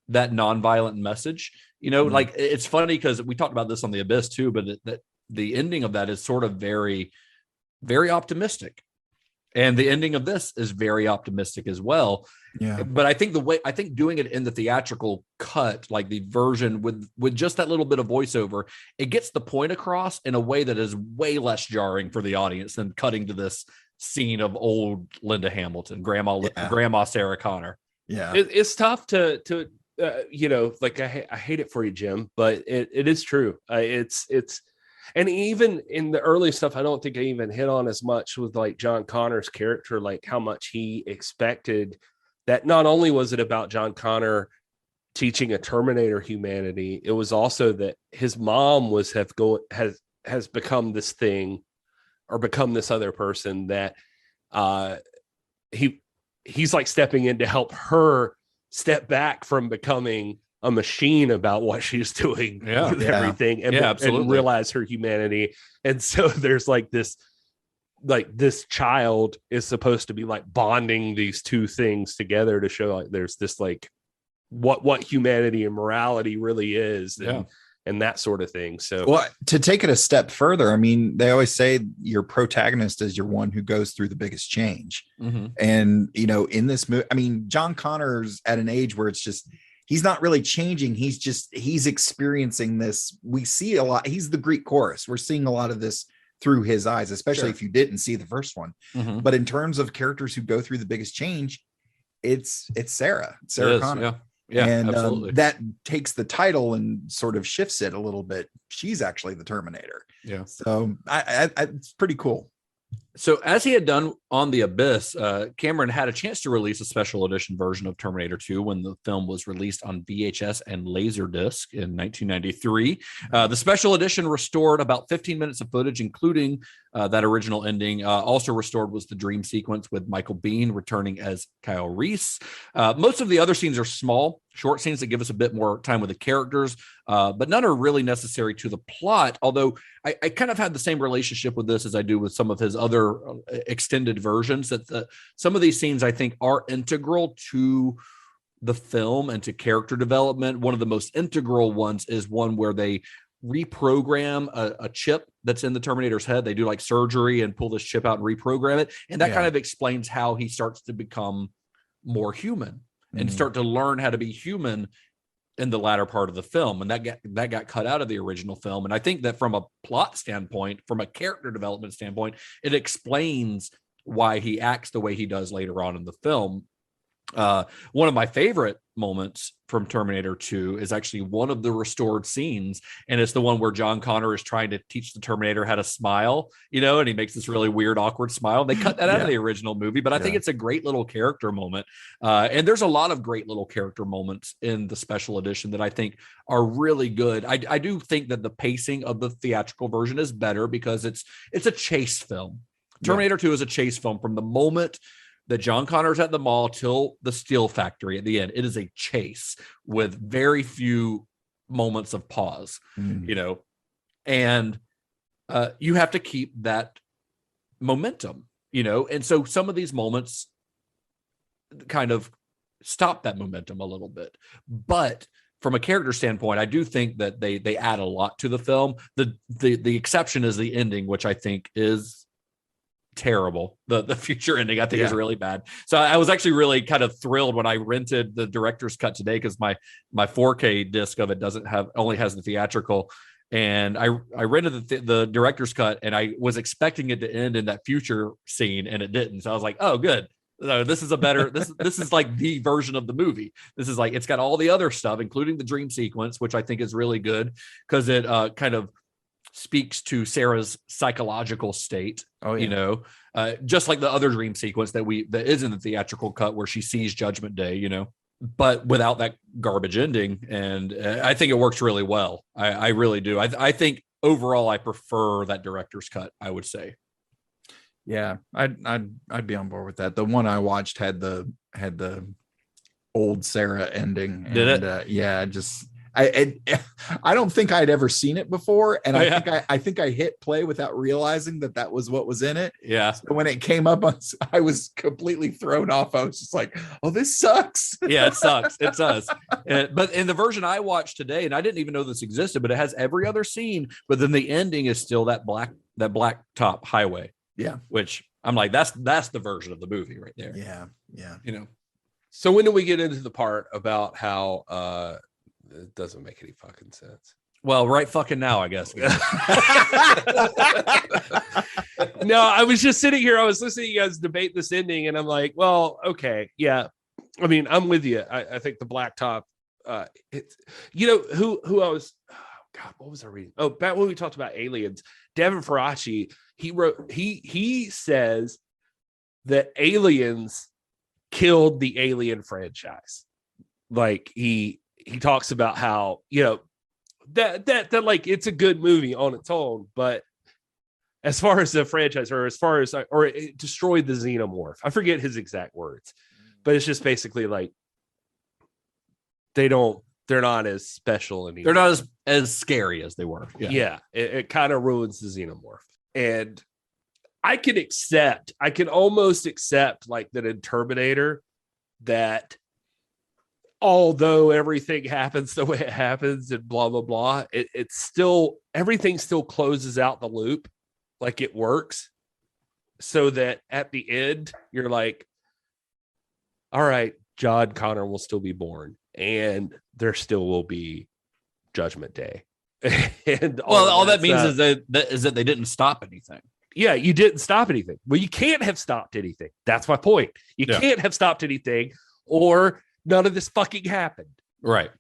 that nonviolent message. Like it's funny because we talked about this on The Abyss too, but the ending of that is sort of very, very optimistic. And the ending of this is very optimistic as well. Yeah. But I think doing it in the theatrical cut, like the version with just that little bit of voiceover, it gets the point across in a way that is way less jarring for the audience than cutting to this scene of old Linda Hamilton, Grandma Sarah Connor. Yeah. It's tough to like I hate it for you, Jim, but it is true. It's and even in the early stuff, I don't think I even hit on as much with like John Connor's character, like how much he expected that. Not only was it about John Connor teaching a Terminator humanity, it was also that his mom has become this thing, or become this other person that he's like stepping in to help her step back from becoming a machine about what she's doing with everything, and realize her humanity. And so there's like this child is supposed to be like bonding these two things together to show like there's this like what humanity and morality really is, and that sort of thing. So, well, to take it a step further, I mean, they always say your protagonist is your one who goes through the biggest change. And, you know, in this movie, I mean, John Connor's at an age where it's just, he's not really changing. He's experiencing this. We see a lot. He's the Greek chorus. We're seeing a lot of this through his eyes, especially if you didn't see the first one. But in terms of characters who go through the biggest change, it's Sarah Connor. Yeah, and absolutely. That takes the title and sort of shifts it a little bit. She's actually the Terminator. Yeah. So it's pretty cool. So as he had done on The Abyss, Cameron had a chance to release a special edition version of Terminator 2 when the film was released on VHS and Laserdisc in 1993. The special edition restored about 15 minutes of footage, including that original ending. Also restored was the dream sequence with Michael Biehn returning as Kyle Reese. Most of the other scenes are small, short scenes that give us a bit more time with the characters, but none are really necessary to the plot. Although I kind of had the same relationship with this as I do with some of his other extended versions, that some of these scenes I think are integral to the film and to character development. One of the most integral ones is one where they reprogram a chip that's in the Terminator's head. They do like surgery and pull this chip out and reprogram it. And that kind of explains how he starts to become more human and start to learn how to be human in the latter part of the film. And that got cut out of the original film. And I think that from a plot standpoint, from a character development standpoint, it explains why he acts the way he does later on in the film. One of my favorite moments from Terminator 2 is actually one of the restored scenes, and it's the one where John Connor is trying to teach the Terminator how to smile, you know, and he makes this really weird, awkward smile. They cut that out of the original movie, but I think it's a great little character moment. And there's a lot of great little character moments in the special edition that I think are really good. I do think that the pacing of the theatrical version is better because it's a chase film. Terminator 2 is a chase film from the moment that John Connor's at the mall till the steel factory at the end. It is a chase with very few moments of pause, you know, and you have to keep that momentum, you know, and so some of these moments kind of stop that momentum a little bit. But from a character standpoint, I do think that they add a lot to the film. The exception is the ending, which I think is terrible. The future ending I think is really bad. So I was actually really kind of thrilled when I rented the director's cut today, because my 4K disc of it only has the theatrical, and I rented the director's cut, and I was expecting it to end in that future scene, and it didn't. So I was like, oh, good. So this is a better this is like the version of the movie. This is like, it's got all the other stuff, including the dream sequence, which I think is really good because it kind of speaks to Sarah's psychological state, you know, just like the other dream sequence that is in the theatrical cut where she sees Judgment Day, you know, but without that garbage ending. And I think it works really well. I really do. I think overall I prefer that director's cut, I would say. Yeah, I'd be on board with that. The one I watched had the old Sarah ending. Did it? Yeah, just I don't think I'd ever seen it before, and I think I hit play without realizing that was what was in it. Yeah. So when it came up, I was completely thrown off. I was just like, "Oh, this sucks." Yeah, it sucks. It does. But in the version I watched today, and I didn't even know this existed, but it has every other scene, but then the ending is still that black top highway. Yeah. Which I'm like, that's the version of the movie right there. Yeah. Yeah. You know. So when do we get into the part about how it doesn't make any fucking sense? Well, right fucking now, I guess. No, I was just sitting here. I was listening to you guys debate this ending, and I'm like, well, okay, yeah. I mean, I'm with you. I think the blacktop. It's who I was. Oh God, what was I reading? Oh, back when we talked about aliens, Devin Faraci. He wrote. He says that aliens killed the Alien franchise. Like he talks about how that like it's a good movie on its own, but as far as the franchise, or it destroyed the xenomorph. I forget his exact words, but it's just basically like they're not as special anymore. They're not as scary as they were. Yeah, it kind of ruins the xenomorph. And I can almost accept like that in Terminator, that although everything happens the way it happens and blah, blah, blah, it's still, everything still closes out the loop. Like it works so that at the end, you're like, all right, John Connor will still be born and there still will be Judgment Day. And all that means is that they didn't stop anything. Yeah, you didn't stop anything. Well, you can't have stopped anything. That's my point. You can't have stopped anything, or none of this fucking happened. Right.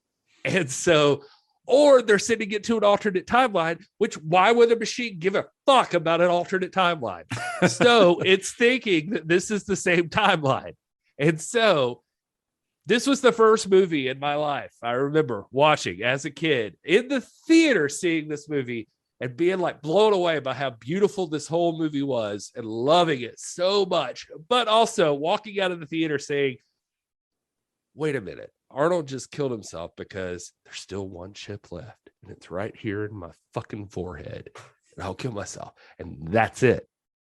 And so, or they're sending it to an alternate timeline, which why would a machine give a fuck about an alternate timeline? So it's thinking that this is the same timeline. And so this was the first movie in my life I remember watching as a kid in the theater, seeing this movie and being like blown away by how beautiful this whole movie was and loving it so much, but also walking out of the theater saying, wait a minute, Arnold just killed himself because there's still one chip left and it's right here in my fucking forehead and I'll kill myself. And that's it.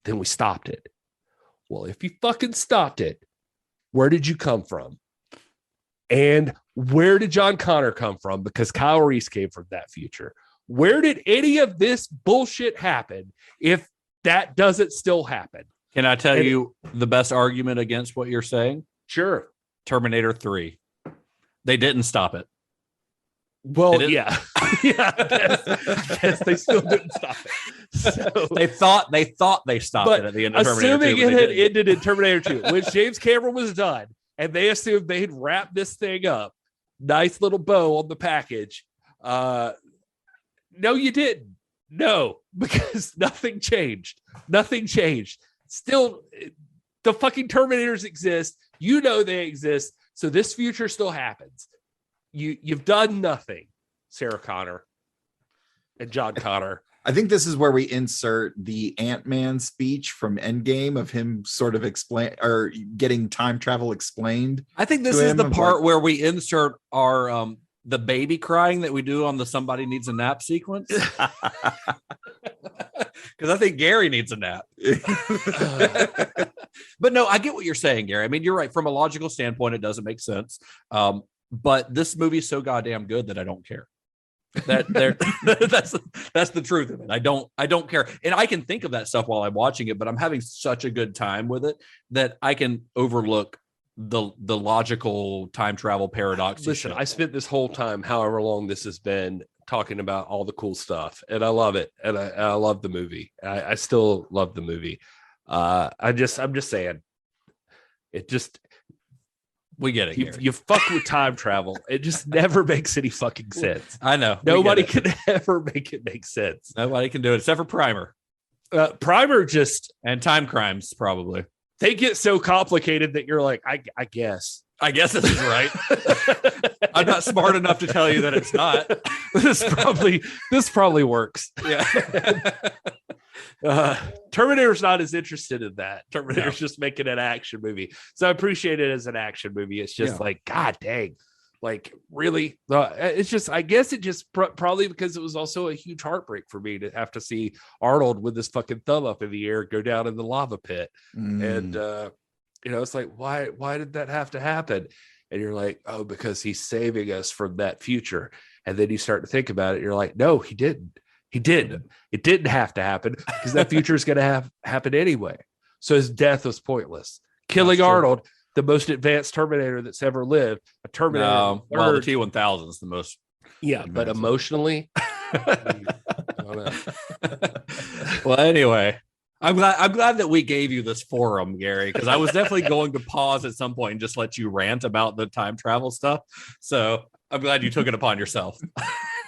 Then we stopped it. Well, if you fucking stopped it, where did you come from? And where did John Connor come from? Because Kyle Reese came from that future. Where did any of this bullshit happen if that doesn't still happen? Can I tell you the best argument against what you're saying? Sure. Terminator 3. They didn't stop it. Well, yeah. Yeah. I guess they still didn't stop it. So, they thought they stopped it at the end of Terminator 2. Assuming it had ended in Terminator 2, when James Cameron was done, and they assumed they'd wrap this thing up, nice little bow on the package. No, you didn't. No, because nothing changed. Nothing changed. Still, the fucking Terminators exist. You know they exist. So this future still happens. You've done nothing, Sarah Connor and John Connor. I think this is where we insert the Ant-Man speech from Endgame of him sort of explain or getting time travel explained. I think this is the part where we insert our the baby crying that we do on the somebody needs a nap sequence. Because I think Gary needs a nap. But no, I get what you're saying, Gary. I mean, you're right. From a logical standpoint, it doesn't make sense. But this movie is so goddamn good that I don't care. That's the truth of it. I don't care. And I can think of that stuff while I'm watching it, but I'm having such a good time with it that I can overlook the logical time travel paradox. Listen, I spent this whole time, however long this has been, talking about all the cool stuff, and I love it, and I love the movie. I still love the movie. I'm just saying, it just, we get it. You fuck with time travel. It just never makes any fucking sense. I know. Nobody can ever make it make sense. Nobody can do it except for Primer. Primer just, and Time Crimes probably. They get so complicated that you're like, I guess this is right. I'm not smart enough to tell you that it's not. This probably works. Yeah. Terminator's not as interested in that. Terminator's just making an action movie. So I appreciate it as an action movie. It's just like, God dang. Like, really? It's just, I guess it just probably because it was also a huge heartbreak for me to have to see Arnold with his fucking thumb up in the air go down in the lava pit. And, it's like, why did that have to happen? And you're like, oh, because he's saving us from that future. And then you start to think about it. You're like, no, he didn't. He didn't. It didn't have to happen because that future is going to happen anyway. So his death was pointless. Killing Arnold, the most advanced Terminator that's ever lived. A Terminator. Well, the T-1000 is the most. Yeah, but emotionally, Well, anyway, I'm glad that we gave you this forum, Gary, because I was definitely going to pause at some point and just let you rant about the time travel stuff. So I'm glad you took it upon yourself.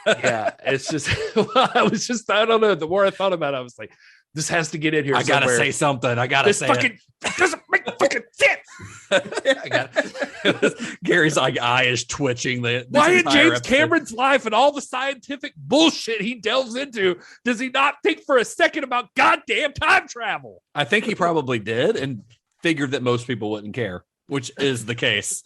Yeah, it's just I don't know. The more I thought about it, I was like, this has to get in here. I gotta say something. I gotta say it doesn't make fucking sense. Gary's like eye is twitching. Why in James Cameron's life and all the scientific bullshit he delves into does he not think for a second about goddamn time travel? I think he probably did and figured that most people wouldn't care, which is the case.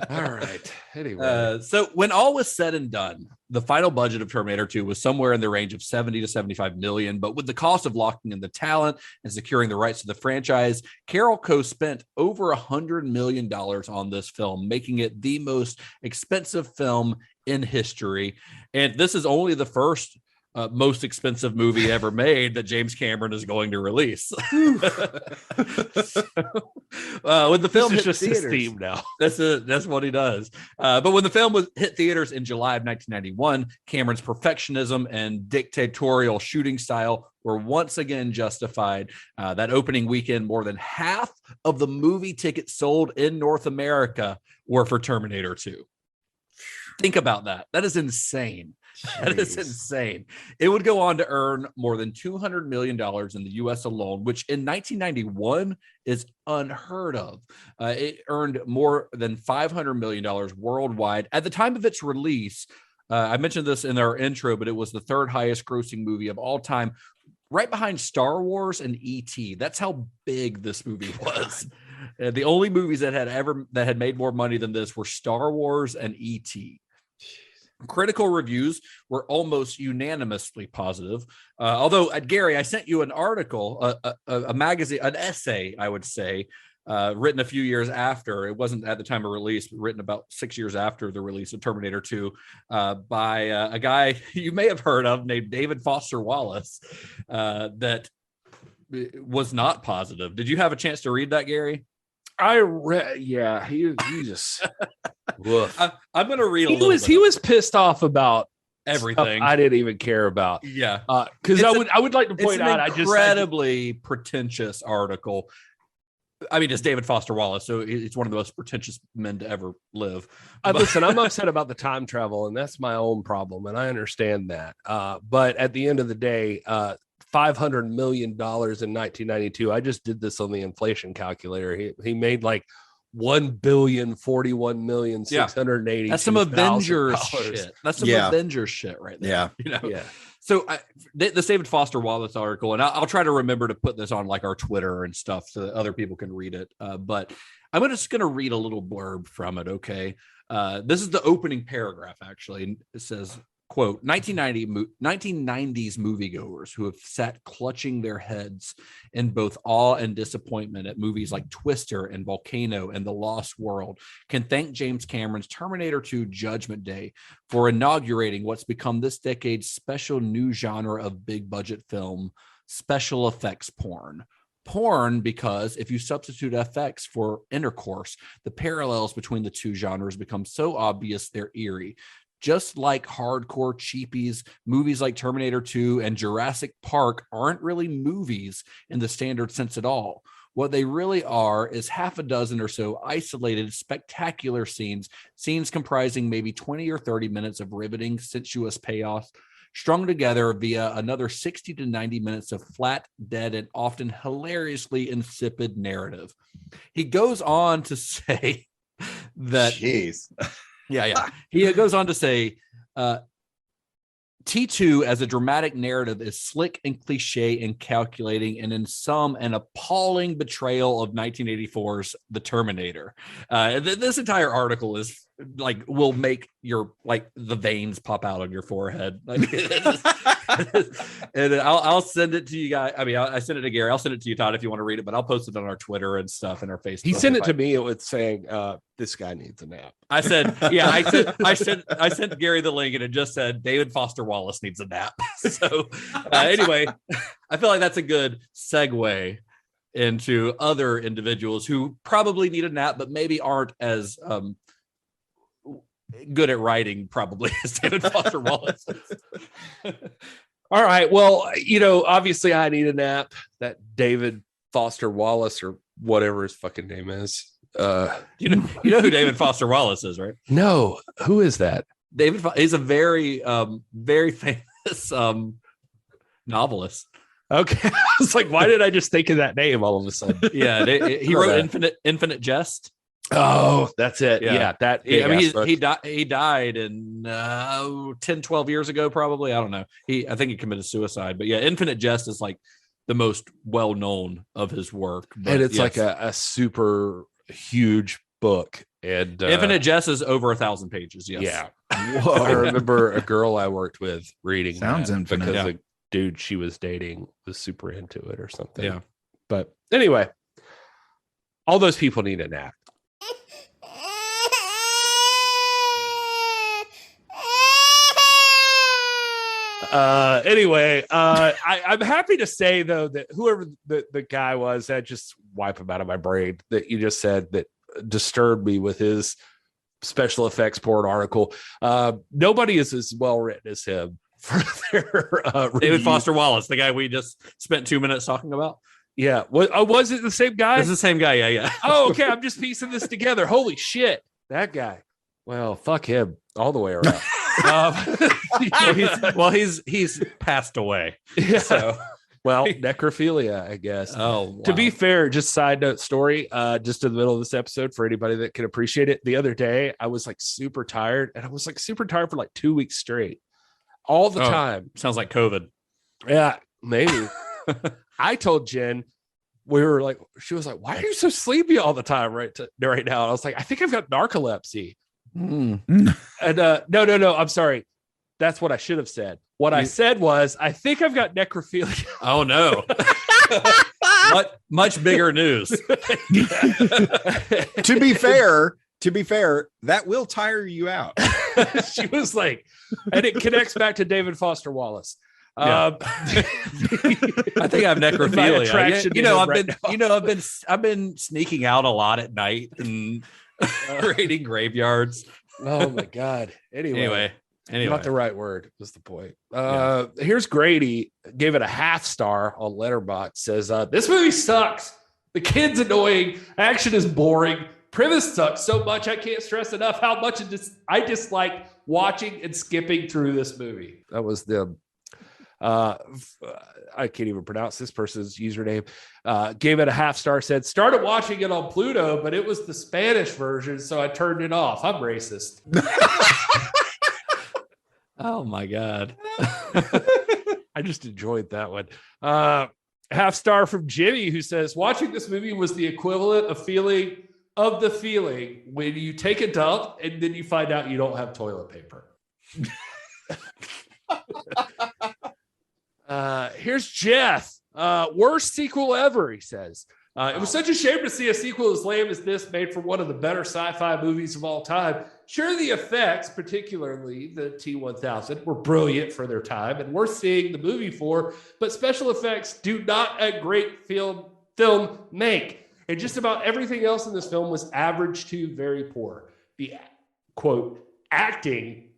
All right. Anyway, so when all was said and done, the final budget of Terminator 2 was somewhere in the range of 70 to 75 million. But with the cost of locking in the talent and securing the rights to the franchise, Carolco spent over $100 million on this film, making it the most expensive film in history. And this is only the first most expensive movie ever made that James Cameron is going to release. When the film hit just theaters, his theme now. That's what he does. But when the film hit theaters in July of 1991, Cameron's perfectionism and dictatorial shooting style were once again justified. That opening weekend, more than half of the movie tickets sold in North America were for Terminator 2. Think about that. That is insane. That is insane. It would go on to earn more than $200 million in the U.S. alone, which in 1991 is unheard of. It earned more than $500 million worldwide. At the time of its release, I mentioned this in our intro, but it was the third highest grossing movie of all time, right behind Star Wars and E.T. That's how big this movie was. The only movies that had made more money than this were Star Wars and E.T. Critical reviews were almost unanimously positive. Although, Gary, I sent you an article, a magazine, an essay, I would say, written a few years after. It wasn't at the time of release, but written about 6 years after the release of Terminator 2 by a guy you may have heard of named David Foster Wallace that was not positive. Did you have a chance to read that, Gary? I read, yeah, he just. I'm going to read a little bit. He was pissed off about everything I didn't even care about. Yeah, because I would like to point out, incredibly pretentious article. I mean, it's David Foster Wallace, so it's one of the most pretentious men to ever live. Listen, I'm upset about the time travel, and that's my own problem, and I understand that. But at the end of the day, $500 million in 1992. I just did this on the inflation calculator. He made like $1,041,680,000. That's some Avengers shit. That's some Avengers shit right there. Yeah. You know? Yeah. So this David Foster Wallace article, and I'll try to remember to put this on like our Twitter and stuff so that other people can read it. But I'm just going to read a little blurb from it. Okay. This is the opening paragraph, actually. It says, quote, 1990s moviegoers who have sat clutching their heads in both awe and disappointment at movies like Twister and Volcano and The Lost World can thank James Cameron's Terminator 2 Judgment Day for inaugurating what's become this decade's special new genre of big budget film, special effects porn. Porn, because if you substitute FX for intercourse, the parallels between the two genres become so obvious they're eerie. Just like hardcore cheapies, movies like Terminator 2 and Jurassic Park aren't really movies in the standard sense at all. What they really are is half a dozen or so isolated, spectacular scenes comprising maybe 20 or 30 minutes of riveting, sensuous payoffs, strung together via another 60 to 90 minutes of flat, dead, and often hilariously insipid narrative. He goes on to say that... Jeez. Yeah. He goes on to say, T2 as a dramatic narrative is slick and cliche and calculating, and in some, an appalling betrayal of 1984's The Terminator. This entire article is like, will make your, like, the veins pop out on your forehead. Like, and I'll send it to you guys. I mean, I sent it to Gary. I'll send it to you, Todd, if you want to read it, but I'll post it on our Twitter and stuff and our Facebook. He sent it to me with saying, this guy needs a nap. I said, yeah, I sent Gary the link and it just said David Foster Wallace needs a nap. So anyway, I feel like that's a good segue into other individuals who probably need a nap, but maybe aren't as good at writing probably as David Foster Wallace. All right. Well, obviously I need a nap. That David Foster Wallace or whatever his fucking name is. You know who David Foster Wallace is, right? No. Who is that? He's a very, very famous novelist. Okay. I was like, why did I just think of that name all of a sudden? Yeah. He wrote Infinite Jest. Oh, that's it. Yeah. That. He died in 10, 12 years ago, probably. I don't know. I think he committed suicide, but yeah, Infinite Jest is like the most well-known of his work. But and it's like a super huge book. And Infinite Jest is over 1,000 pages. Yes. Yeah. I remember a girl I worked with reading Sounds infinite. because the dude she was dating was super into it or something. Yeah. But anyway, all those people need a nap. Anyway, I'm happy to say though that whoever the guy was, I just wipe him out of my brain that you just said that disturbed me with his special effects porn article. Nobody is as well written as him for their David Foster Wallace, the guy we just spent 2 minutes talking about. Yeah. Was it the same guy? It's the same guy. Yeah. Oh, okay. I'm just piecing this together. Holy shit. That guy. Well, fuck him all the way around. He's passed away. Yeah. So. Well, necrophilia, I guess. Oh, wow. To be fair, just side note story, just in the middle of this episode for anybody that can appreciate it. The other day, I was like super tired, and I was like super tired for like 2 weeks straight, all the time. Sounds like COVID. Yeah, maybe. I told Jen, she was like, "Why are you so sleepy all the time right now?" And I was like, "I think I've got narcolepsy." And no, I'm sorry. That's what I should have said. What I said was, I think I've got necrophilia. Oh no. much bigger news. To be fair, that will tire you out. She was like, and it connects back to David Foster Wallace. Yeah. I think I have necrophilia. I've been sneaking out a lot at night and raiding graveyards. Oh my God. Anyway. Not the right word was the point. Here's Grady, gave it a 0.5 star on Letterboxd, says, this movie sucks. The kid's annoying. Action is boring. Premise sucks so much I can't stress enough how much I dislike watching and skipping through this movie. That was the I can't even pronounce this person's username. Gave it a 0.5 star, said, started watching it on Pluto, but it was the Spanish version, so I turned it off. I'm racist. Oh my God. I just enjoyed that one. 0.5 star from Jimmy, who says, watching this movie was the equivalent of the feeling when you take a dump and then you find out you don't have toilet paper. Here's Jeff. Worst sequel ever, he says. It was such a shame to see a sequel as lame as this made for one of the better sci-fi movies of all time. Sure, the effects, particularly the T-1000, were brilliant for their time and worth seeing the movie for, but special effects do not a great film make. And just about everything else in this film was average to very poor. The, quote, acting,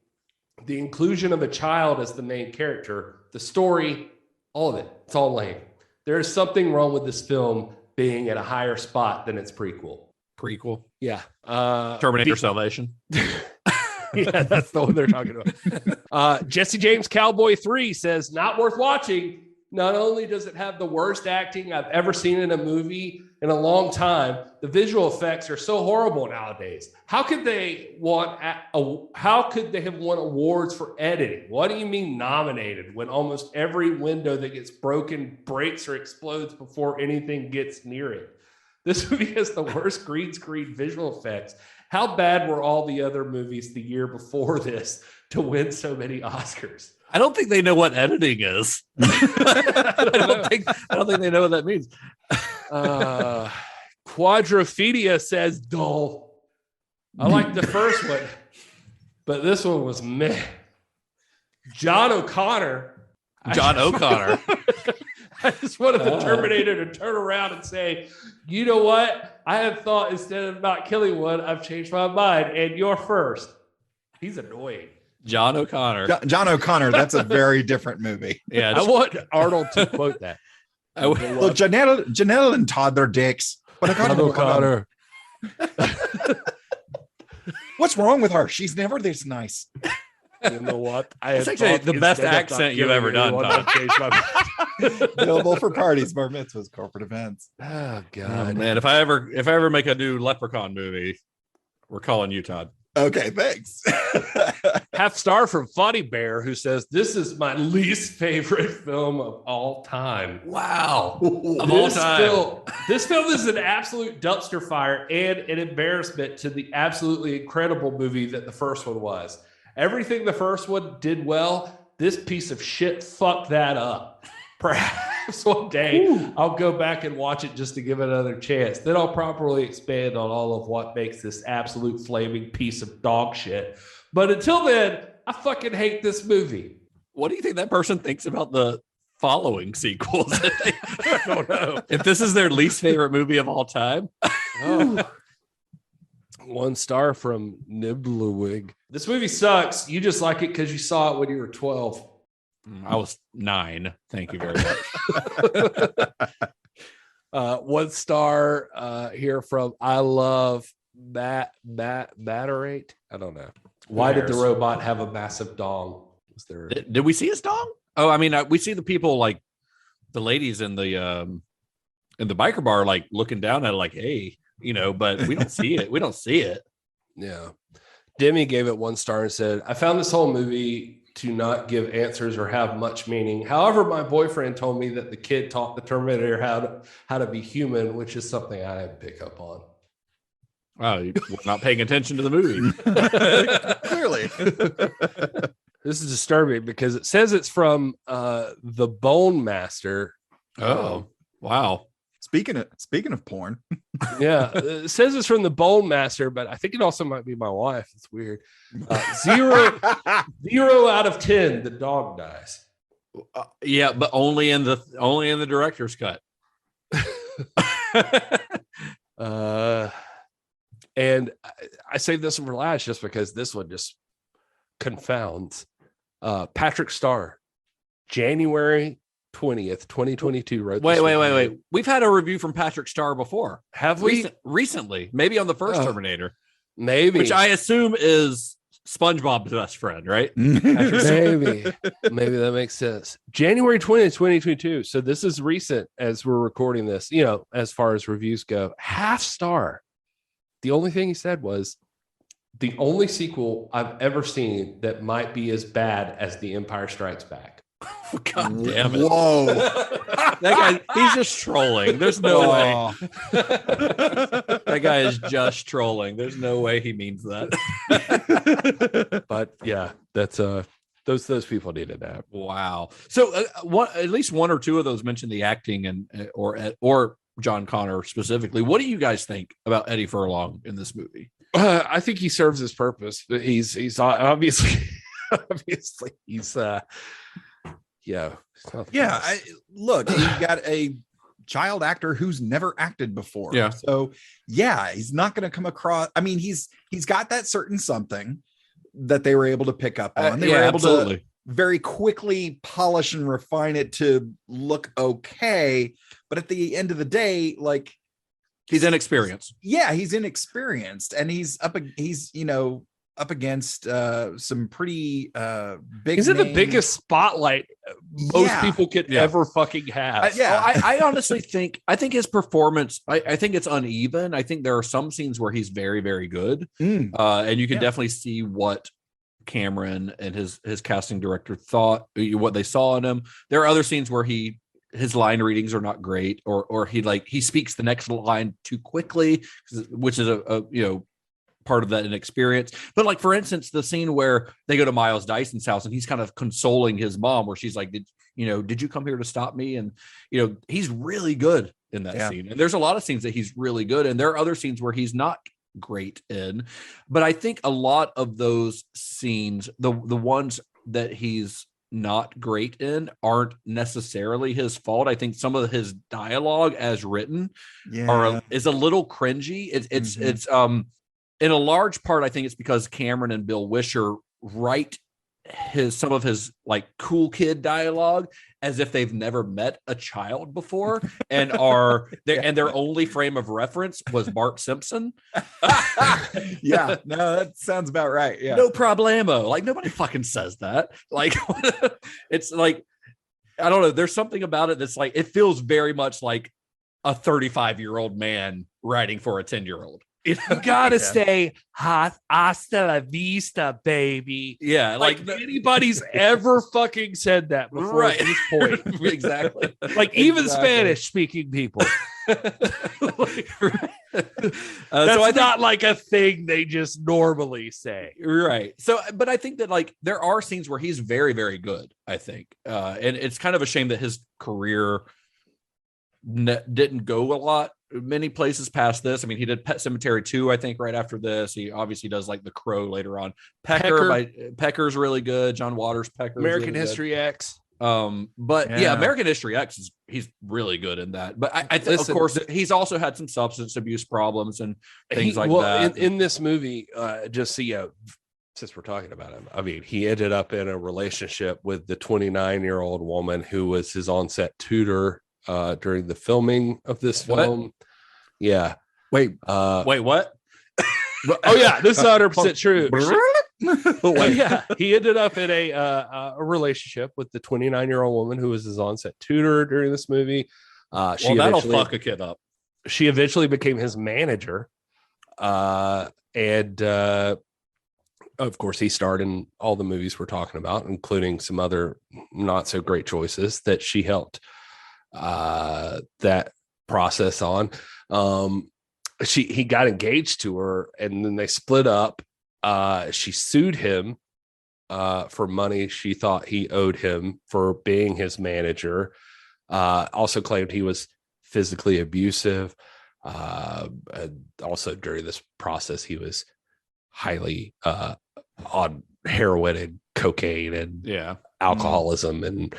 the inclusion of a child as the main character, the story, all of it, it's all lame. There is something wrong with this film being at a higher spot than its prequel. Yeah. Terminator Salvation. Yeah, that's the one they're talking about. Jesse James Cowboy 3 says, not worth watching. Not only does it have the worst acting I've ever seen in a movie in a long time, the visual effects are so horrible nowadays. How could they have won awards for editing? What do you mean nominated when almost every window that gets broken breaks or explodes before anything gets near it? This movie has the worst green screen visual effects. How bad were all the other movies the year before this to win so many Oscars? I don't think they know what editing is. I don't think they know what that means. Quadrophilia says dull. I like the first one, but this one was meh. John O'Connor. I just wanted the Terminator to turn around and say, you know what? I have thought instead of not killing one, I've changed my mind, and you're first. He's annoying. John O'Connor. John O'Connor. That's a very different movie. Yeah, I want Arnold to quote that. Look, Janelle and Todd, they're dicks. But I got John O'Connor. What's wrong with her? She's never this nice. You know what? It's actually the best accent you've ever done, Todd. Available for parties, bar mitzvahs, corporate events. Oh God, Oh, man, if I ever make a new Leprechaun movie, we're calling you, Todd. Okay, thanks. Half star from Funny Bear, who says this is my least favorite film of all time. Wow, of all time. This film is an absolute dumpster fire and an embarrassment to the absolutely incredible movie that the first one was. Everything the first one did well, this piece of shit fucked that up. Perhaps one day I'll go back and watch it just to give it another chance. Then I'll properly expand on all of what makes this absolute flaming piece of dog shit. But until then, I fucking hate this movie. What do you think that person thinks about the following sequels? I don't know. If this is their least favorite movie of all time. Oh. 1 star from Niblewig. This movie sucks. You just like it because you saw it when you were 12. I was 9. Thank you very much. 1 star here from I love Batterate. I don't know. Why did the robot have a massive dong? Was there? Did we see his dong? Oh, I mean, we see the people, like the ladies in the biker bar, like looking down at it, like, hey, you know, but we don't see it. We don't see it. Yeah. Demi gave it 1 star and said, I found this whole movie to not give answers or have much meaning. However, my boyfriend told me that the kid taught the Terminator how to be human, which is something I didn't pick up on. Wow, you're not paying attention to the movie. Clearly. This is disturbing because it says it's from The Bone Master. Oh, wow. Speaking of porn. Yeah, it says it's from The Bone Master, but I think it also might be my wife. It's weird. 0 out of 10, the dog dies. Yeah, but only in the director's cut. And I saved this one for last just because this one just confounds. Patrick Starr, January 20th, 2022. Wrote Wait. We've had a review from Patrick Starr before. Have we? Recently, maybe on the first Terminator. Maybe. Which I assume is SpongeBob's best friend, right? Maybe that makes sense. January 20th, 2022. So this is recent as we're recording this, you know, as far as reviews go. Half star. The only thing he said was the only sequel I've ever seen that might be as bad as The Empire Strikes Back. God damn it. Whoa. That guy, he's just trolling. There's no way. That guy is just trolling. There's no way he means that. But yeah, that's those people needed that. Wow. So at least one or two of those mentioned the acting and or John Connor specifically. What do you guys think about Eddie Furlong in this movie? I think he serves his purpose. He's obviously he's look, you got a child actor who's never acted before. Yeah. So yeah, he's not going to come across. I mean, he's got that certain something that they were able to pick up on. They were able to very quickly polish and refine it to look okay. But at the end of the day, like, he's inexperienced. Yeah, he's inexperienced, and he's up against some pretty big. He's in the biggest spotlight most people could ever fucking have. I honestly think his performance, I think it's uneven. I think there are some scenes where he's very, very good. And you can definitely see what Cameron and his casting director thought, what they saw in him. There are other scenes where his line readings are not great, or he speaks the next line too quickly, which is a part of that inexperience. But like, for instance, the scene where they go to Miles Dyson's house and he's kind of consoling his mom, where she's like, did you come here to stop me? And he's really good in that scene. And there's a lot of scenes that he's really good in. There are other scenes where he's not great in, but I think a lot of those scenes, the ones that he's not great in, aren't necessarily his fault. I think some of his dialogue as written is a little cringy. It's in a large part, I think it's because Cameron and Bill Wisher write some of his like cool kid dialogue as if they've never met a child before and are there, and their only frame of reference was Bart Simpson. Yeah, no, that sounds about right. Yeah, no problemo. Like nobody fucking says that. Like it's like, I don't know. There's something about it that's like, it feels very much like a 35-year-old man writing for a 10-year-old. You gotta stay hot. Hasta la vista, baby. Yeah, like anybody's ever fucking said that before at this point. Exactly. Like even Spanish speaking people. Like, that's not like a thing they just normally say. Right. So, but I think that like there are scenes where he's very, very good, I think. And it's kind of a shame that his career didn't go many places past this. I mean, he did Pet Sematary 2, I think, right after this. He obviously does like The Crow later on. Pecker's really good. John Waters' Pecker. American History X. But yeah, American History X he's really good in that. But I think, of course, he's also had some substance abuse problems and things like that. In this movie, just so since we're talking about him, I mean, he ended up in a relationship with the 29-year-old woman who was his on-set tutor during the filming of this film. What? Yeah. Wait, what? Oh yeah, this is 100% true. Yeah, he ended up in a relationship with the 29-year-old woman who was his on-set tutor during this movie. That'll fuck a kid up. She eventually became his manager, and of course, he starred in all the movies we're talking about, including some other not so great choices that she helped that process on. He got engaged to her, and then they split up. She sued him for money she thought he owed him for being his manager. Also claimed he was physically abusive. Also during this process, he was highly on heroin and cocaine and alcoholism. And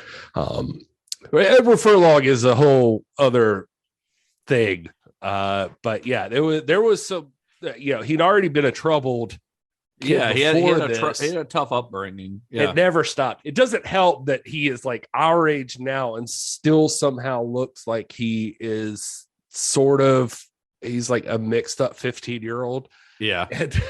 Edward Furlong is a whole other thing. But yeah, there was some, he'd already been a troubled kid. He had a tough upbringing. Yeah. It never stopped. It doesn't help that he is like our age now and still somehow looks like he is he's like a mixed up 15-year-old. Yeah. And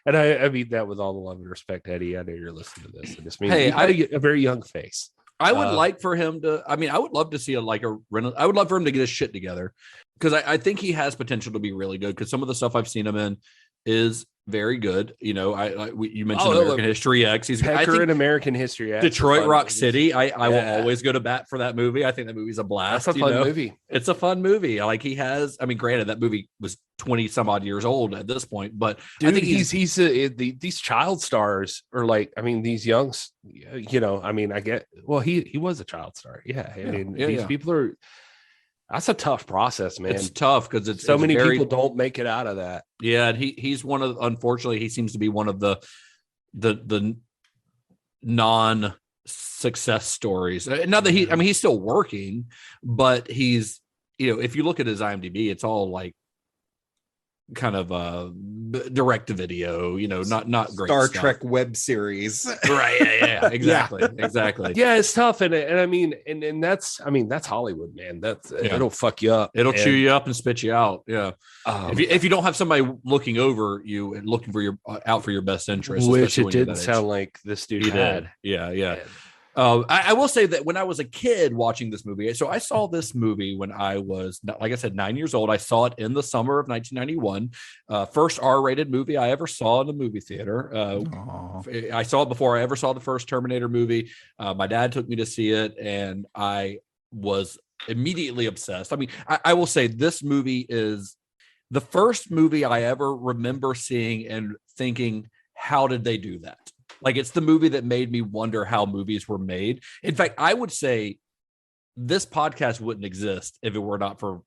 I mean that with all the love and respect, Eddie. I know you're listening to this. I just mean, a very young face. I would like for him to, I would love to see I would love for him to get his shit together, because I think he has potential to be really good, because some of the stuff I've seen him in is very good. You mentioned American History X. He's Pecker in American History X. Detroit Rock City. I will always go to bat for that movie. I think that movie's a blast. That's a fun movie. It's a fun movie. Like granted, that movie was 20 some odd years old at this point, but dude, I think these child stars are like, these youngs, I get, well, he was a child star. Yeah. These people are, that's a tough process, man. It's tough because it's many people don't make it out of that. Yeah, and he's one of, unfortunately, he seems to be one of the non-success stories. Not that he's still working, but he's, if you look at his IMDb, it's all like kind of direct to video, not great Star stuff. Trek web series. Right. Yeah. Exactly. Exactly. Yeah, it's tough. And that's Hollywood, man. It'll fuck you up. It'll chew you up and spit you out. Yeah. If you don't have somebody looking over you and looking for out for your best interest, which it didn't sound like this dude had. Yeah. Yeah. I will say that when I was a kid watching this movie, so I saw this movie when I was, like I said, 9 years old. I saw it in the summer of 1991. First R-rated movie I ever saw in a movie theater. I saw it before I ever saw the first Terminator movie. My dad took me to see it, and I was immediately obsessed. I will say this movie is the first movie I ever remember seeing and thinking, how did they do that? Like, it's the movie that made me wonder how movies were made. In fact, I would say this podcast wouldn't exist if it were not for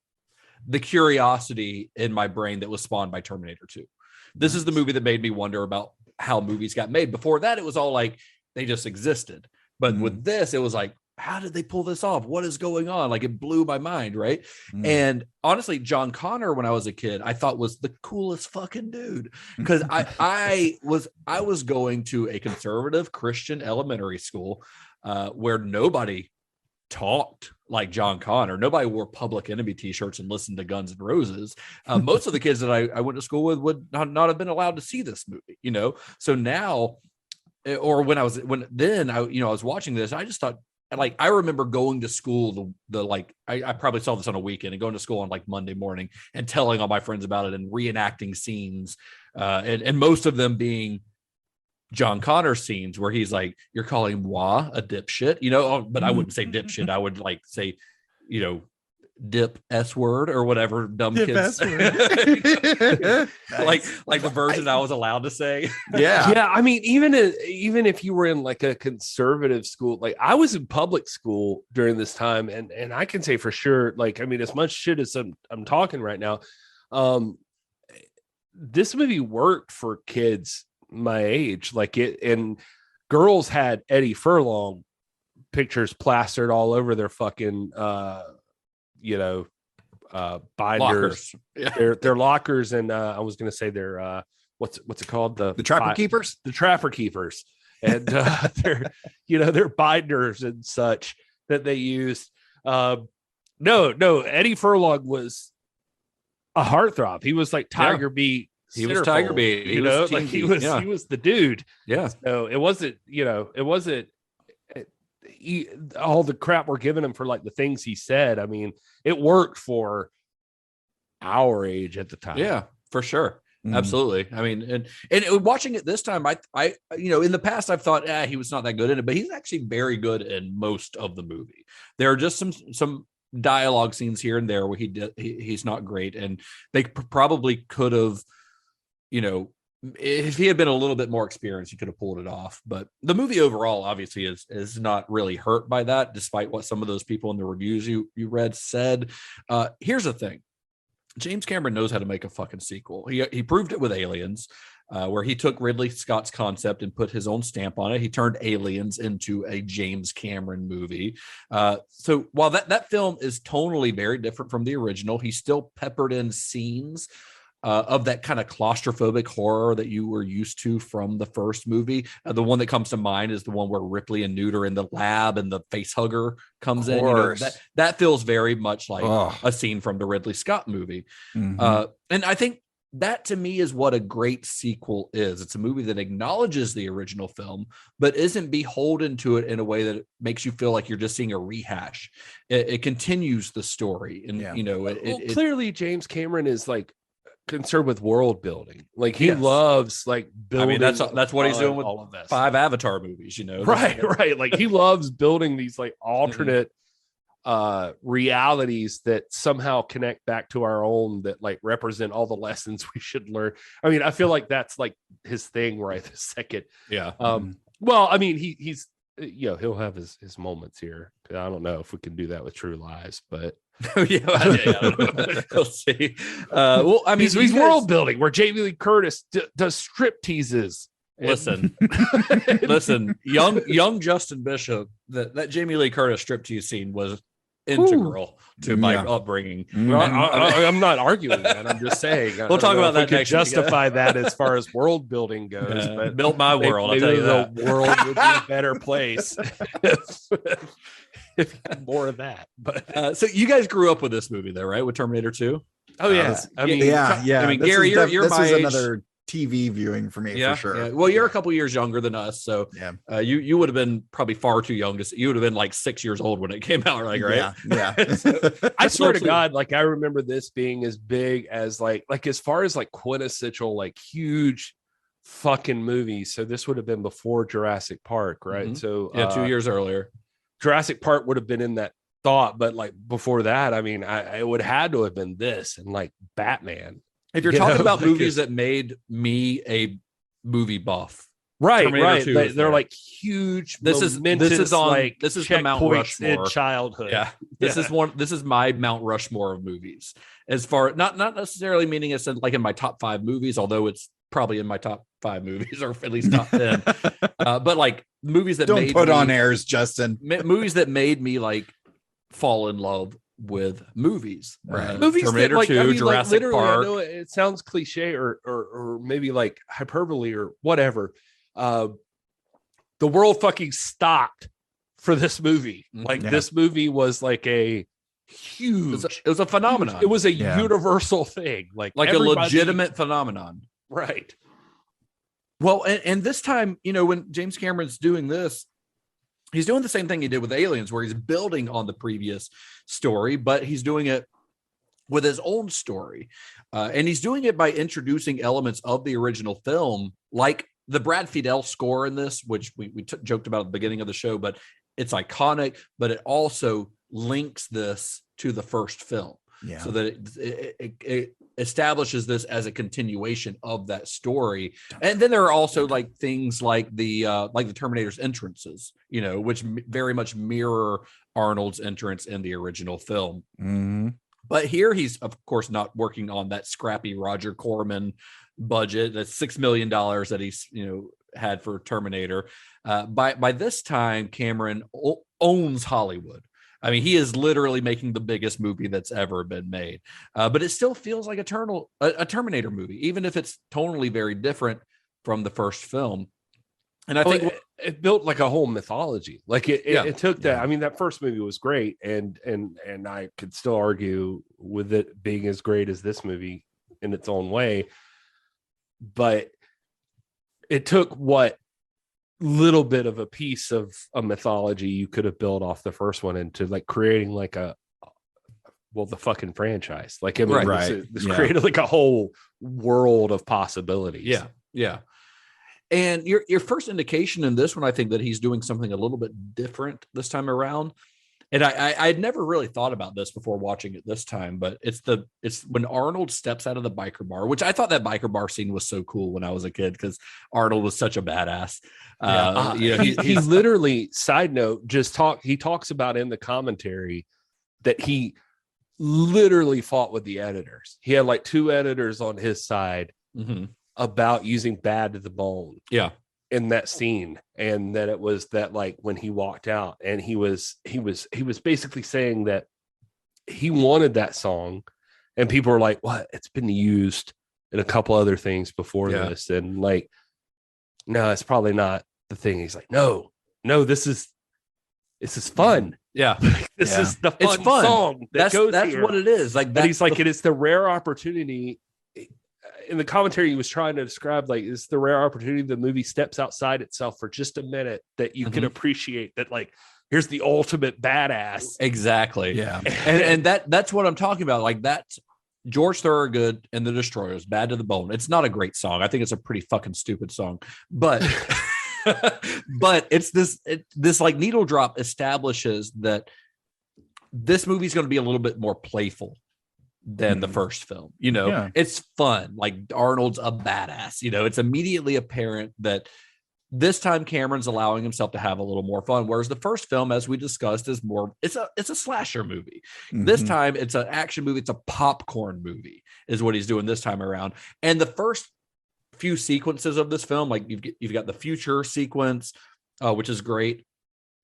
the curiosity in my brain that was spawned by Terminator 2. This is the movie that made me wonder about how movies got made. Before that, it was all like they just existed. But with this, it was like, how did they pull this off? What is going on? Like, it blew my mind, right? And honestly, John Connor, when I was a kid, I thought was the coolest fucking dude, because I was going to a conservative Christian elementary school where nobody talked like John Connor. Nobody wore Public Enemy t-shirts and listened to Guns N' Roses. Most of the kids that I went to school with would not have been allowed to see this movie, you know? So now, or when I was watching this, I just thought, like, I remember going to school, I probably saw this on a weekend, and going to school on like Monday morning and telling all my friends about it and reenacting scenes, and most of them being John Connor scenes where he's like, you're calling moi a dipshit, you know, but I wouldn't say dipshit. I would like say, you know, dip S word or whatever dumb Dip kids Nice. like the version I was allowed to say. Yeah. I mean, even if you were in like a conservative school, like I was in public school during this time, and I can say for sure, like, I mean, as much shit as I'm talking right now, this movie worked for kids my age, like it, and girls had Eddie Furlong pictures plastered all over their fucking binders, their lockers, and I was gonna say their what's it called, the Trapper Keepers, and their binders and such that they used. No, Eddie Furlong was a heartthrob. He was like Tiger Beat. He was Tiger Beat. He was the dude. Yeah. So it wasn't all the crap we're giving him for like the things he said. I mean, it worked for our age at the time. Yeah, for sure. Absolutely. I mean, and watching it this time, I in the past I've thought he was not that good in it, but he's actually very good in most of the movie. There are just some dialogue scenes here and there where he's not great, and they probably could have, if he had been a little bit more experienced, he could have pulled it off. But the movie overall obviously is not really hurt by that, despite what some of those people in the reviews you read said. Here's the thing. James Cameron knows how to make a fucking sequel. He proved it with Aliens, where he took Ridley Scott's concept and put his own stamp on it. He turned Aliens into a James Cameron movie. So while that film is tonally very different from the original, he still peppered in scenes of that kind of claustrophobic horror that you were used to from the first movie. The one that comes to mind is the one where Ripley and Newt are in the lab and the face hugger comes in. That feels very much like a scene from the Ridley Scott movie. And I think that, to me, is what a great sequel is. It's a movie that acknowledges the original film, but isn't beholden to it in a way that makes you feel like you're just seeing a rehash. It continues the story. And, clearly James Cameron is like concerned with world building. Like he loves like building. I mean, that's what he's doing with all of this. 5 Avatar movies, right. Like he loves building these like alternate realities that somehow connect back to our own, that like represent all the lessons we should learn. I mean, I feel like that's like his thing right this second. Well, I mean, he's he'll have his moments here. I don't know if we can do that with True Lies, but we'll see. Well, I mean, he's world building where Jamie Lee Curtis does strip teases. Listen, young Justin Bishop, that Jamie Lee Curtis striptease scene was integral to my upbringing. I'm not arguing that. I'm just saying we'll talk about that next. Justify that as far as world building goes. But built my world. I'll tell you that the world would be a better place if more of that. But so you guys grew up with this movie, though, right? With Terminator 2. Oh yeah. I mean, Gary, you're my age. Another TV viewing for me, for sure. Yeah. Well, you're a couple years younger than us, so you would have been probably far too young to see. You would have been like 6 years old when it came out, like, right? Yeah. I swear to God, like I remember this being as big as like as far as like quintessential, like huge fucking movies. So this would have been before Jurassic Park, right? So 2 years earlier, Jurassic Park would have been in that thought, but like before that, I mean, it would have had to have been this and like Batman. If you're talking about movies that made me a movie buff, right? They're like huge. This is the Mount Rushmore in childhood. Yeah, this is my Mount Rushmore of movies. As far not necessarily meaning it's like in my top 5 movies, although it's probably in my top 5 movies, or at least top 10. But like movies that don't put on airs, Justin. Movies that made me like fall in love with movies. Right. Movies Terminator that, like, 2, I mean, Jurassic like, Park. I know it sounds cliche or maybe like hyperbole or whatever. The world fucking stopped for this movie. Like this movie was like a huge. It was a phenomenon. It was a universal thing. Like a legitimate phenomenon. Right. Well, and this time, you know, when James Cameron's doing this, he's doing the same thing he did with Aliens, where he's building on the previous story, but he's doing it with his own story. And he's doing it by introducing elements of the original film, like the Brad Fiedel score in this, which we joked about at the beginning of the show, but it's iconic, but it also links this to the first film. Yeah. So that it establishes this as a continuation of that story. And then there are also like things like the Terminator's entrances, you know, which very much mirror Arnold's entrance in the original film. Mm-hmm. But here he's, of course, not working on that scrappy Roger Corman budget, that's $6 million that he's, you know, had for Terminator. By this time, Cameron owns Hollywood. I mean, he is literally making the biggest movie that's ever been made. But it still feels like a Terminator movie, even if it's tonally very different from the first film. And I think it built like a whole mythology. Like it took that. I mean, that first movie was great, and I could still argue with it being as great as this movie in its own way. But it took what little bit of a piece of a mythology you could have built off the first one into like creating like the fucking franchise. Like, I mean, this created like a whole world of possibilities. Yeah. And your first indication in this one, I think that he's doing something a little bit different this time around. And I'd never really thought about this before watching it this time, but it's when Arnold steps out of the biker bar, which I thought that biker bar scene was so cool when I was a kid, because Arnold was such a badass. He literally, side note, he talks about in the commentary that he literally fought with the editors. He had like 2 editors on his side about using bad to the bone. Yeah. In that scene, and that it was that, like, when he walked out, and he was basically saying that he wanted that song, and people were like, what, it's been used in a couple other things before this, and like, no, it's probably not the thing. He's like, no, this is fun. Yeah. This is the fun song that's what it is. Like that. He's like, it is the rare opportunity. In the commentary, he was trying to describe, like, it's the rare opportunity the movie steps outside itself for just a minute, that you can appreciate that, like, here's the ultimate badass. Exactly. Yeah. And that's what I'm talking about. Like, that's George Thorogood and the Destroyers, Bad to the Bone. It's not a great song. I think it's a pretty fucking stupid song, but but it's this like needle drop establishes that this movie's going to be a little bit more playful than the first film. You know, it's fun. Like, Arnold's a badass. You know, it's immediately apparent that this time Cameron's allowing himself to have a little more fun, whereas the first film, as we discussed, is more, it's a slasher movie. This time it's an action movie. It's a popcorn movie is what he's doing this time around. And the first few sequences of this film, like you've got the future sequence, which is great.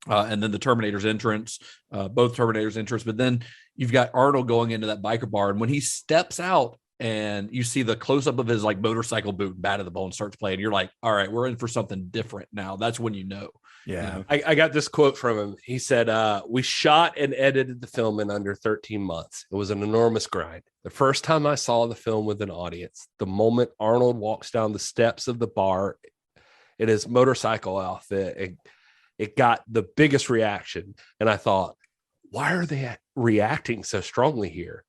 And then the Terminator's entrance, both Terminator's entrance, but then you've got Arnold going into that biker bar, and when he steps out and you see the close-up of his like motorcycle boot, Bad to the Bone starts playing, you're like, all right, we're in for something different now. That's when you know. Yeah. I got this quote from him. He said, we shot and edited the film in under 13 months. It was an enormous grind. The first time I saw the film with an audience, the moment Arnold walks down the steps of the bar in his motorcycle outfit, it got the biggest reaction. And I thought, why are they reacting so strongly here?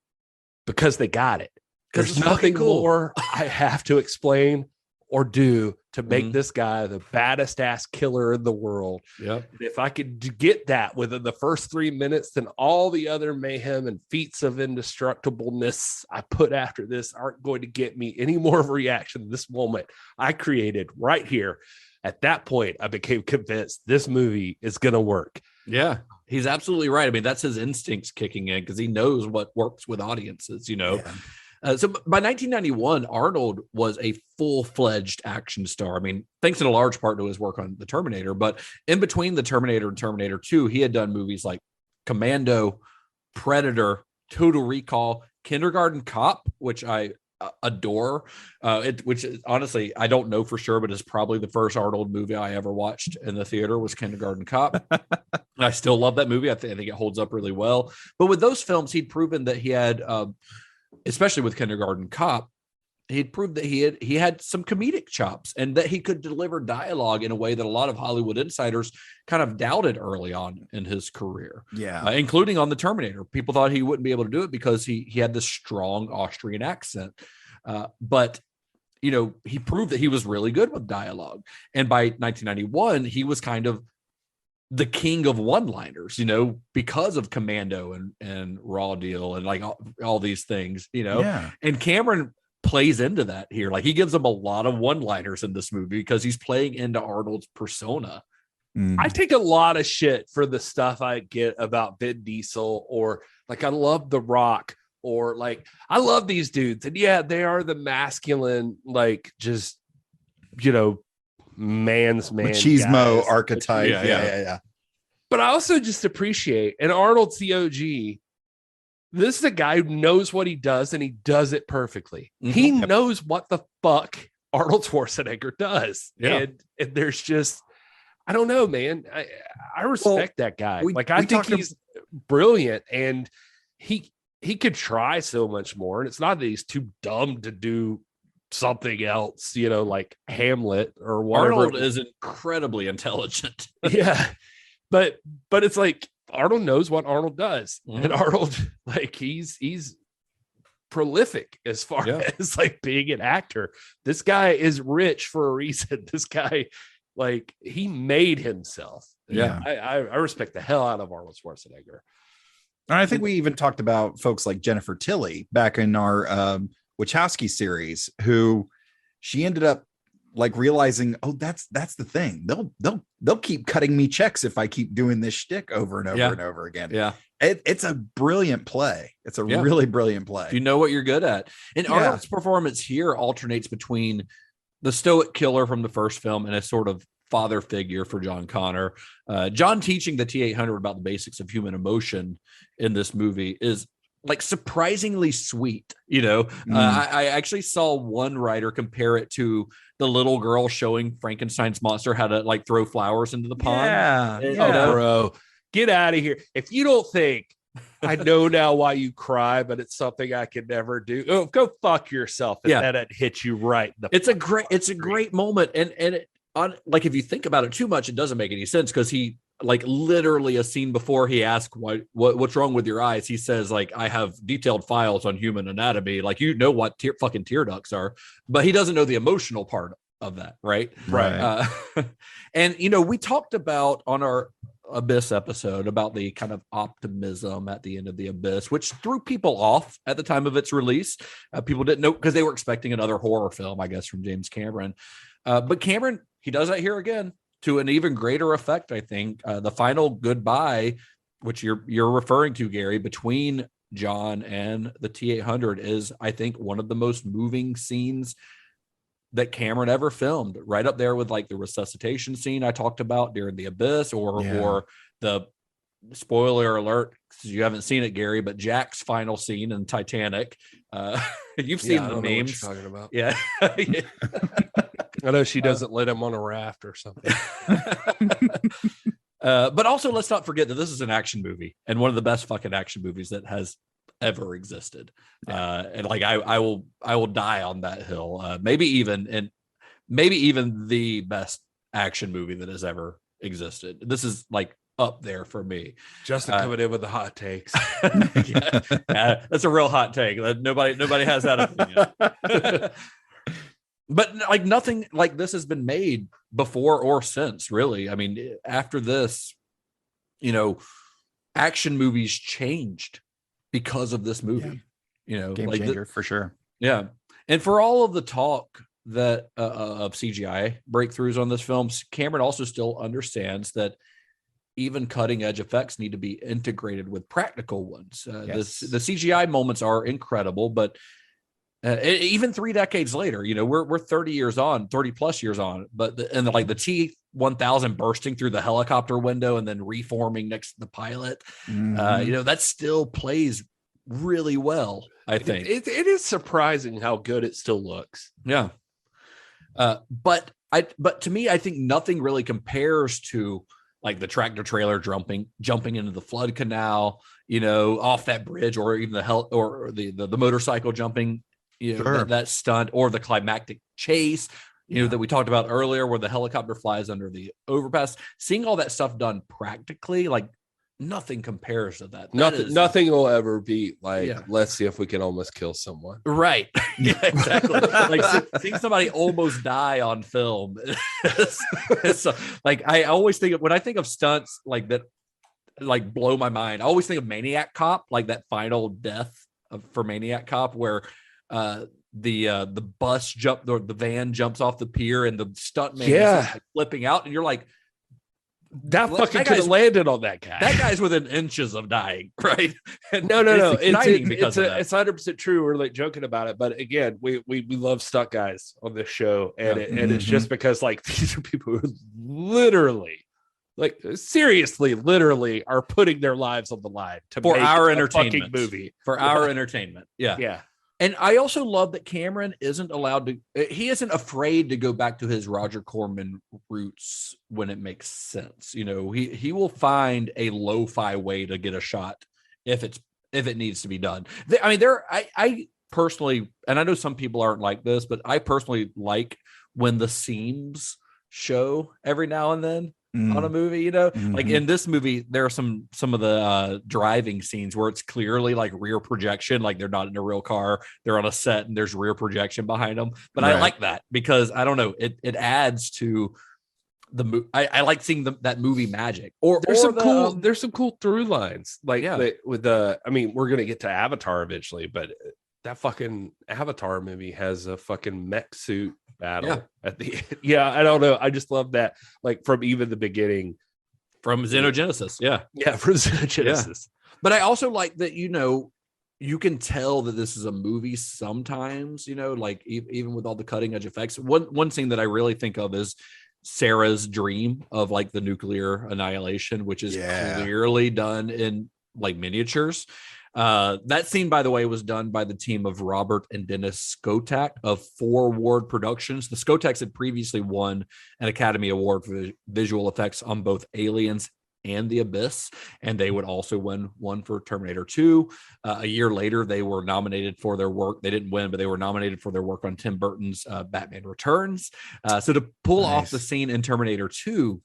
Because they got it. There's nothing more I have to explain or do to make this guy the baddest ass killer in the world. Yep. And if I could get that within the first 3 minutes, then all the other mayhem and feats of indestructibleness I put after this aren't going to get me any more of a reaction than this moment I created right here. At that point, I became convinced this movie is going to work. Yeah, he's absolutely right. I mean, that's his instincts kicking in, because he knows what works with audiences, you know. So by 1991, Arnold was a full-fledged action star. I mean, thanks in a large part to his work on the Terminator, but in between the Terminator and Terminator 2, he had done movies like Commando, Predator, Total Recall, Kindergarten Cop, which I adore, which is, honestly, I don't know for sure, but it's probably the first Arnold movie I ever watched in the theater was Kindergarten Cop. And I still love that movie. I think it holds up really well. But with those films, he'd proven that he had, especially with Kindergarten Cop, he'd proved that he had some comedic chops and that he could deliver dialogue in a way that a lot of Hollywood insiders kind of doubted early on in his career. Yeah. Including on the Terminator. People thought he wouldn't be able to do it because he had this strong Austrian accent. But he proved that he was really good with dialogue. And by 1991, he was kind of the king of one-liners, because of Commando and Raw Deal and like all these things, Yeah. And Cameron plays into that here. Like he gives him a lot of one-liners in this movie because he's playing into Arnold's persona. I take a lot of shit for the stuff I get about Vin Diesel, or like I love The Rock, or like I love these dudes, and yeah, they are the masculine, like just man's man machismo guys. archetype. Yeah. But I also just appreciate, and Arnold's the OG. This is a guy who knows what he does, and he does it perfectly. Mm-hmm. He knows what the fuck Arnold Schwarzenegger does. Yeah. And there's just, I don't know, man. I respect that guy. I think he's brilliant, and he could try so much more. And it's not that he's too dumb to do something else, like Hamlet or whatever. Arnold is incredibly intelligent. Yeah. But it's like Arnold knows what Arnold does. Mm-hmm. And Arnold, like he's prolific as far as like being an actor. This guy is rich for a reason. This guy, like, he made himself. Yeah. I respect the hell out of Arnold Schwarzenegger. And I think we even talked about folks like Jennifer Tilly back in our Wachowski series, who she ended up like realizing, oh, that's the thing. They'll keep cutting me checks if I keep doing this shtick over and over and over again. Yeah. It's a brilliant play. It's a really brilliant play. You know what you're good at. And Arnold's performance here alternates between the stoic killer from the first film and a sort of father figure for John Connor. John teaching the T-800 about the basics of human emotion in this movie is like surprisingly sweet. I actually saw one writer compare it to the little girl showing Frankenstein's monster how to like throw flowers into the pond. Bro, get out of here. If you don't think I know now why you cry, but it's something I could never do. Oh, go fuck yourself. And then it hits you right. It's a great moment. And it, like, if you think about it too much, it doesn't make any sense, because he, like, literally a scene before he asks what's wrong with your eyes, he says, like, I have detailed files on human anatomy, like, what fucking tear ducts are, but he doesn't know the emotional part of that, right? And we talked about on our Abyss episode about the kind of optimism at the end of the Abyss, which threw people off at the time of its release. People didn't know, because they were expecting another horror film, I guess, from James Cameron. But Cameron, he does that here again to an even greater effect, I think. The final goodbye, which you're referring to, Gary, between John and the T-800 is, I think, one of the most moving scenes that Cameron ever filmed, right up there with like the resuscitation scene I talked about during the Abyss, or the, spoiler alert, because you haven't seen it, Gary, but Jack's final scene in Titanic. You've seen the memes. Talking about. Yeah. I know she doesn't let him on a raft or something. But also, let's not forget that this is an action movie, and one of the best fucking action movies that has ever existed. And like, I will die on that hill. Maybe even the best action movie that has ever existed. This is like up there for me. Justin coming in with the hot takes. That's a real hot take. Nobody has that opinion. But like, nothing like this has been made before or since, really. I mean, after this, action movies changed because of this movie. Game changer for sure. Yeah. And for all of the talk that of CGI breakthroughs on this film, Cameron also still understands that even cutting edge effects need to be integrated with practical ones. The CGI moments are incredible, but Even 3 decades later, we're 30 plus years on, but the T-1000 bursting through the helicopter window and then reforming next to the pilot, that still plays really well. I think it is surprising how good it still looks. Yeah. But to me, I think nothing really compares to like the tractor trailer jumping into the flood canal, off that bridge, or even the motorcycle jumping, that stunt, or the climactic chase, that we talked about earlier, where the helicopter flies under the overpass. Seeing all that stuff done practically, like nothing compares to that. Nothing will ever be like, let's see if we can almost kill someone. Right. Yeah, exactly. Like seeing somebody almost die on film. It's like, I always think when I think of stunts like that, like blow my mind, I always think of Maniac Cop, like that final death for Maniac Cop, where the bus the van jumps off the pier and the stuntman is like flipping out, and you're like, that fucking could have landed on that guy. That guy's within inches of dying, right? And no. It's 100% true. We're like joking about it, but again, we love stunt guys on this show, and it's just because like these are people who literally, like seriously, literally are putting their lives on the line for make our a entertainment fucking movie. For our entertainment, yeah. And I also love that Cameron isn't afraid to go back to his Roger Corman roots when it makes sense. He will find a lo-fi way to get a shot if it needs to be done. I personally, and I know some people aren't like this, but I personally like when the seams show every now and then on a movie, like in this movie, there are some of the driving scenes where it's clearly like rear projection, like they're not in a real car, they're on a set and there's rear projection behind them. But I like that because I don't know, it adds to the movie. I like seeing that movie magic. Or there's some cool through lines, like with we're gonna get to Avatar eventually, but that fucking Avatar movie has a fucking mech suit battle at the end. I don't know, I just love that, like from even the beginning, from Xenogenesis. From Xenogenesis. But I also like that you can tell that this is a movie sometimes, like even with all the cutting edge effects. One scene that I really think of is Sarah's dream of like the nuclear annihilation, which is clearly done in like miniatures. That scene, by the way, was done by the team of Robert and Dennis Skotak of 4 Ward Productions. The Skotaks had previously won an Academy Award for visual effects on both Aliens and The Abyss, and they would also win one for Terminator 2. A year later, they were nominated for their work. They didn't win, but they were nominated for their work on Tim Burton's Batman Returns. So to pull off the scene in Terminator 2,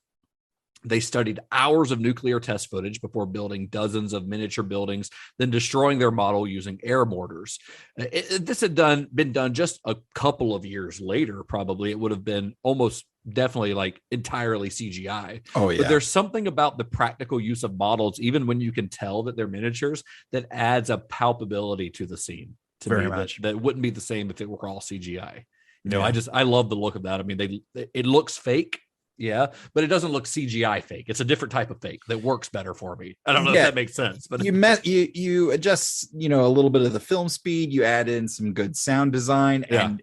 they studied hours of nuclear test footage before building dozens of miniature buildings, then destroying their model using air mortars. This had been done just a couple of years later, probably. It would have been almost definitely like entirely CGI. Oh, yeah. But there's something about the practical use of models, even when you can tell that they're miniatures, that adds a palpability to the scene. Very much. That wouldn't be the same if it were all CGI. I love the look of that. I mean, it looks fake. Yeah, but it doesn't look CGI fake. It's a different type of fake that works better for me. I don't know if that makes sense, but you adjust, a little bit of the film speed. You add in some good sound design, and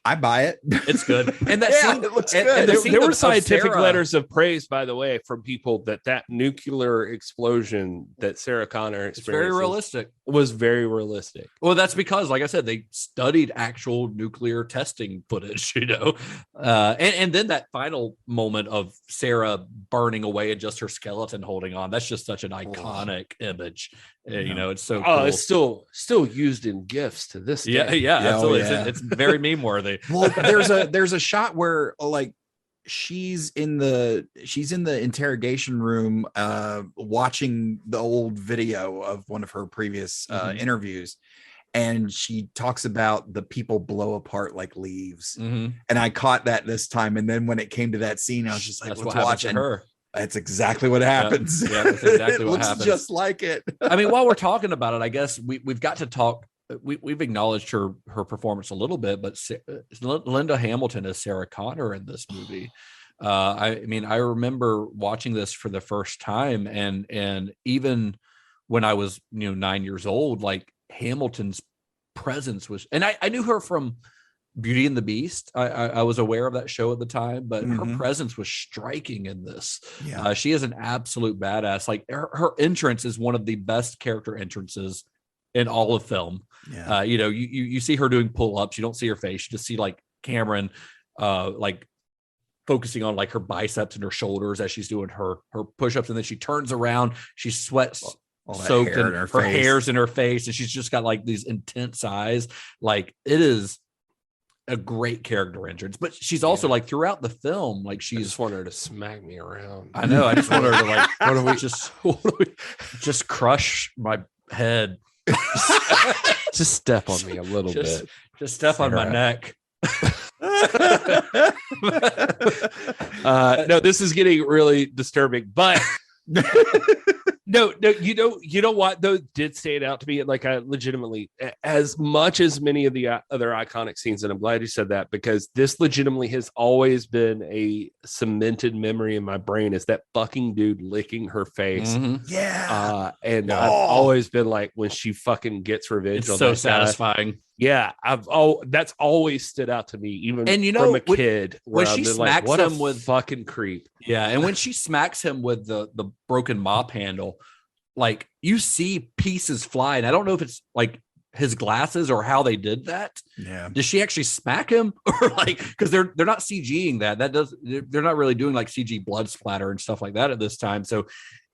I buy it. It's good, and that scene, it looks and good. There were scientific letters of praise, by the way, from people that nuclear explosion that Sarah Connor experienced was very realistic. Well, that's because, like I said, they studied actual nuclear testing footage, and then that final moment of Sarah burning away and just her skeleton holding on. That's just such an iconic image. It's so cool. It's still used in GIFs to this day. Absolutely. It's very meme worthy. Well, there's a shot where like she's in the interrogation room watching the old video of one of her previous interviews, and she talks about the people blow apart like leaves. And I caught that this time, and then when it came to that scene, I was just like, let's watch her. That's exactly what happens. That's exactly what looks happens. Just like it. I mean, while we're talking about it, I guess we've got to talk. We've acknowledged her performance a little bit, but Linda Hamilton as Sarah Connor in this movie. I remember watching this for the first time, and even when I was 9 years old, like Hamilton's presence was, and I knew her from Beauty and the Beast. I was aware of that show at the time, but her presence was striking in this. Yeah. She is an absolute badass. Like her entrance is one of the best character entrances in all of film. Yeah. You know, you see her doing pull-ups, you don't see her face, you just see like Cameron like focusing on like her biceps and her shoulders as she's doing her push-ups, and then she turns around, she sweats soaked in her hair's in her face, and she's just got like these intense eyes. Like it is a great character entrance, but she's also like throughout the film, like I just want her to smack me around. I know, I just want her to like what do we just crush my head. Just step on me a little bit. Just step on my neck. No, this is getting really disturbing, but no, you know what though did stand out to me, like I legitimately, as much as many of the other iconic scenes, and I'm glad you said that, because this legitimately has always been a cemented memory in my brain, is that fucking dude licking her face. Yeah. And I've always been like, when she fucking gets revenge, It's on so that satisfying. guy, yeah, that's always stood out to me, even and you know, from a kid, when where she I've been smacks like, what him a with fucking creep. Yeah, and when she smacks him with the broken mop handle, like you see pieces fly, and I don't know if it's like his glasses or how they did that. Yeah, does she actually smack him, or like, because they're not CGing they're not really doing like CG blood splatter and stuff like that at this time. So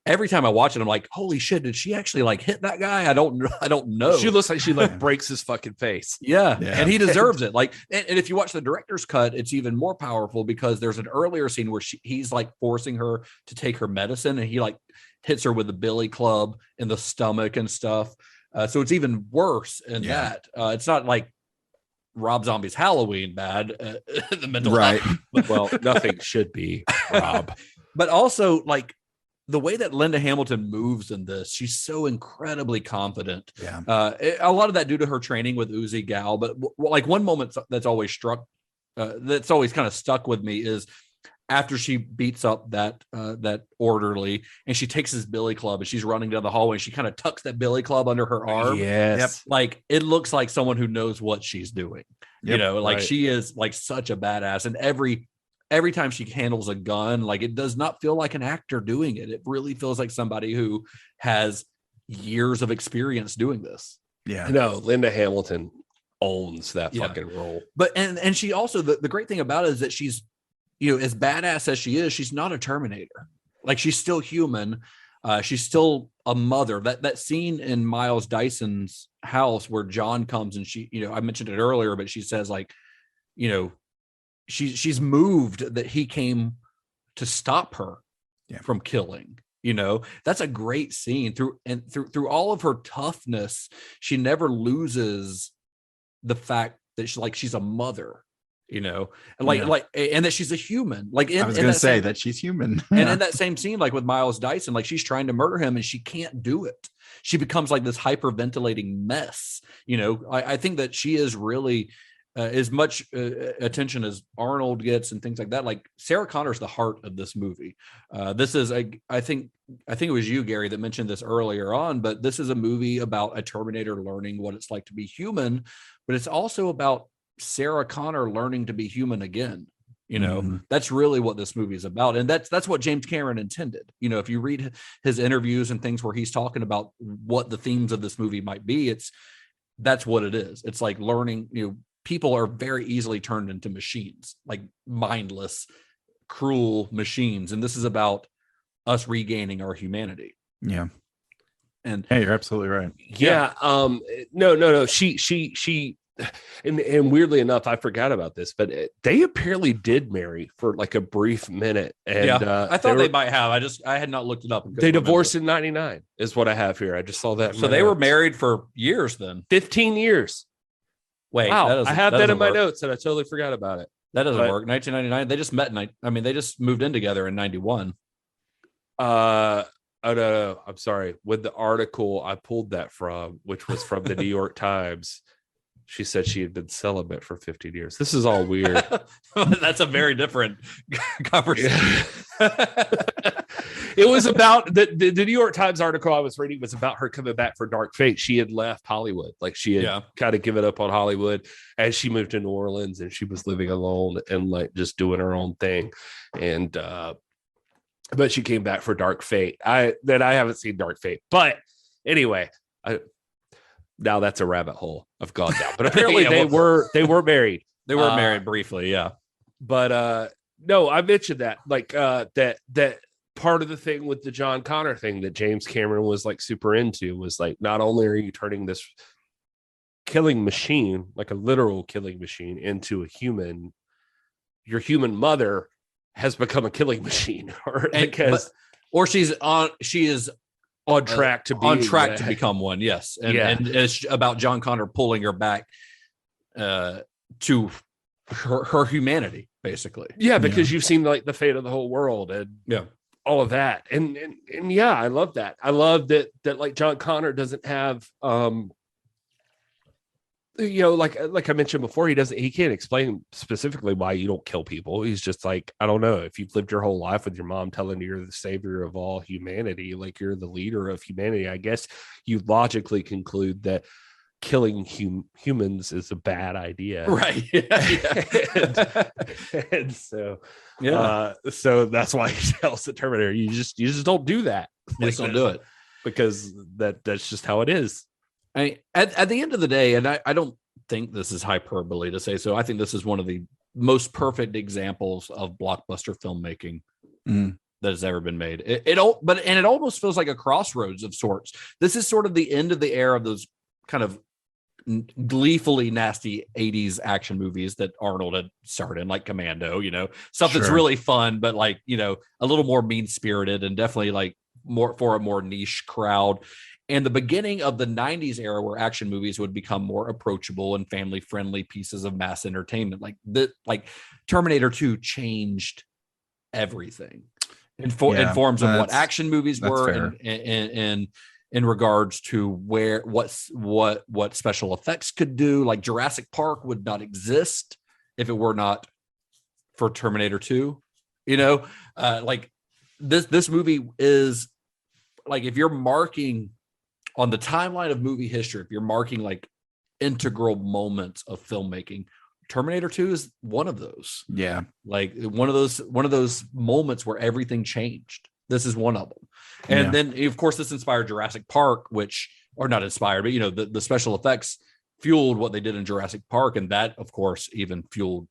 every time I watch it, I'm like, holy shit, did she actually like hit that guy? I don't know. She looks like she like breaks his fucking face. Yeah. And he deserves it. Like, and if you watch the director's cut, it's even more powerful, because there's an earlier scene where he's like forcing her to take her medicine, and he like hits her with the billy club in the stomach and stuff. So it's even worse in that. It's not like Rob Zombie's Halloween bad, the mental right. Well, nothing should be, Rob. But also, like, the way that Linda Hamilton moves in this, she's so incredibly confident. Yeah. A lot of that due to her training with Uzi Gal, but like one moment that's always that's always kind of stuck with me is after she beats up that orderly, and she takes his billy club and she's running down the hallway, and she kind of tucks that billy club under her arm. Yes. Like it looks like someone who knows what she's doing. You know, like she is like such a badass, and every time she handles a gun, like it does not feel like an actor doing it. It really feels like somebody who has years of experience doing this. Yeah. No, Linda Hamilton owns that fucking role. But and she also, the great thing about it is that she's, you know, as badass as she is, she's not a Terminator. Like she's still human. She's still a mother. That scene in Miles Dyson's house where John comes and she, you know, I mentioned it earlier, but she says like, you know, she's moved that he came to stop her from killing. You know, that's a great scene. Through all of her toughness, she never loses the fact that she's a mother, you know, and and that she's a human. Like I was going to say that she's human. And in that same scene, like with Miles Dyson, like she's trying to murder him and she can't do it. She becomes like this hyperventilating mess. You know, I think that she is really as much attention as Arnold gets and things like that. Like Sarah Connor's the heart of this movie. This is I think it was you, Gary, that mentioned this earlier on, but this is a movie about a Terminator learning what it's like to be human, but it's also about Sarah Connor learning to be human again. You know, that's really what this movie is about. And that's what James Cameron intended. You know, if you read his interviews and things where he's talking about what the themes of this movie might be, that's what it is. It's like learning, you know, people are very easily turned into machines, like mindless, cruel machines. And this is about us regaining our humanity. Yeah. And hey, you're absolutely right. Yeah. No. She and weirdly enough, I forgot about this, but they apparently did marry for like a brief minute. And I thought they might have. I had not looked it up. They divorced in 99 is what I have here. I just saw that. So they were married for years then. 15 years. Wait, wow. I have that in my notes and I totally forgot about it. That doesn't work. 1999. They just met. They just moved in together in 91. Oh no, I'm sorry. With the article I pulled that from, which was from the New York Times, She said she had been celibate for 15 years. This is all weird. That's a very different conversation. It was about the New York Times article I was reading was about her coming back for Dark Fate. She had left Hollywood. Like she had kind of given up on Hollywood and she moved to New Orleans and she was living alone and like just doing her own thing. And, but she came back for Dark Fate. I haven't seen Dark Fate, but anyway, now that's a rabbit hole I've gone down, but apparently they were married. They were married briefly. Yeah. But, no, I mentioned that like, that part of the thing with the John Connor thing that James Cameron was like super into was like, not only are you turning this killing machine, like a literal killing machine into a human, your human mother has become a killing machine she is on track to become one. Yes. And it's about John Connor pulling her back to her humanity, basically. Yeah. Because you've seen like the fate of the whole world and all of that. And yeah, I love that. I love that like John Connor doesn't have, like I mentioned before, he can't explain specifically why you don't kill people. He's just like, I don't know, if you've lived your whole life with your mom telling you you're the savior of all humanity, like you're the leader of humanity, I guess you logically conclude that killing humans is a bad idea. Right. and so so that's why he tells the Terminator, you just don't do that. Just don't do it. Because that's just how it is. At the end of the day, and I don't think this is hyperbole to say so, I think this is one of the most perfect examples of blockbuster filmmaking that has ever been made. It almost feels like a crossroads of sorts. This is sort of the end of the era of those kind of gleefully nasty 80s action movies that Arnold had starred in, like Commando, stuff that's really fun, but like, a little more mean spirited and definitely like more for a more niche crowd. And the beginning of the 90s era where action movies would become more approachable and family friendly pieces of mass entertainment. Like Terminator 2 changed everything in forms of what action movies were and in regards to what special effects could do. Like Jurassic Park would not exist if it were not for Terminator 2, like this movie is like, if you're marking on the timeline of movie history, if you're marking like integral moments of filmmaking, Terminator 2 is one of those. Yeah. Like one of those moments where everything changed. This is one of them. And then of course this inspired Jurassic Park, or not inspired, but the special effects fueled what they did in Jurassic Park. And that of course even fueled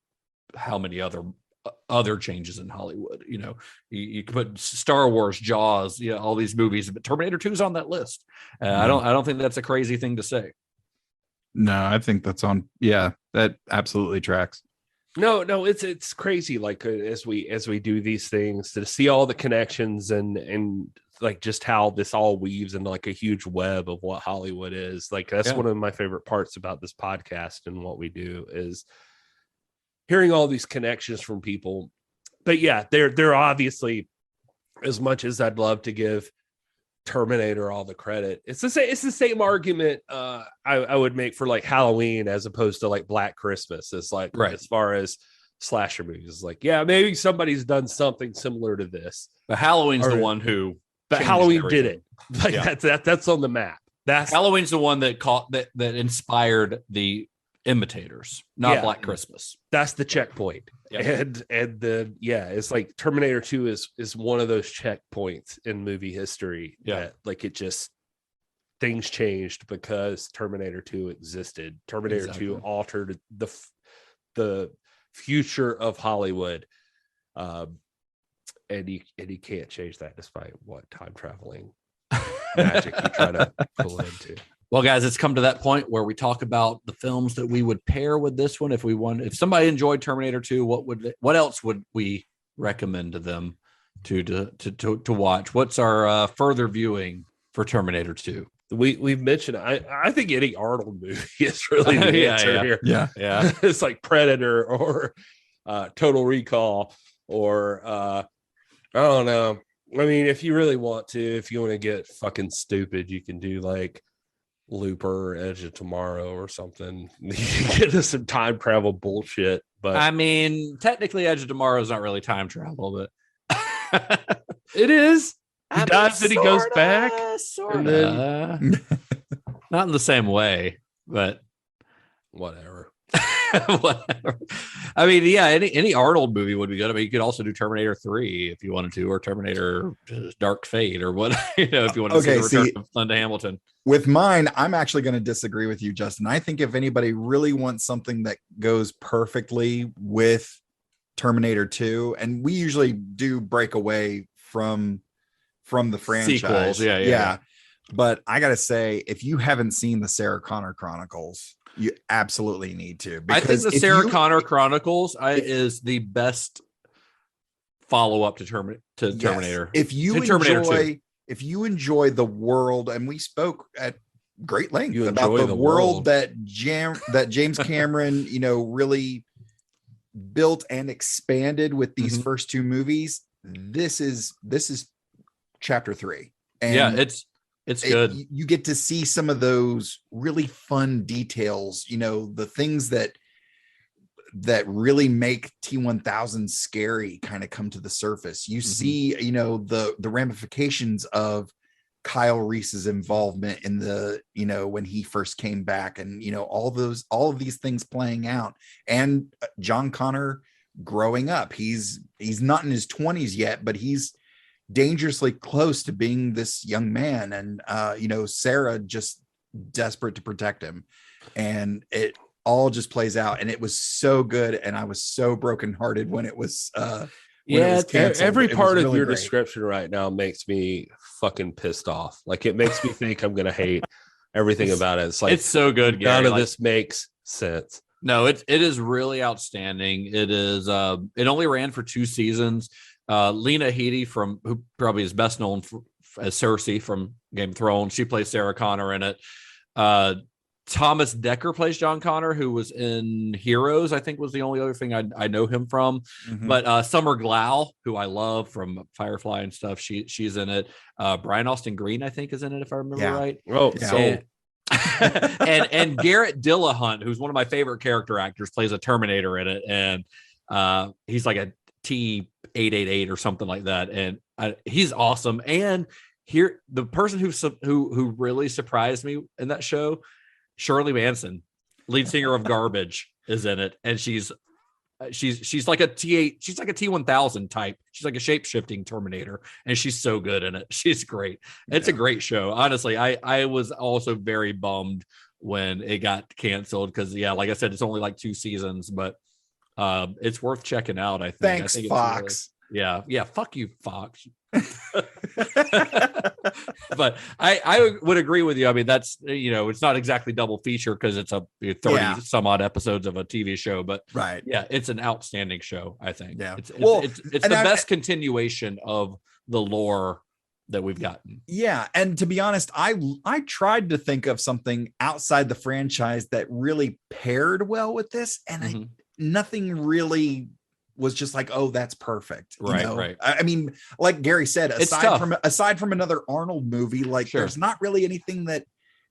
how many other changes in Hollywood. You could put Star Wars, Jaws, all these movies, but Terminator 2 is on that list. I don't think that's a crazy thing to say. No, I think that's on. Yeah, that absolutely tracks. No, it's crazy. Like as we do these things, to see all the connections and like just how this all weaves into like a huge web of what Hollywood is. Like that's one of my favorite parts about this podcast and what we do is hearing all these connections from people. But yeah, they're obviously, as much as I'd love to give Terminator all the credit, it's the same argument I would make for like Halloween as opposed to like Black Christmas. It's like as far as slasher movies, like maybe somebody's done something similar to this, but Halloween's the one who Halloween everything. Did it. Like that's on the map. That's Halloween's the one that that inspired the imitators, not Black Christmas. That's the checkpoint. And it's like Terminator 2 is one of those checkpoints in movie history that like it just, things changed because Terminator 2 existed. Terminator 2 altered the future of Hollywood. And you can't change that despite what time traveling magic you try to pull into. Well, guys, it's come to that point where we talk about the films that we would pair with this one. If somebody enjoyed Terminator 2, what else would we recommend to them to watch? What's our further viewing for Terminator 2? We've mentioned, I think any Arnold movie is really the answer here. Yeah. It's like Predator or Total Recall or I don't know. I mean, if you really want to, if you want to get fucking stupid, you can do like Looper, Edge of Tomorrow, or something. You get into some time travel bullshit. But I mean, technically, Edge of Tomorrow is not really time travel, but it is. He dies and he goes back. And then not in the same way, but whatever. Whatever. I mean, yeah, any Arnold movie would be good. I mean, you could also do Terminator 3 if you wanted to, or Terminator Dark Fate, or what, if you want to see the return of Linda Hamilton. With mine, I'm actually going to disagree with you, Justin. I think if anybody really wants something that goes perfectly with Terminator 2, and we usually do break away from the franchise. Sequels, yeah. But I got to say, if you haven't seen the Sarah Connor Chronicles, you absolutely need to. I think the Sarah Connor Chronicles is the best follow-up to Terminator. If you enjoy the world, and we spoke at great length about the world that James Cameron, really built and expanded with these first two movies, this is chapter 3. And it's good. You get to see some of those really fun details, the things that really make T-1000 scary kind of come to the surface. You see, the ramifications of Kyle Reese's involvement in the, when he first came back, and, all of these things playing out, and John Connor growing up. He's not in his 20s yet, but he's dangerously close to being this young man, and Sarah just desperate to protect him, and it all just plays out, and it was so good, and I was so brokenhearted when it was canceled. Every part of your description right now makes me fucking pissed off. Like, it makes me think I'm gonna hate everything about it. It's like, it's so good, Gary. None of this makes sense. No, it is really outstanding. It is it only ran for 2 seasons. Lena Headey, who probably is best known as Cersei from Game of Thrones, she plays Sarah Connor in it. Thomas Dekker plays John Connor, who was in Heroes, I think was the only other thing I know him from. But Summer Glau, who I love from Firefly and stuff, she's in it. Brian Austin Green, I think, is in it, if I remember right. Oh, yeah. And Garrett Dillahunt, who's one of my favorite character actors, plays a Terminator in it, and he's like a T-888 or something like that, and he's awesome. And here, the person who really surprised me in that show, Shirley Manson, lead singer of Garbage, is in it, and she's like a T8, she's like a T-1000 type. She's like a shape-shifting Terminator, and she's so good in it. She's great. It's a great show. Honestly, I was also very bummed when it got canceled, because like I said, it's only like 2 seasons, but it's worth checking out. I think. Thanks, I think Fox. Yeah. Fuck you, Fox. But I would agree with you. I mean, that's, it's not exactly double feature because it's a 30 some odd episodes of a TV show, but it's an outstanding show. I think. Yeah, it's the best continuation of the lore that we've gotten. Yeah, and to be honest, I tried to think of something outside the franchise that really paired well with this, and nothing really was just like, oh, that's perfect. Right. I mean, like Gary said, aside from another Arnold movie, like there's not really anything that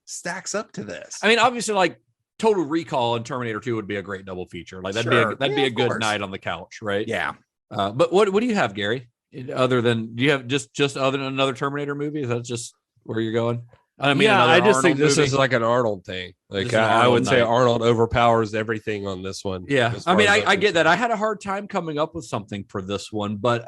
stacks up to this. I mean, obviously, like Total Recall and Terminator 2 would be a great double feature. Like that'd be a good night on the couch, right? Yeah. But what do you have, Gary? Other than, do you have just other than another Terminator movie? Is that just where you're going? I mean, I just think this movie. is like an Arnold thing. Like I would say Arnold overpowers everything on this one. Yeah, I mean, I get that. I had a hard time coming up with something for this one, but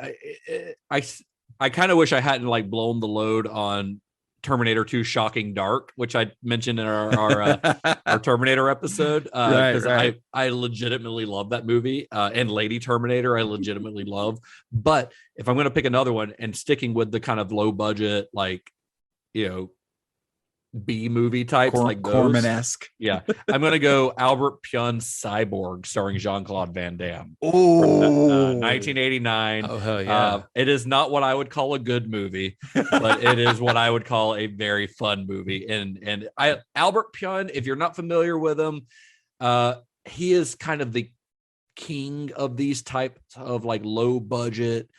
I kind of wish I hadn't like blown the load on Terminator 2 Shocking Dark, which I mentioned in our Terminator episode, because I legitimately love that movie, and Lady Terminator I legitimately love. But if I'm going to pick another one and sticking with the kind of low budget, like, B movie types, like those, Corman-esque. Yeah, I'm gonna go Albert Pyun's Cyborg, starring Jean-Claude Van Damme. Oh, 1989. Oh hell yeah! It is not what I would call a good movie, but it is what I would call a very fun movie. And Albert Pyun, if you're not familiar with him, he is kind of the king of these types of like low budget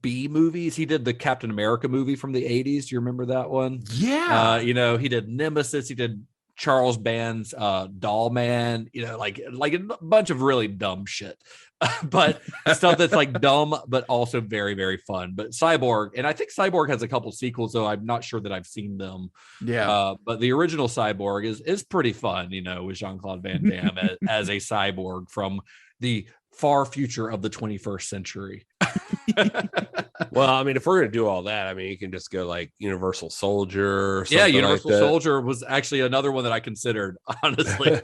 B movies. He did the Captain America movie from the 80s. Do you remember that one? Yeah. You know, he did Nemesis. He did Charles Band's Doll Man, you know, like a bunch of really dumb shit. But stuff that's like dumb, but also very, very fun. But Cyborg, and I think Cyborg has a couple sequels, though I'm not sure that I've seen them. Yeah. But the original Cyborg is pretty fun, you know, with Jean-Claude Van Damme as a cyborg from the far future of the 21st century. Well, I mean, if we're gonna do all that, I mean, you can just go like Universal Soldier. Or yeah, something Universal like that. Soldier was actually another one that I considered, honestly.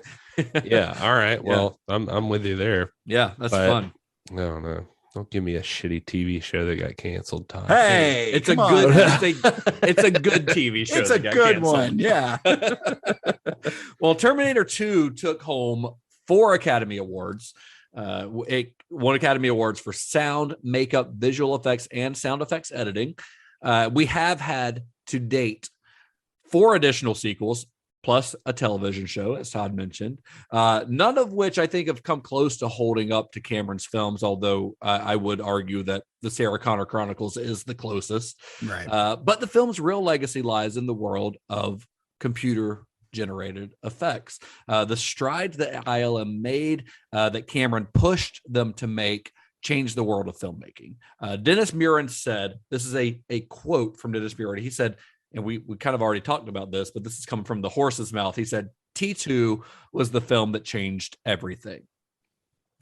Yeah. All right. Well, I'm with you there. Yeah, that's But fun. I don't know. Don't give me a shitty TV show that got canceled, Todd. Hey, It's come a on. good it's a good TV show. It's a that got good canceled. one. Yeah. Well, Terminator 2 took home 4 Academy Awards. It won Academy Awards for sound, makeup, visual effects, and sound effects editing. We have had to date 4 additional sequels, plus a television show, as Todd mentioned, none of which I think have come close to holding up to Cameron's films, although I would argue that the Sarah Connor Chronicles is the closest. Right. But the film's real legacy lies in the world of computer generated effects. The strides that ILM made, that Cameron pushed them to make, changed the world of filmmaking. Dennis Muren said, this is a quote from Dennis Muren. He said, and we kind of already talked about this, but this is coming from the horse's mouth. He said, T2 was the film that changed everything.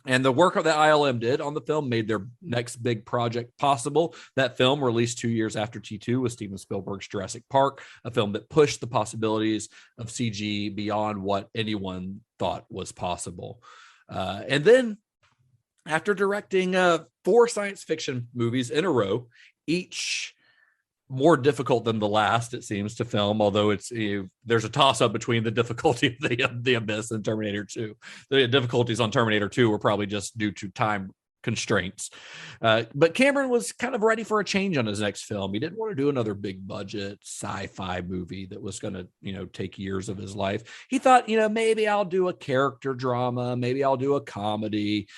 And the work that ILM did on the film made their next big project possible. That film, released 2 years after T2, was Steven Spielberg's Jurassic Park, a film that pushed the possibilities of CG beyond what anyone thought was possible. And then, after directing 4 science fiction movies in a row, each more difficult than the last, it seems, to film, although there's a toss-up between the difficulty of the Abyss and Terminator 2. The difficulties on Terminator 2 were probably just due to time constraints. But Cameron was kind of ready for a change on his next film. He didn't want to do another big budget sci-fi movie that was going to, take years of his life. He thought, maybe I'll do a character drama, maybe I'll do a comedy.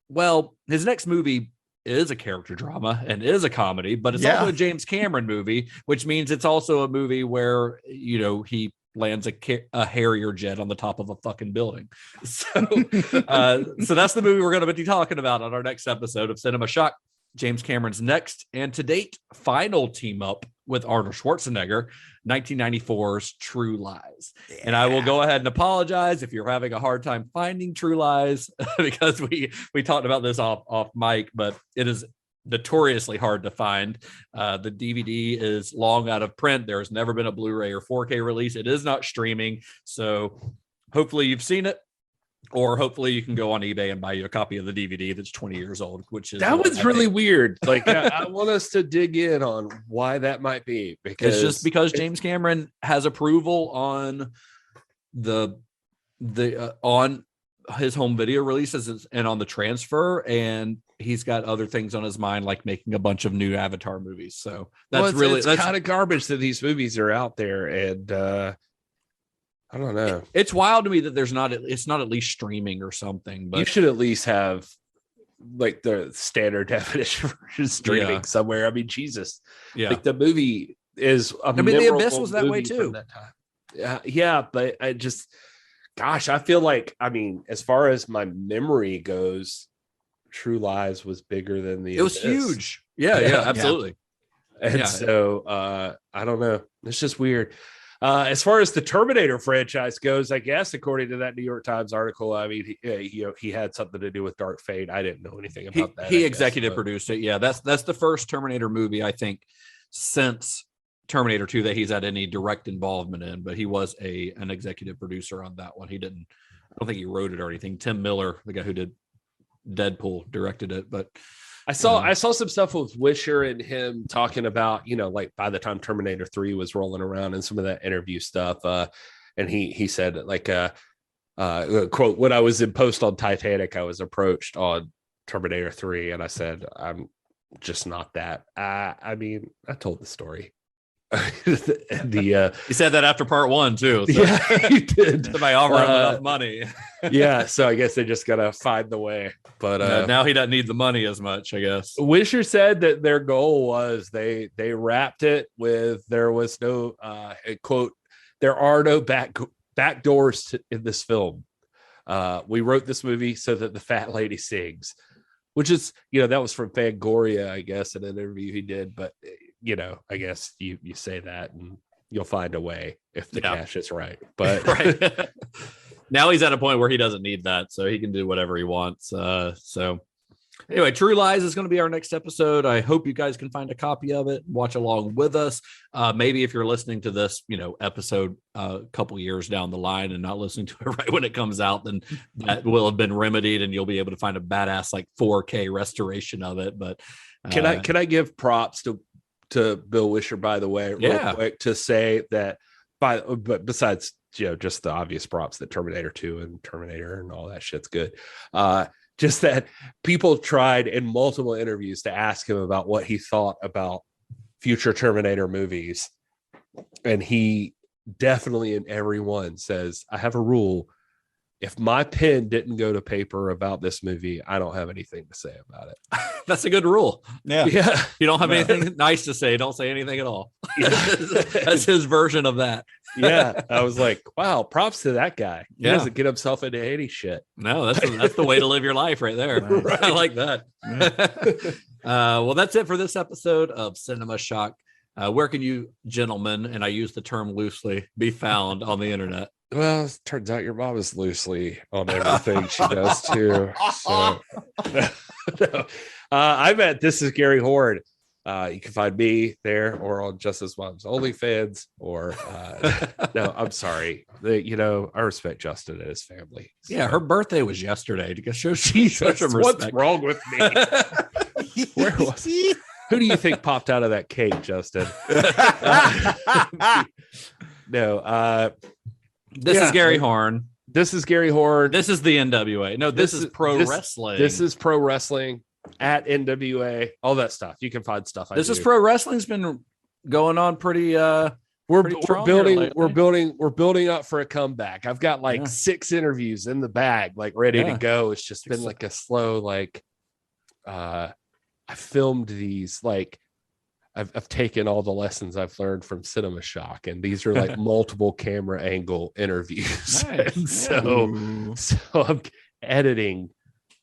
Well, his next movie is a character drama and is a comedy, but it's also a James Cameron movie, which means it's also a movie where, he lands a Harrier jet on the top of a fucking building. So, so that's the movie we're going to be talking about on our next episode of Cinema Shock. James Cameron's next and to date final team up with Arnold Schwarzenegger, 1994's True Lies. Yeah. And I will go ahead and apologize if you're having a hard time finding True Lies because we talked about this off mic, but it is notoriously hard to find. The DVD is long out of print. There has never been a Blu-ray or 4K release. It is not streaming. So hopefully you've seen it. Or hopefully you can go on eBay and buy you a copy of the DVD that's 20 years old, which is that was really weird. Like I want us to dig in on why that might be, because it's just because James Cameron has approval on on his home video releases and on the transfer, and he's got other things on his mind, like making a bunch of new Avatar movies. So that's it's kind of garbage that these movies are out there, and I don't know. It's wild to me that it's not at least streaming or something, but you should at least have like the standard definition version streaming somewhere. I mean, Jesus. Yeah. Like the movie is The Abyss was that way too. That time. Yeah, but I feel like, as far as my memory goes, True Lies was bigger than the Abyss. Was huge. Yeah, absolutely. And so I don't know. It's just weird. As far as the Terminator franchise goes, I guess, according to that New York Times article, he had something to do with Dark Fate. I didn't know anything about that. He executive produced it. Yeah, that's the first Terminator movie, I think, since Terminator 2 that he's had any direct involvement in, but he was an executive producer on that one. I don't think he wrote it or anything. Tim Miller, the guy who did Deadpool, directed it, but I saw some stuff with Wisher and him talking about, like by the time Terminator 3 was rolling around and some of that interview stuff. And he said, like, quote, when I was in post on Titanic, I was approached on Terminator 3. And I said, I'm just not that. I told the story. He said that after part 1 too. So. Yeah, he did. Somebody offered him enough money. Yeah, so I guess they just gotta find the way. But now he doesn't need the money as much, I guess. Wisher said that their goal was they wrapped it with there was no quote, there are no back doors in this film. We wrote this movie so that the fat lady sings, which is, that was from Fangoria, I guess, in an interview he did. But, I guess you say that and you'll find a way if the cash is right. But right. Now he's at a point where he doesn't need that, so he can do whatever he wants. So anyway, True Lies is going to be our next episode. I hope you guys can find a copy of it, watch along with us. Maybe if you're listening to this, episode a couple years down the line and not listening to it right when it comes out, then that will have been remedied and you'll be able to find a badass 4K restoration of it. But can I give props to Bill Wisher, by the way, real quick, to say that but besides just the obvious props that Terminator 2 and Terminator and all that shit's good. Just that people tried in multiple interviews to ask him about what he thought about future Terminator movies. And he definitely in every one says, I have a rule. If my pen didn't go to paper about this movie, I don't have anything to say about it. That's a good rule. Yeah. You don't have anything nice to say. Don't say anything at all. That's his version of that. Yeah. I was like, wow, props to that guy. He doesn't get himself into any shit. No, that's the way to live your life right there. Right. I like that. Well, that's it for this episode of Cinema Shock. Where can you gentlemen, and I use the term loosely, be found on the internet? Well, it turns out your mom is loosely on everything she does too. So, no. I'm at This Is Gary Horne. You can find me there or on Justice Mom's OnlyFans or no, I'm sorry. I respect Justin and his family. So. Yeah, her birthday was yesterday. To show such a respect. What's wrong with me? Where was he? Who do you think popped out of that cake, Justin? No. This is Gary Horne. This is Gary Horne. This is the NWA. No, this is pro wrestling. This is pro wrestling at NWA. All that stuff. You can find stuff. This is pro wrestling's been going on pretty. We're building up for a comeback. I've got 6 interviews in the bag, ready to go. It's just been a slow I filmed these I've taken all the lessons I've learned from Cinema Shock, and these are multiple camera angle interviews. Nice. So I'm editing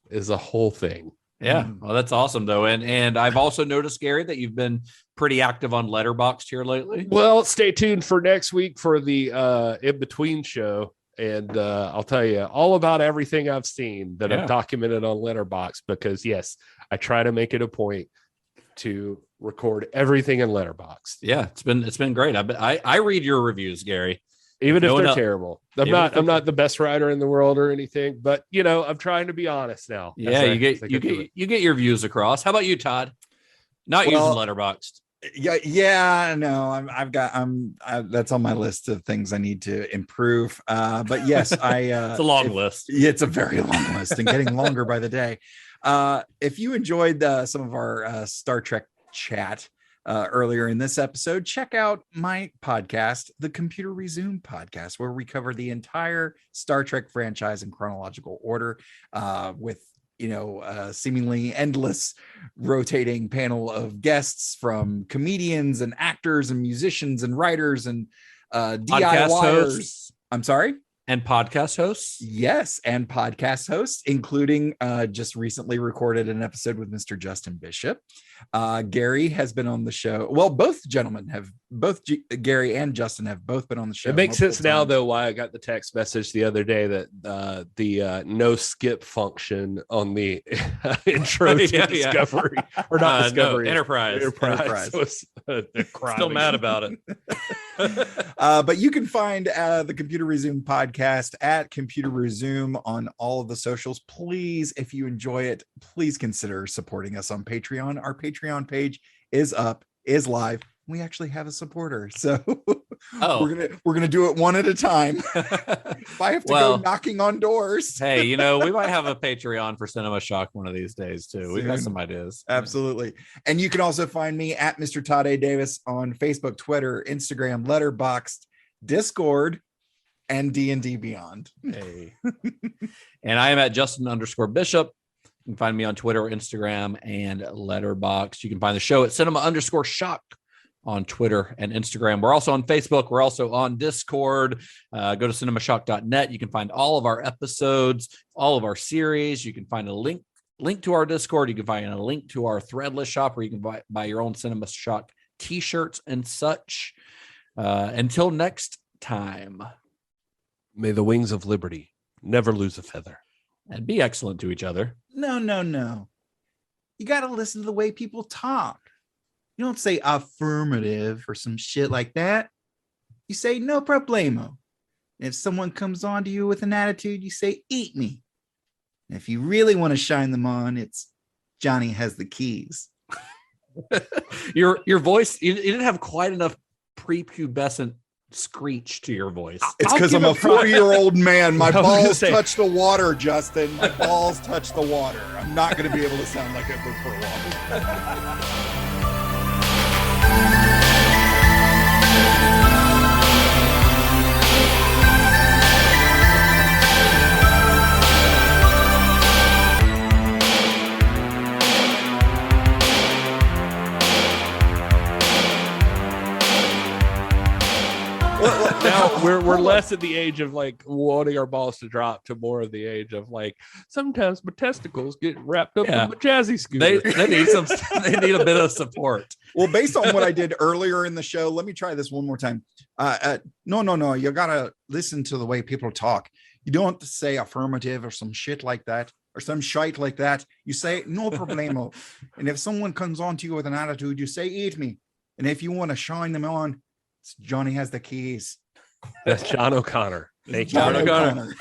is a whole thing. Yeah. Well, that's awesome though. And I've also noticed, Gary, that you've been pretty active on Letterboxd here lately. Well, stay tuned for next week for the In Between show. And I'll tell you all about everything I've seen that I've documented on Letterboxd, because yes, I try to make it a point to record everything in Letterboxd. Yeah, it's been great. I read your reviews, Gary, even if they're terrible. I'm not the best writer in the world or anything, but I'm trying to be honest now. Yeah, you get your views across. How about you, Todd? Not using Letterboxd. That's on my list of things I need to improve. But yes, it's a long list. Yeah, it's a very long list and getting longer by the day. If you enjoyed some of our Star Trek chat earlier in this episode, check out my podcast, the Computer Resume podcast, where we cover the entire Star Trek franchise in chronological order, with seemingly endless rotating panel of guests from comedians and actors and musicians and writers and DIYers. I'm sorry. And podcast hosts. Yes. And podcast hosts, including just recently recorded an episode with Mr. Justin Bishop. Gary has been on the show. Well, both Gary and Justin have both been on the show. It makes sense now, though, why I got the text message the other day that the no skip function on the intro to Discovery or not Discovery, Enterprise. Was, still mad about it. But you can find the Computer Resume podcast at Computer Resume on all of the socials. Please, if you enjoy it, please consider supporting us on Patreon. Our Patreon page is up, is live. We actually have a supporter. So Oh, we're gonna do it one at a time. If I have to go knocking on doors. Hey, you know, we might have a Patreon for Cinema Shock one of these days too. We've got some ideas. Absolutely. And you can also find me at Mr. Todd A. Davis on Facebook, Twitter, Instagram, Letterboxd, Discord, and D&D Beyond. Hey. And I am at Justin_Bishop. You can find me on Twitter, Instagram, and Letterboxd. You can find the show at Cinema_Shock on Twitter and Instagram. We're also on Facebook. We're also on Discord. Go to cinemashock.net. You can find all of our episodes, all of our series. You can find a link to our Discord. You can find a link to our Threadless shop where you can buy your own Cinema Shock t-shirts and such. Until next time. May the wings of liberty never lose a feather. And be excellent to each other. No. You got to listen to the way people talk. You don't say affirmative or some shit like that. You say no problemo. And if someone comes on to you with an attitude, you say eat me. And if you really want to shine them on, it's Johnny has the keys. Your voice, you didn't have quite enough prepubescent screech to your voice. It's because I'm a 40-year-old man. My balls touch the water, Justin. My balls touch the water. I'm not going to be able to sound like Edward Furlong. Now we're less at the age of like wanting our balls to drop to more of the age of like sometimes my testicles get wrapped up in my jazzy scooter. They need a bit of support. Well, based on what I did earlier in the show, let me try this one more time. No. You gotta listen to the way people talk. You don't say affirmative or some shit like that or some shite like that. You say no problemo. And if someone comes on to you with an attitude, you say eat me. And if you want to shine them on, Johnny has the keys. That's John O'Connor. Thank you. John O'Connor.